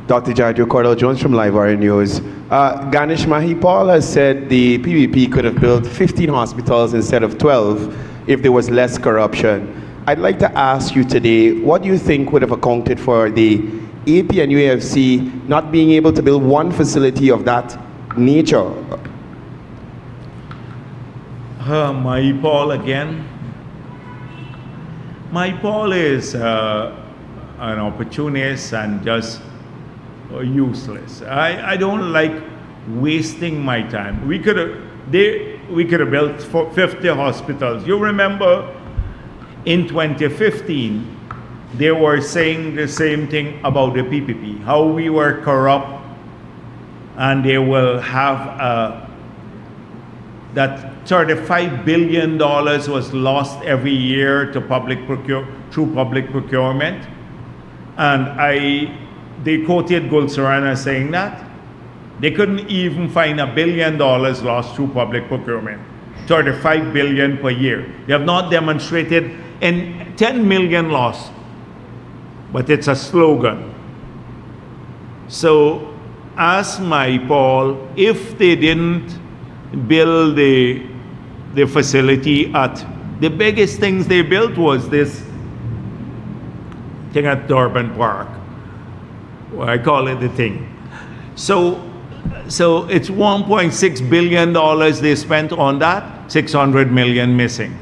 Dr. Jagdeo, Cordell Jones from Live Wire News. Ganesh Mahipal has said the PPP could have built 15 hospitals instead of 12 if there was less corruption. I'd like to ask you today, what do you think would have accounted for the AP and UAFC not being able to build one facility of that nature? Mahipal again. Mahipal is an opportunist and just useless. I don't like wasting my time. We could have built 50 hospitals. You remember in 2015 they were saying the same thing about the PPP, how we were corrupt, and they will have that $35 billion was lost every year to through public procurement. And they quoted Gulsarana saying that they couldn't even find $1 billion lost through public procurement, 35 billion per year. They have not demonstrated in 10 million lost, but it's a slogan. So ask Mahipal, if they didn't build the facility the biggest things they built was this thing at Durban Park. Well, I call it the thing. So it's $1.6 billion they spent on that, 600 million missing.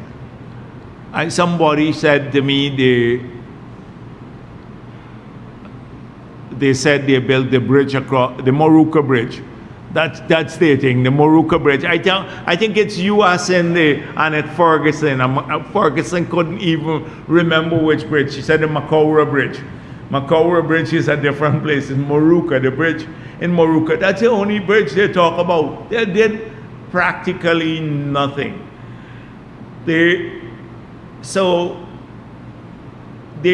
And somebody said to me they said they built the bridge across the Moruca Bridge. That's their thing, the Moruca Bridge. I think it's US and at Ferguson. Ferguson couldn't even remember which bridge. She said the Macaura Bridge. Macaura Bridge is a different place. It's Moruca, the bridge in Moruca. That's the only bridge they talk about. They did practically nothing. They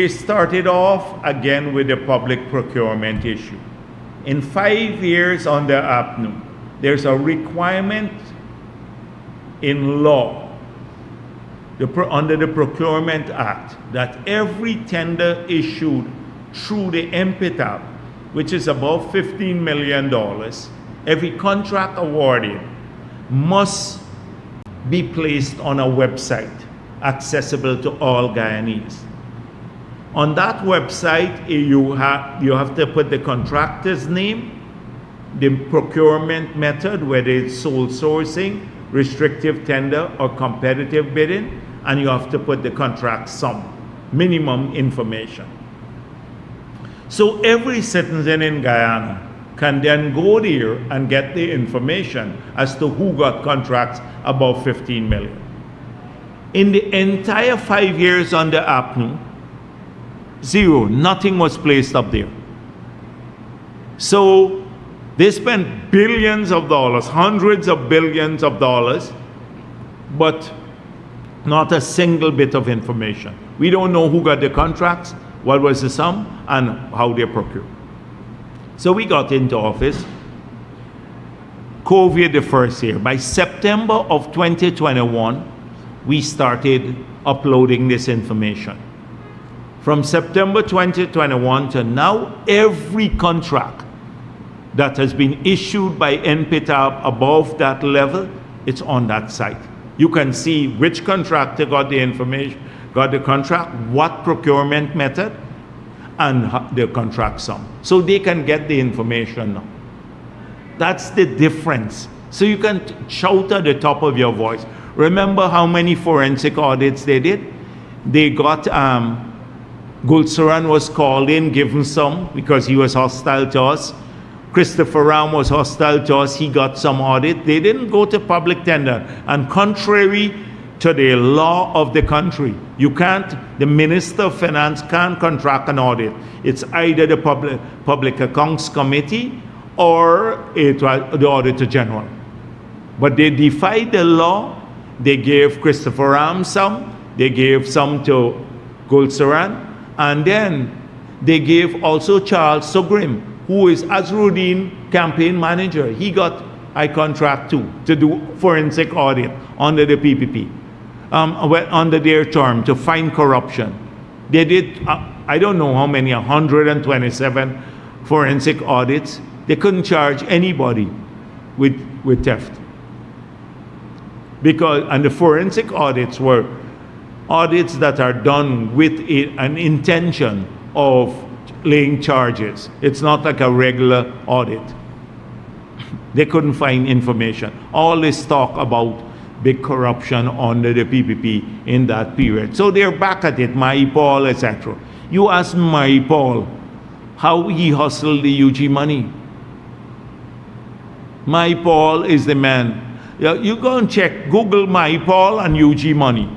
started off again with the public procurement issue. In 5 years on the APNU, there's a requirement in law under the Procurement Act that every tender issued through the MPTAP, which is above $15 million, every contract awarded must be placed on a website accessible to all Guyanese. On that website, you have to put the contractor's name, the procurement method, whether it's sole sourcing, restrictive tender, or competitive bidding, and you have to put the contract sum, minimum information. So every citizen in Guyana can then go there and get the information as to who got contracts above 15 million. In the entire 5 years under APNU, zero, nothing was placed up there. So they spent billions of dollars, hundreds of billions of dollars, but not a single bit of information. We don't know who got the contracts, what was the sum, and how they're procured. So we got into office. COVID the first year. By September of 2021, we started uploading this information. From September 2021 to now, every contract that has been issued by NPTAB above that level, it's on that site. You can see which contractor got the information, got the contract, what procurement method, and the contract sum. So they can get the information now. That's the difference. So you can shout at the top of your voice. Remember how many forensic audits they did? They got, Gulsaran was called in, given some, because he was hostile to us. Christopher Ram was hostile to us, he got some audit. They didn't go to public tender. And contrary to the law of the country, you can't, the Minister of Finance can't contract an audit. It's either the Public Accounts Committee or the Auditor General. But they defied the law. They gave Christopher Ram some, they gave some to Gulsaran, and then they gave also Charles Sogrim, who is Azruddin campaign manager. He got a contract too, to do forensic audit under the PPP, under their term, to find corruption. They did, I don't know how many, 127 forensic audits. They couldn't charge anybody with theft. And the forensic audits were audits that are done with an intention of laying charges. It's not like a regular audit. They couldn't find information. All this talk about big corruption under the PPP in that period. So they're back at it, Mai Paul, etc. You ask Mai Paul how he hustled the UG money. Mai Paul is the man. You go and check, Google Mai Paul and UG money.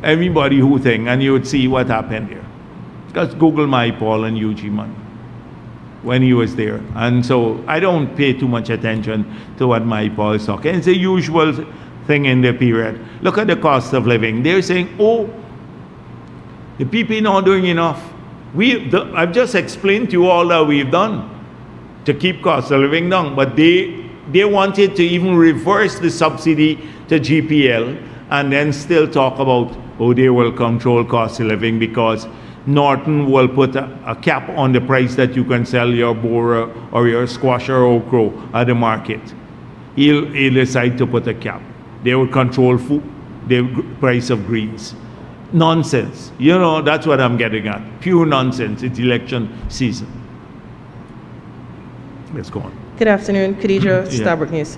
Everybody who think, and you would see what happened there. Just Google Mai Paul and UG money when he was there. And so I don't pay too much attention to what Mai Paul is talking. It's a usual thing in the period. Look at the cost of living. They're saying, oh, the people not doing enough. I've just explained to you all that we've done to keep cost of living down, but they wanted to even reverse the subsidy to GPL and then still talk about, oh, they will control cost of living because Norton will put a cap on the price that you can sell your borer or your squash or okra at the market. He'll decide to put a cap. They will control food, the price of greens. Nonsense. You know, that's what I'm getting at. Pure nonsense. It's election season. Let's go on. Good afternoon, Khadija, Starbuck News.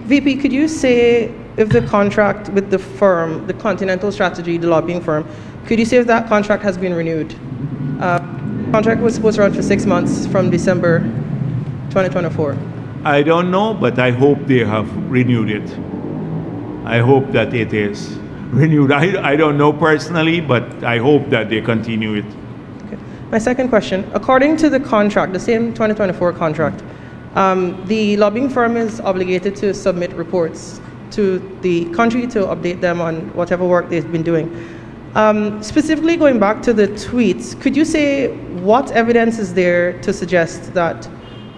VP, could you say if the contract with the firm, the Continental Strategy, the lobbying firm, could you say if that contract has been renewed? Contract was supposed to run for 6 months from December 2024. I don't know, but I hope they have renewed it. I hope that it is renewed. I don't know personally, but I hope that they continue it. My second question, according to the contract, the same 2024 contract, the lobbying firm is obligated to submit reports to the country to update them on whatever work they've been doing. Specifically going back to the tweets, could you say what evidence is there to suggest that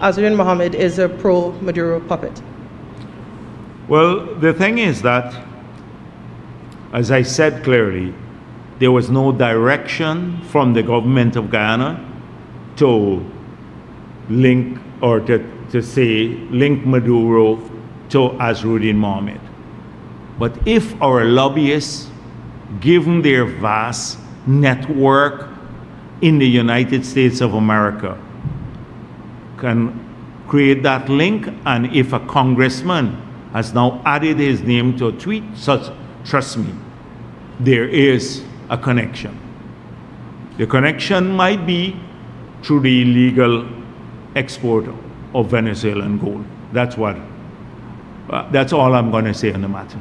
Azrin Mohammed is a pro-Maduro puppet? Well, the thing is that, as I said clearly, there was no direction from the government of Guyana to link or to say link Maduro to Azruddin Mohammed. But if our lobbyists, given their vast network in the United States of America, can create that link, and if a congressman has now added his name to a tweet, trust me, there is a connection. The connection might be through the illegal export of Venezuelan gold. That's all I'm going to say on the matter.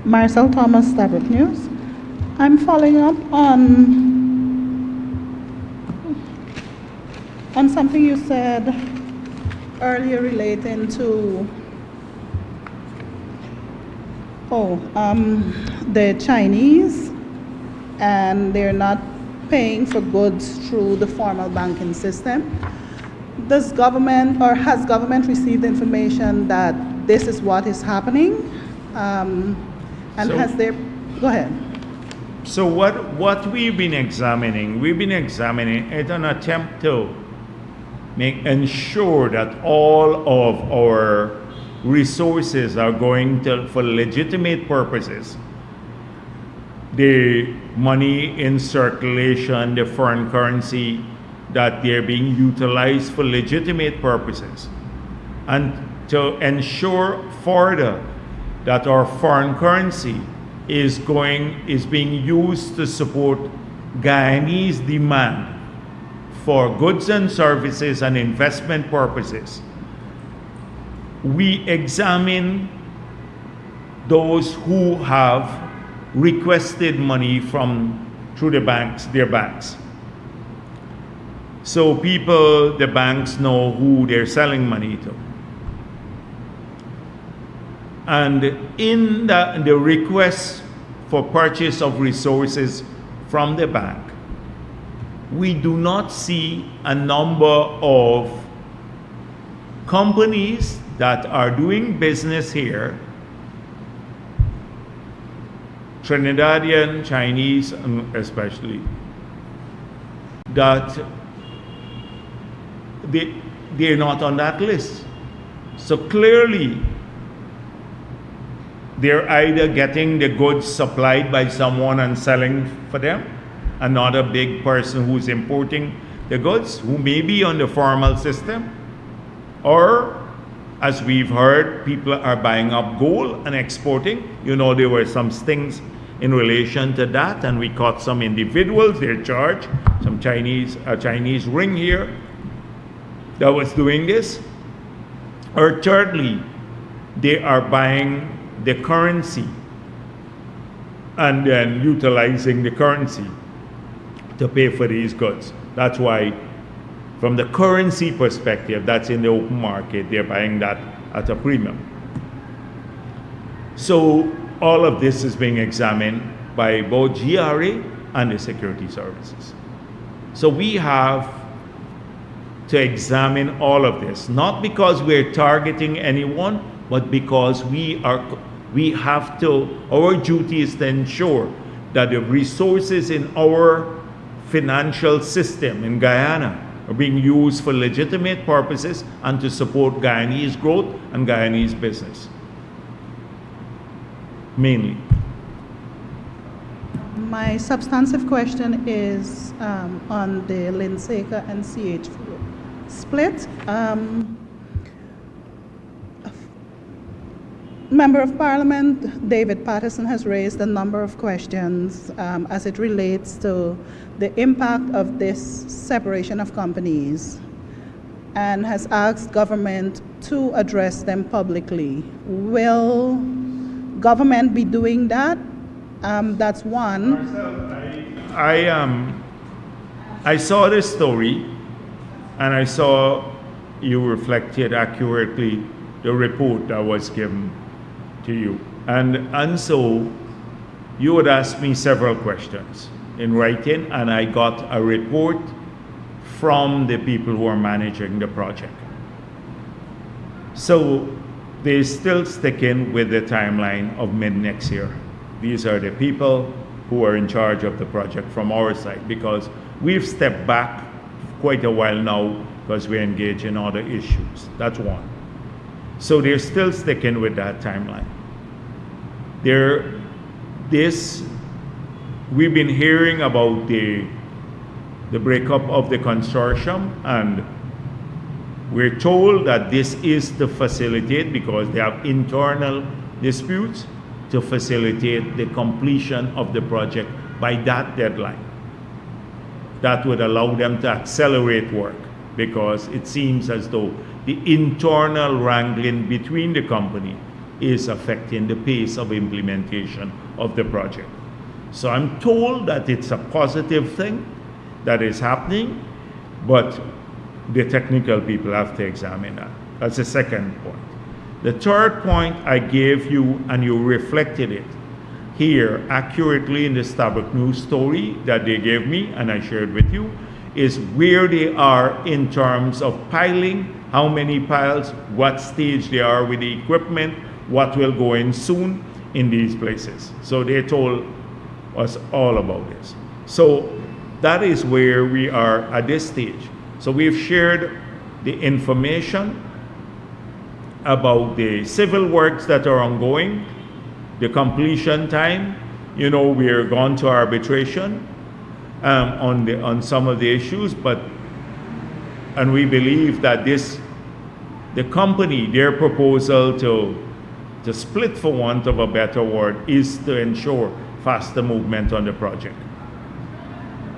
Marcel Thomas, Starbuck News. I'm following up on On something you said earlier relating to the Chinese, and they're not paying for goods through the formal banking system. Does government, or has government received information that this is what is happening? And So- has there, go ahead. So what we've been examining is an attempt to ensure that all of our resources are going for legitimate purposes. The money in circulation, the foreign currency, that they're being utilized for legitimate purposes. And to ensure further that our foreign currency is being used to support Guyanese demand for goods and services and investment purposes. We examine those who have requested money through their banks. So the banks know who they're selling money to. And in the request for purchase of resources from the bank, we do not see a number of companies that are doing business here, Trinidadian, Chinese especially, that they're not on that list. So clearly, they're either getting the goods supplied by someone and selling for them, another big person who's importing the goods, who may be on the formal system, or, as we've heard, people are buying up gold and exporting. You know, there were some things in relation to that, and we caught some individuals, they're charged, a Chinese ring here that was doing this. Or thirdly, they are buying the currency and then utilizing the currency to pay for these goods. That's why, from the currency perspective, that's in the open market, they're buying that at a premium. So all of this is being examined by both GRA and the security services. So we have to examine all of this, not because we're targeting anyone, but because our duty is to ensure that the resources in our financial system in Guyana are being used for legitimate purposes and to support Guyanese growth and Guyanese business, mainly. My substantive question is on the Linseka and CH split. Member of Parliament David Patterson has raised a number of questions as it relates to the impact of this separation of companies, and has asked government to address them publicly. Will government be doing that? That's one. I saw this story, and I saw you reflected accurately the report that was given to you. And so you would ask me several questions in writing, and I got a report from the people who are managing the project. So they're still sticking with the timeline of mid-next year. These are the people who are in charge of the project from our side, because we've stepped back quite a while now because we're engaged in other issues. That's one. So they're still sticking with that timeline. We've been hearing about the breakup of the consortium, and we're told that this is to facilitate, because they have internal disputes, to facilitate the completion of the project by that deadline. That would allow them to accelerate work, because it seems as though the internal wrangling between the company is affecting the pace of implementation of the project. So I'm told that it's a positive thing that is happening, but the technical people have to examine that. That's the second point. The third point I gave you, and you reflected it here accurately in the Starbuck News story that they gave me and I shared with you, is where they are in terms of piling, how many piles, what stage they are with the equipment, what will go in soon in these places. So they told us all about this. So that is where we are at this stage. So we've shared the information about the civil works that are ongoing, the completion time. You know, we're gone to arbitration on some of the issues, and we believe that the company, their proposal to split, for want of a better word, is to ensure faster movement on the project.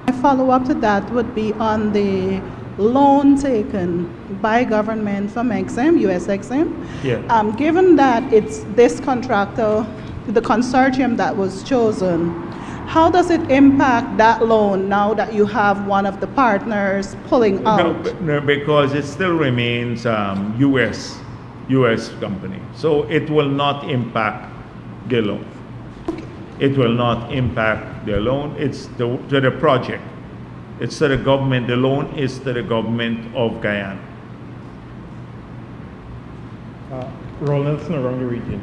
A follow-up to that would be on the loan taken by government from Exim, US Exim. Yeah. Given that it's this contractor, the consortium that was chosen, how does it impact that loan now that you have one of the partners pulling out? No, because it still remains US company. So it will not impact the loan. It will not impact the loan. It's to the project. It's to the government. The loan is to the government of Guyana. Roland Nelson around the region.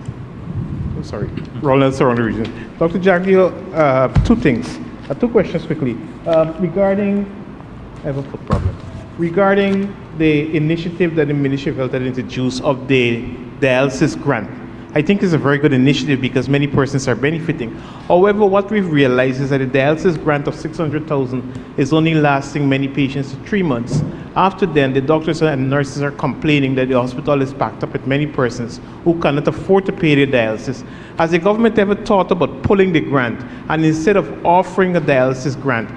I'm sorry. Roland Nelson around the region. Dr. Jagdeo, two things. Two questions quickly. Regarding, I have a foot problem. Regarding the initiative that the Ministry of Health had introduced of the dialysis grant, I think it's a very good initiative because many persons are benefiting. However, what we've realized is that the dialysis grant of $600,000 is only lasting many patients 3 months. After then, the doctors and nurses are complaining that the hospital is packed up with many persons who cannot afford to pay their dialysis. Has the government ever thought about pulling the grant and instead of offering a dialysis grant,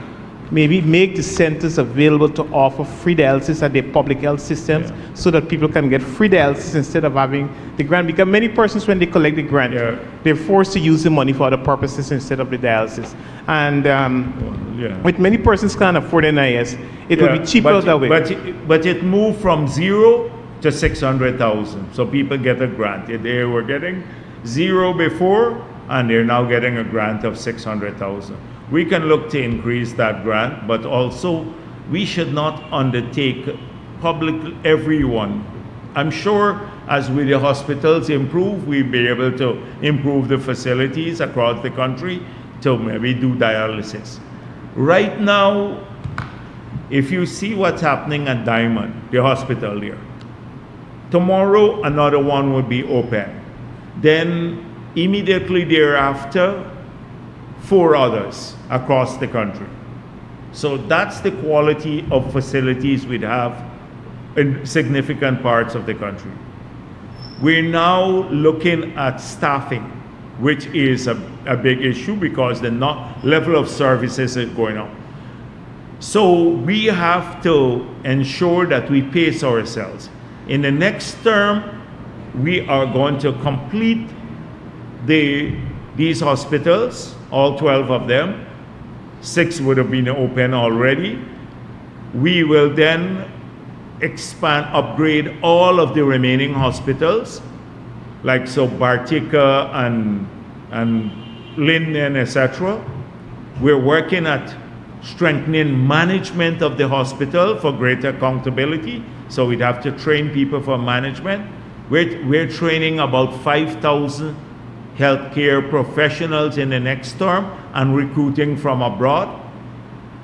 maybe make the centers available to offer free dialysis at their public health systems so that people can get free dialysis instead of having the grant? Because many persons, when they collect the grant, they're forced to use the money for other purposes instead of the dialysis. And with many persons can't afford NIS, it will be cheaper that way. But it moved from 0 to 600,000. So people get a grant. They were getting 0 before, and they're now getting a grant of 600,000. We can look to increase that grant, but also we should not undertake everyone. I'm sure as with the hospitals improve, we'll be able to improve the facilities across the country to maybe do dialysis. Right now, if you see what's happening at Diamond, the hospital there, tomorrow another one will be open. Then immediately thereafter, 4 others across the country. So that's the quality of facilities we'd have in significant parts of the country. We're now looking at staffing, which is a big issue because the level of services is going up. So we have to ensure that we pace ourselves. In the next term, we are going to complete these hospitals, all 12 of them. 6 would have been open already. We will then expand, upgrade all of the remaining hospitals, like Bartica and Linden, etc. We're working at strengthening management of the hospital for greater accountability. So we'd have to train people for management. We're training about 5,000 healthcare professionals in the next term and recruiting from abroad.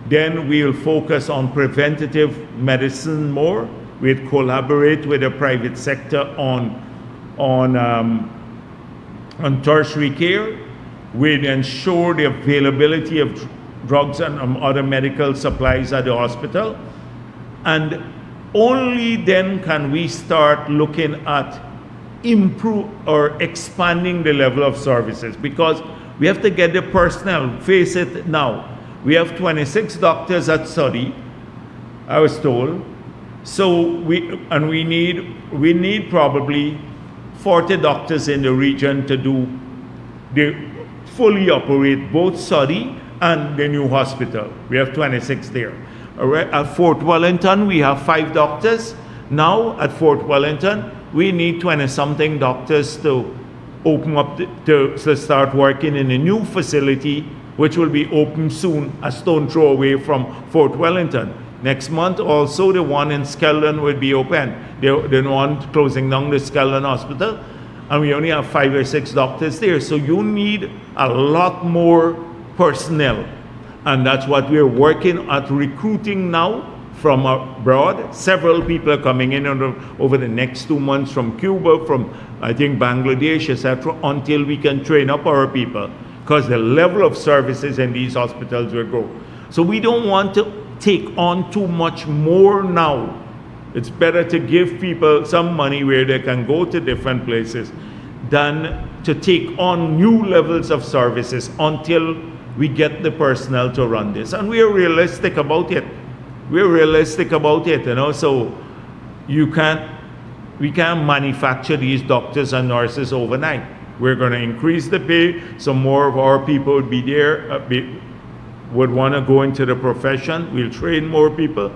Then we'll focus on preventative medicine more. We'll collaborate with the private sector on tertiary care. We'll ensure the availability of drugs and other medical supplies at the hospital. And only then can we start looking at improve or expanding the level of services, because we have to get the personnel. Face it now, we have 26 doctors at study, I was told. So we need probably 40 doctors in the region to fully operate both study and the new hospital. We have 26 there. At Fort Wellington, we have 5 doctors. Now, at Fort Wellington, we need 20-something doctors to open up, to start working in a new facility, which will be open soon, a stone throw away from Fort Wellington. Next month, also, the one in Skeldon will be open. The one closing down the Skeldon Hospital, and we only have 5 or 6 doctors there. So you need a lot more personnel. And that's what we're working at recruiting now from abroad. Several people are coming in over the next 2 months from Cuba, from I think Bangladesh, etc., until we can train up our people, because the level of services in these hospitals will grow. So we don't want to take on too much more now. It's better to give people some money where they can go to different places than to take on new levels of services until we get the personnel to run this. And we are realistic about it. We're realistic about it, you know, so we can't manufacture these doctors and nurses overnight. We're going to increase the pay, so more of our people would be there, would want to go into the profession. We'll train more people.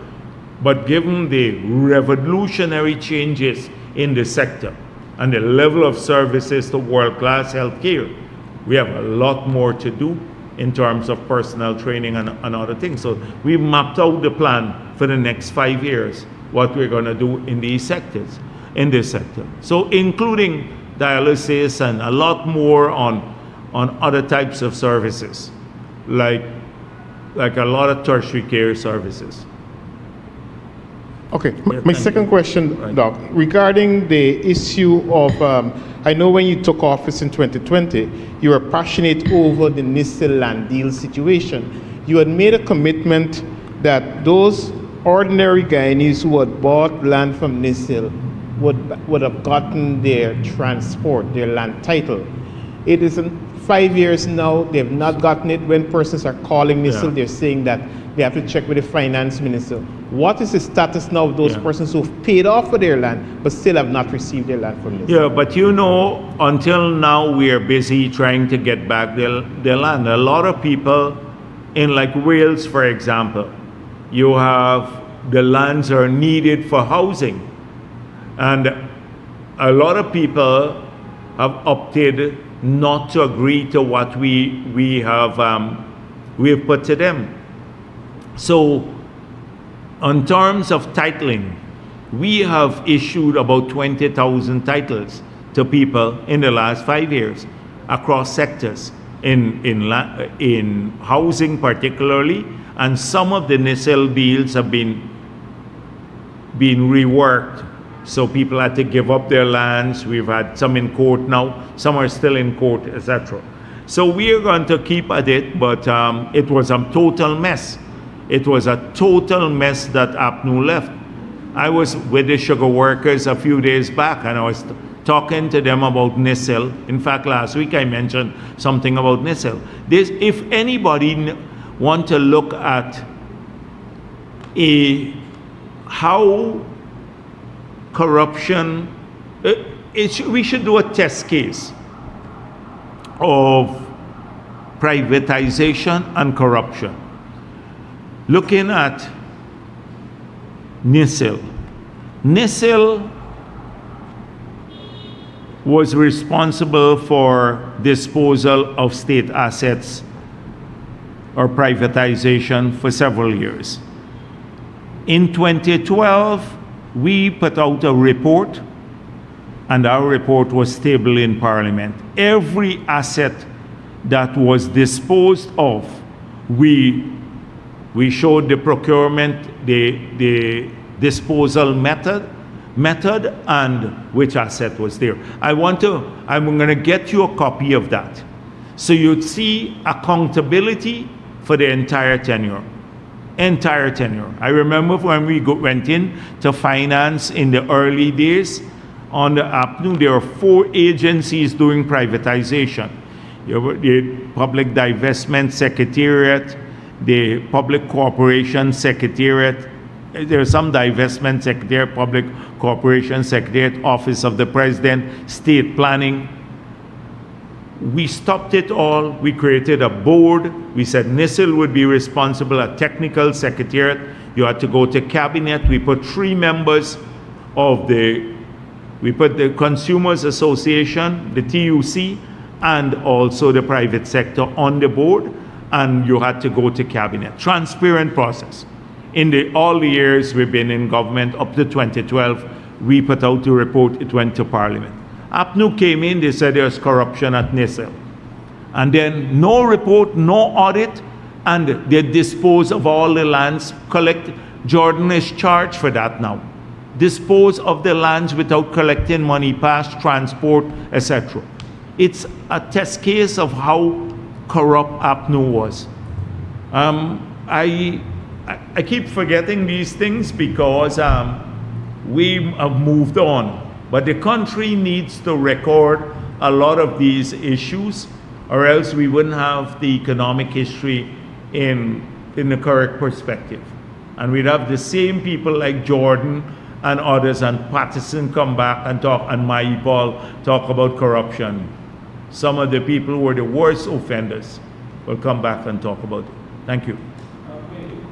But given the revolutionary changes in the sector and the level of services to world-class healthcare, we have a lot more to do in terms of personnel training and other things. So we've mapped out the plan for the next 5 years, what we're going to do in these sectors, in this sector. So including dialysis and a lot more on other types of services, like a lot of tertiary care services. Okay, my second question, Doc, regarding the issue of, I know when you took office in 2020, you were passionate over the NISIL land deal situation. You had made a commitment that those ordinary Guyanese who had bought land from NISIL would have gotten their transport, their land title. It is 5 years now, they have not gotten it. When persons are calling NISIL, they're saying that they have to check with the finance minister. What is the status now of those persons who've paid off for their land but still have not received their land from NISIL? Yeah, but you know, until now we are busy trying to get back their land. A lot of people in like Wales, for example, you have the lands are needed for housing. And a lot of people have opted not to agree to what we have put to them. So, in terms of titling, we have issued about 20,000 titles to people in the last 5 years across sectors, in housing particularly, and some of the NISIL deals have been reworked. So people had to give up their lands. We've had some in court now, some are still in court, etc. So we are going to keep at it, but it was a total mess. It was a total mess that APNU left. I was with the sugar workers a few days back, and I was talking to them about NISIL. In fact, last week I mentioned something about NISIL. If anybody want to look at how corruption, we should do a test case of privatization and corruption. Looking at NISIL. NISIL was responsible for disposal of state assets or privatization for several years. In 2012, we put out a report, and our report was tabled in Parliament. Every asset that was disposed of, we showed the procurement, the disposal method, and which asset was there. I'm going to get you a copy of that, so you'd see accountability for the entire tenure. I remember when we went in to finance in the early days on the APNU, there were 4 agencies doing privatization. There were the Public Divestment Secretariat, the Public Corporation Secretariat, there's some divestment secretariat, Public Corporation Secretariat, Office of the President, State Planning. We stopped it all. We created a board. We said NISIL would be responsible, a technical secretariat. You had to go to cabinet. We put 3 members we put the Consumers Association, the TUC, and also the private sector on the board, and you had to go to cabinet. Transparent process. In all the years we've been in government, up to 2012, we put out the report, it went to Parliament. APNU came in, they said there's corruption at NISL. And then no report, no audit, and they dispose of all the lands, Jordan is charged for that now. Dispose of the lands without collecting money, past transport, etc. It's a test case of how corrupt APNU was. I keep forgetting these things because we have moved on. But the country needs to record a lot of these issues, or else we wouldn't have the economic history in the correct perspective. And we'd have the same people like Jordan and others, and Patterson come back and talk, and Mahipal talk about corruption. Some of the people who were the worst offenders will come back and talk about it. Thank you.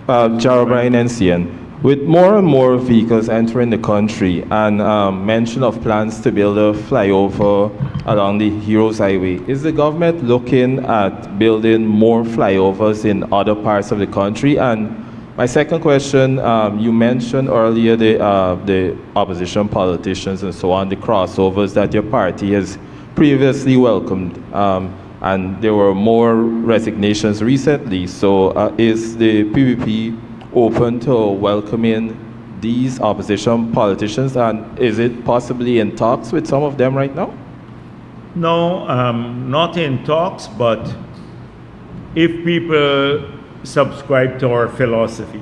Jarabrine NCN. With more and more vehicles entering the country and mention of plans to build a flyover along the Heroes Highway, is the government looking at building more flyovers in other parts of the country? And my second question, you mentioned earlier the opposition politicians and so on, the crossovers that your party has previously welcomed, and there were more resignations recently. So is the PPP open to welcoming these opposition politicians, and is it possibly in talks with some of them right now? No, not in talks, but if people subscribe to our philosophy,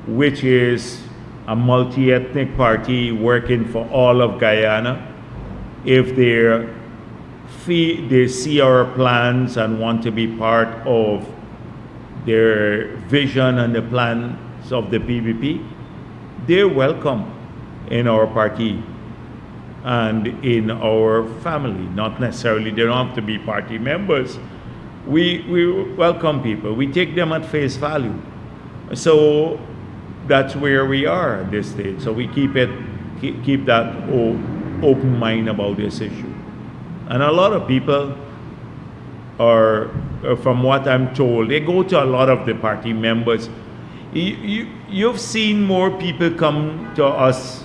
which is a multi-ethnic party working for all of Guyana, if they see our plans and want to be part of their vision and the plans of the PPP, they're welcome in our party and in our family. Not necessarily, they don't have to be party members. We welcome people. We take them at face value. So that's where we are at this stage. So we keep that open mind about this issue. And a lot of people are, from what I'm told, they go to a lot of the party members. You've seen more people come to us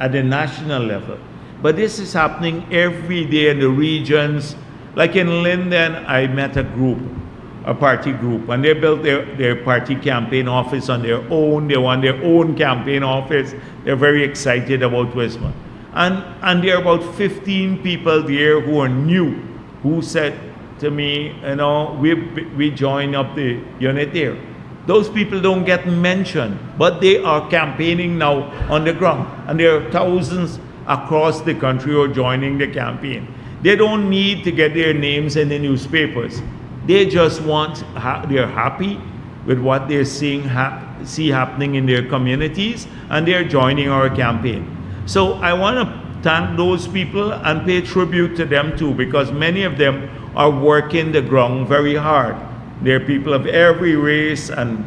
at the national level, but this is happening every day in the regions. Like in Linden, I met a party group, and they built their party campaign office on their own. They want their own campaign office. They're very excited about Westmont. And there are about 15 people there who are new, who said to me, we join up the unit there. Those people don't get mentioned, but they are campaigning now on the ground. And there are thousands across the country who are joining the campaign. They don't need to get their names in the newspapers. They just they're happy with what they're see happening in their communities, and they're joining our campaign. So I want to thank those people and pay tribute to them too, because many of them are working the ground very hard. They're people of every race, and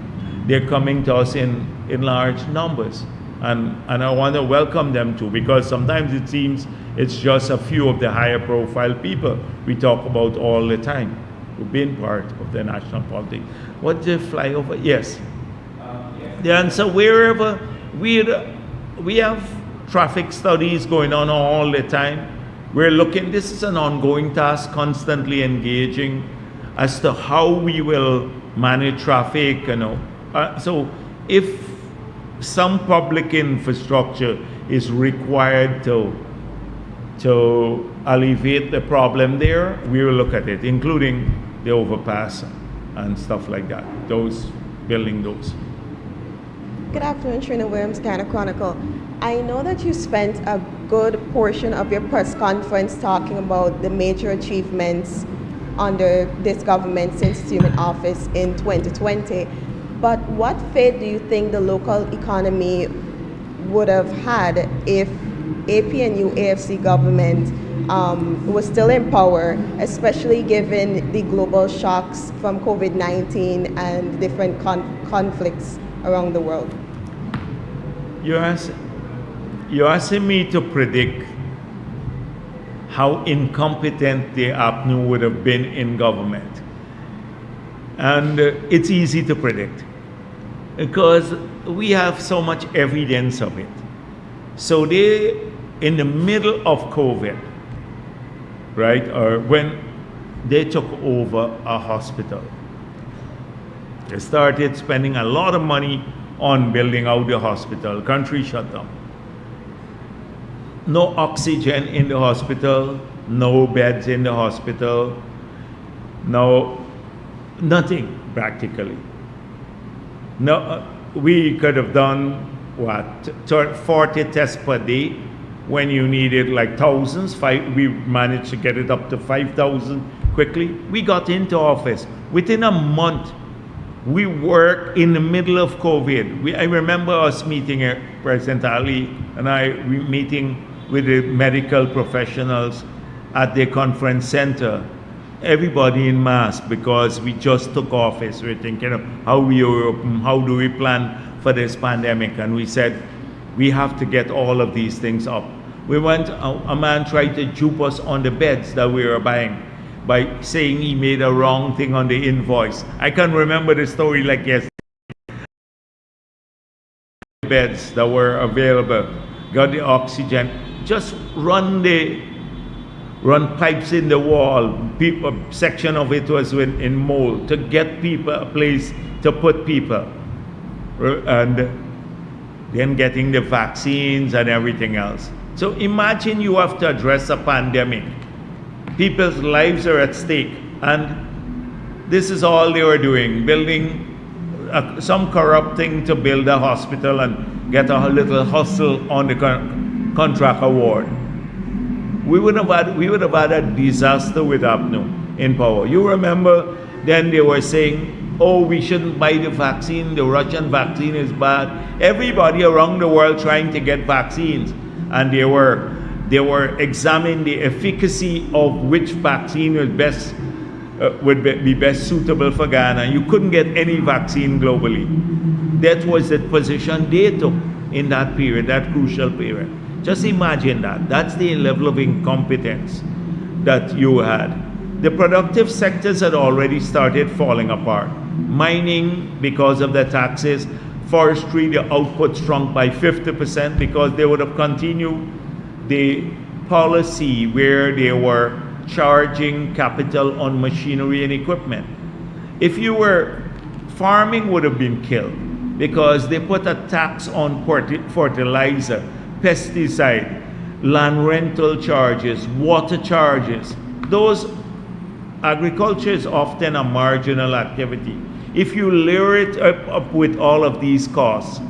they're coming to us in large numbers. And I want to welcome them too, because sometimes it seems it's just a few of the higher profile people we talk about all the time who've been part of the national politics. What's the flyover? Yes. The answer, wherever we have traffic studies going on all the time. We're looking, this is an ongoing task, constantly engaging as to how we will manage traffic, so if some public infrastructure is required to alleviate the problem there, we will look at it, including the overpass and stuff like that, building those. Good afternoon, Trina Williams, Ghana Chronicle. I know that you spent a good portion of your press conference talking about the major achievements under this government since assuming office in 2020. But what fate do you think the local economy would have had if APNU AFC government was still in power, especially given the global shocks from COVID-19 and different conflicts around the world? You're asking me to predict how incompetent the APNU would have been in government. And it's easy to predict because we have so much evidence of it. So they, in the middle of COVID, right, or when they took over a hospital, they started spending a lot of money on building out the hospital. Country shut down. No oxygen in the hospital, no beds in the hospital, nothing practically. No, we could have done what, 40 tests per day when you needed like thousands. We managed to get it up to 5,000 quickly. We got into office within a month. We worked in the middle of COVID. I remember us meeting, President Ali and I, meeting with the medical professionals at the conference center. Everybody in mass, because we just took office. We're thinking of how do we plan for this pandemic? And we said, we have to get all of these things up. We went, a man tried to dupe us on the beds that we were buying by saying he made a wrong thing on the invoice. I can remember the story like yesterday. Beds that were available, got the oxygen, just run pipes in the wall. A section of it was in mold to get people a place to put people, and then getting the vaccines and everything else. So imagine you have to address a pandemic. People's lives are at stake, and this is all they were doing, building some corrupt thing to build a hospital and get a little hustle on the contract award. We would have had a disaster with APNU in power. You remember then they were saying, oh, we shouldn't buy the vaccine, the Russian vaccine is bad. Everybody around the world trying to get vaccines, and they were examining the efficacy of which vaccine was best, would be best suitable for Ghana. You couldn't get any vaccine globally. That was the position they took in that period, that crucial period. Just imagine that. That's the level of incompetence that you had. The productive sectors had already started falling apart. Mining, because of the taxes. Forestry, the output shrunk by 50% because they would have continued the policy where they were charging capital on machinery and equipment. If you were, farming would have been killed because they put a tax on fertilizer, pesticide, land rental charges, water charges. Those, agriculture is often a marginal activity. If you layer it up with all of these costs,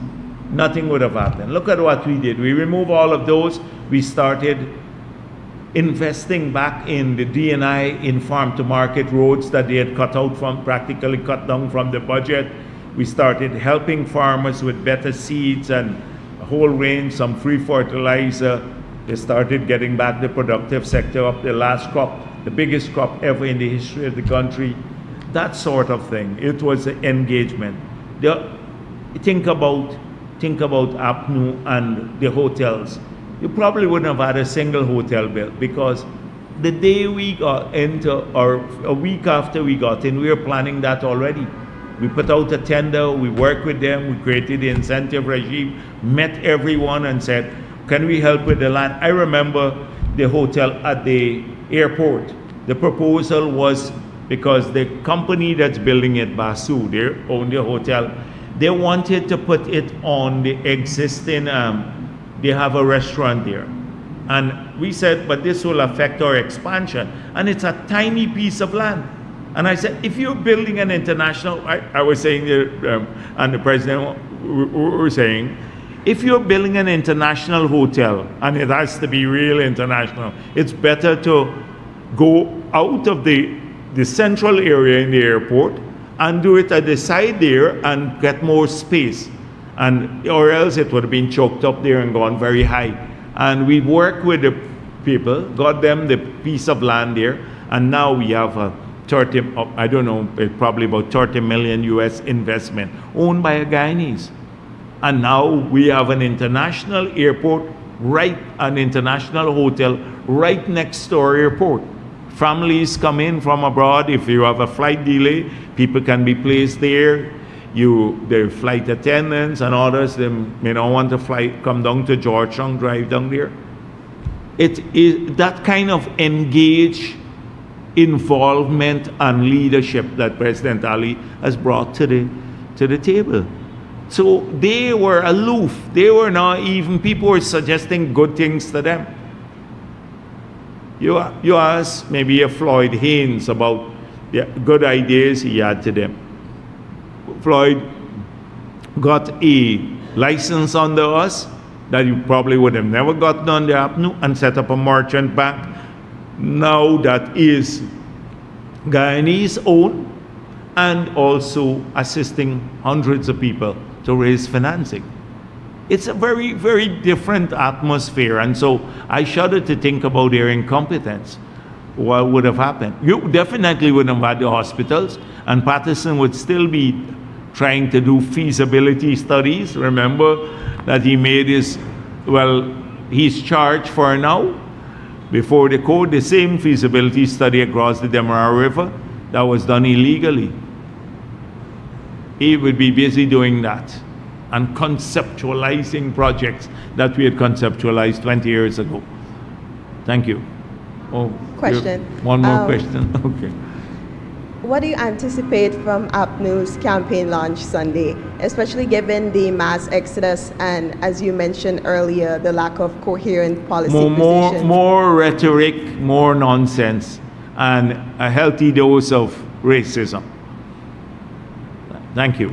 nothing would have happened. Look at what we did. We removed all of those. We started investing back in the D&I, in farm-to-market roads that they had practically cut down from the budget. We started helping farmers with better seeds and a whole range, some free fertilizer. They started getting back the productive sector up. The last crop, the biggest crop ever in the history of the country. That sort of thing. It was an engagement. Think about APNU and the hotels. You probably wouldn't have had a single hotel built because the day we got into, or a week after we got in, we were planning that already. We put out a tender, we worked with them, we created the incentive regime, met everyone and said, can we help with the land? I remember the hotel at the airport. The proposal was, because the company that's building it, Basu, they own the hotel, they wanted to put it on the existing, they have a restaurant there. And we said, but this will affect our expansion. And it's a tiny piece of land. And I said, if you're building an international, I was saying there, and the president were saying, if you're building an international hotel, and it has to be real international, it's better to go out of the central area in the airport and do it at the side there and get more space. Or else it would have been choked up there and gone very high. And we worked with the people, got them the piece of land there, and now we have I don't know, probably about 30 million US investment owned by a Guyanese. And now we have an international airport, an international hotel right next to our airport. Families come in from abroad. If you have a flight delay, people can be placed there. The flight attendants and others, they may not want to come down to Georgetown, drive down there. It is that kind of engaged involvement and leadership that President Ali has brought to the table. So they were aloof. They were not even, people were suggesting good things to them. You ask maybe a Floyd Haynes about the good ideas he had to them. Floyd got a license under us that you probably would have never gotten under APNU and set up a merchant bank. Now that is Guyanese owned and also assisting hundreds of people to raise financing. It's a very, very different atmosphere, and so I shudder to think about their incompetence. What would have happened? You definitely wouldn't have had the hospitals, and Patterson would still be trying to do feasibility studies. Remember that he made he's charged for now, before the court, the same feasibility study across the Demerara River that was done illegally. He would be busy doing that and conceptualizing projects that we had conceptualized 20 years ago. Thank you. Oh, Question. One more question. Okay. What do you anticipate from APNU's campaign launch Sunday, especially given the mass exodus and, as you mentioned earlier, the lack of coherent policy positions? More rhetoric, more nonsense, and a healthy dose of racism. Thank you.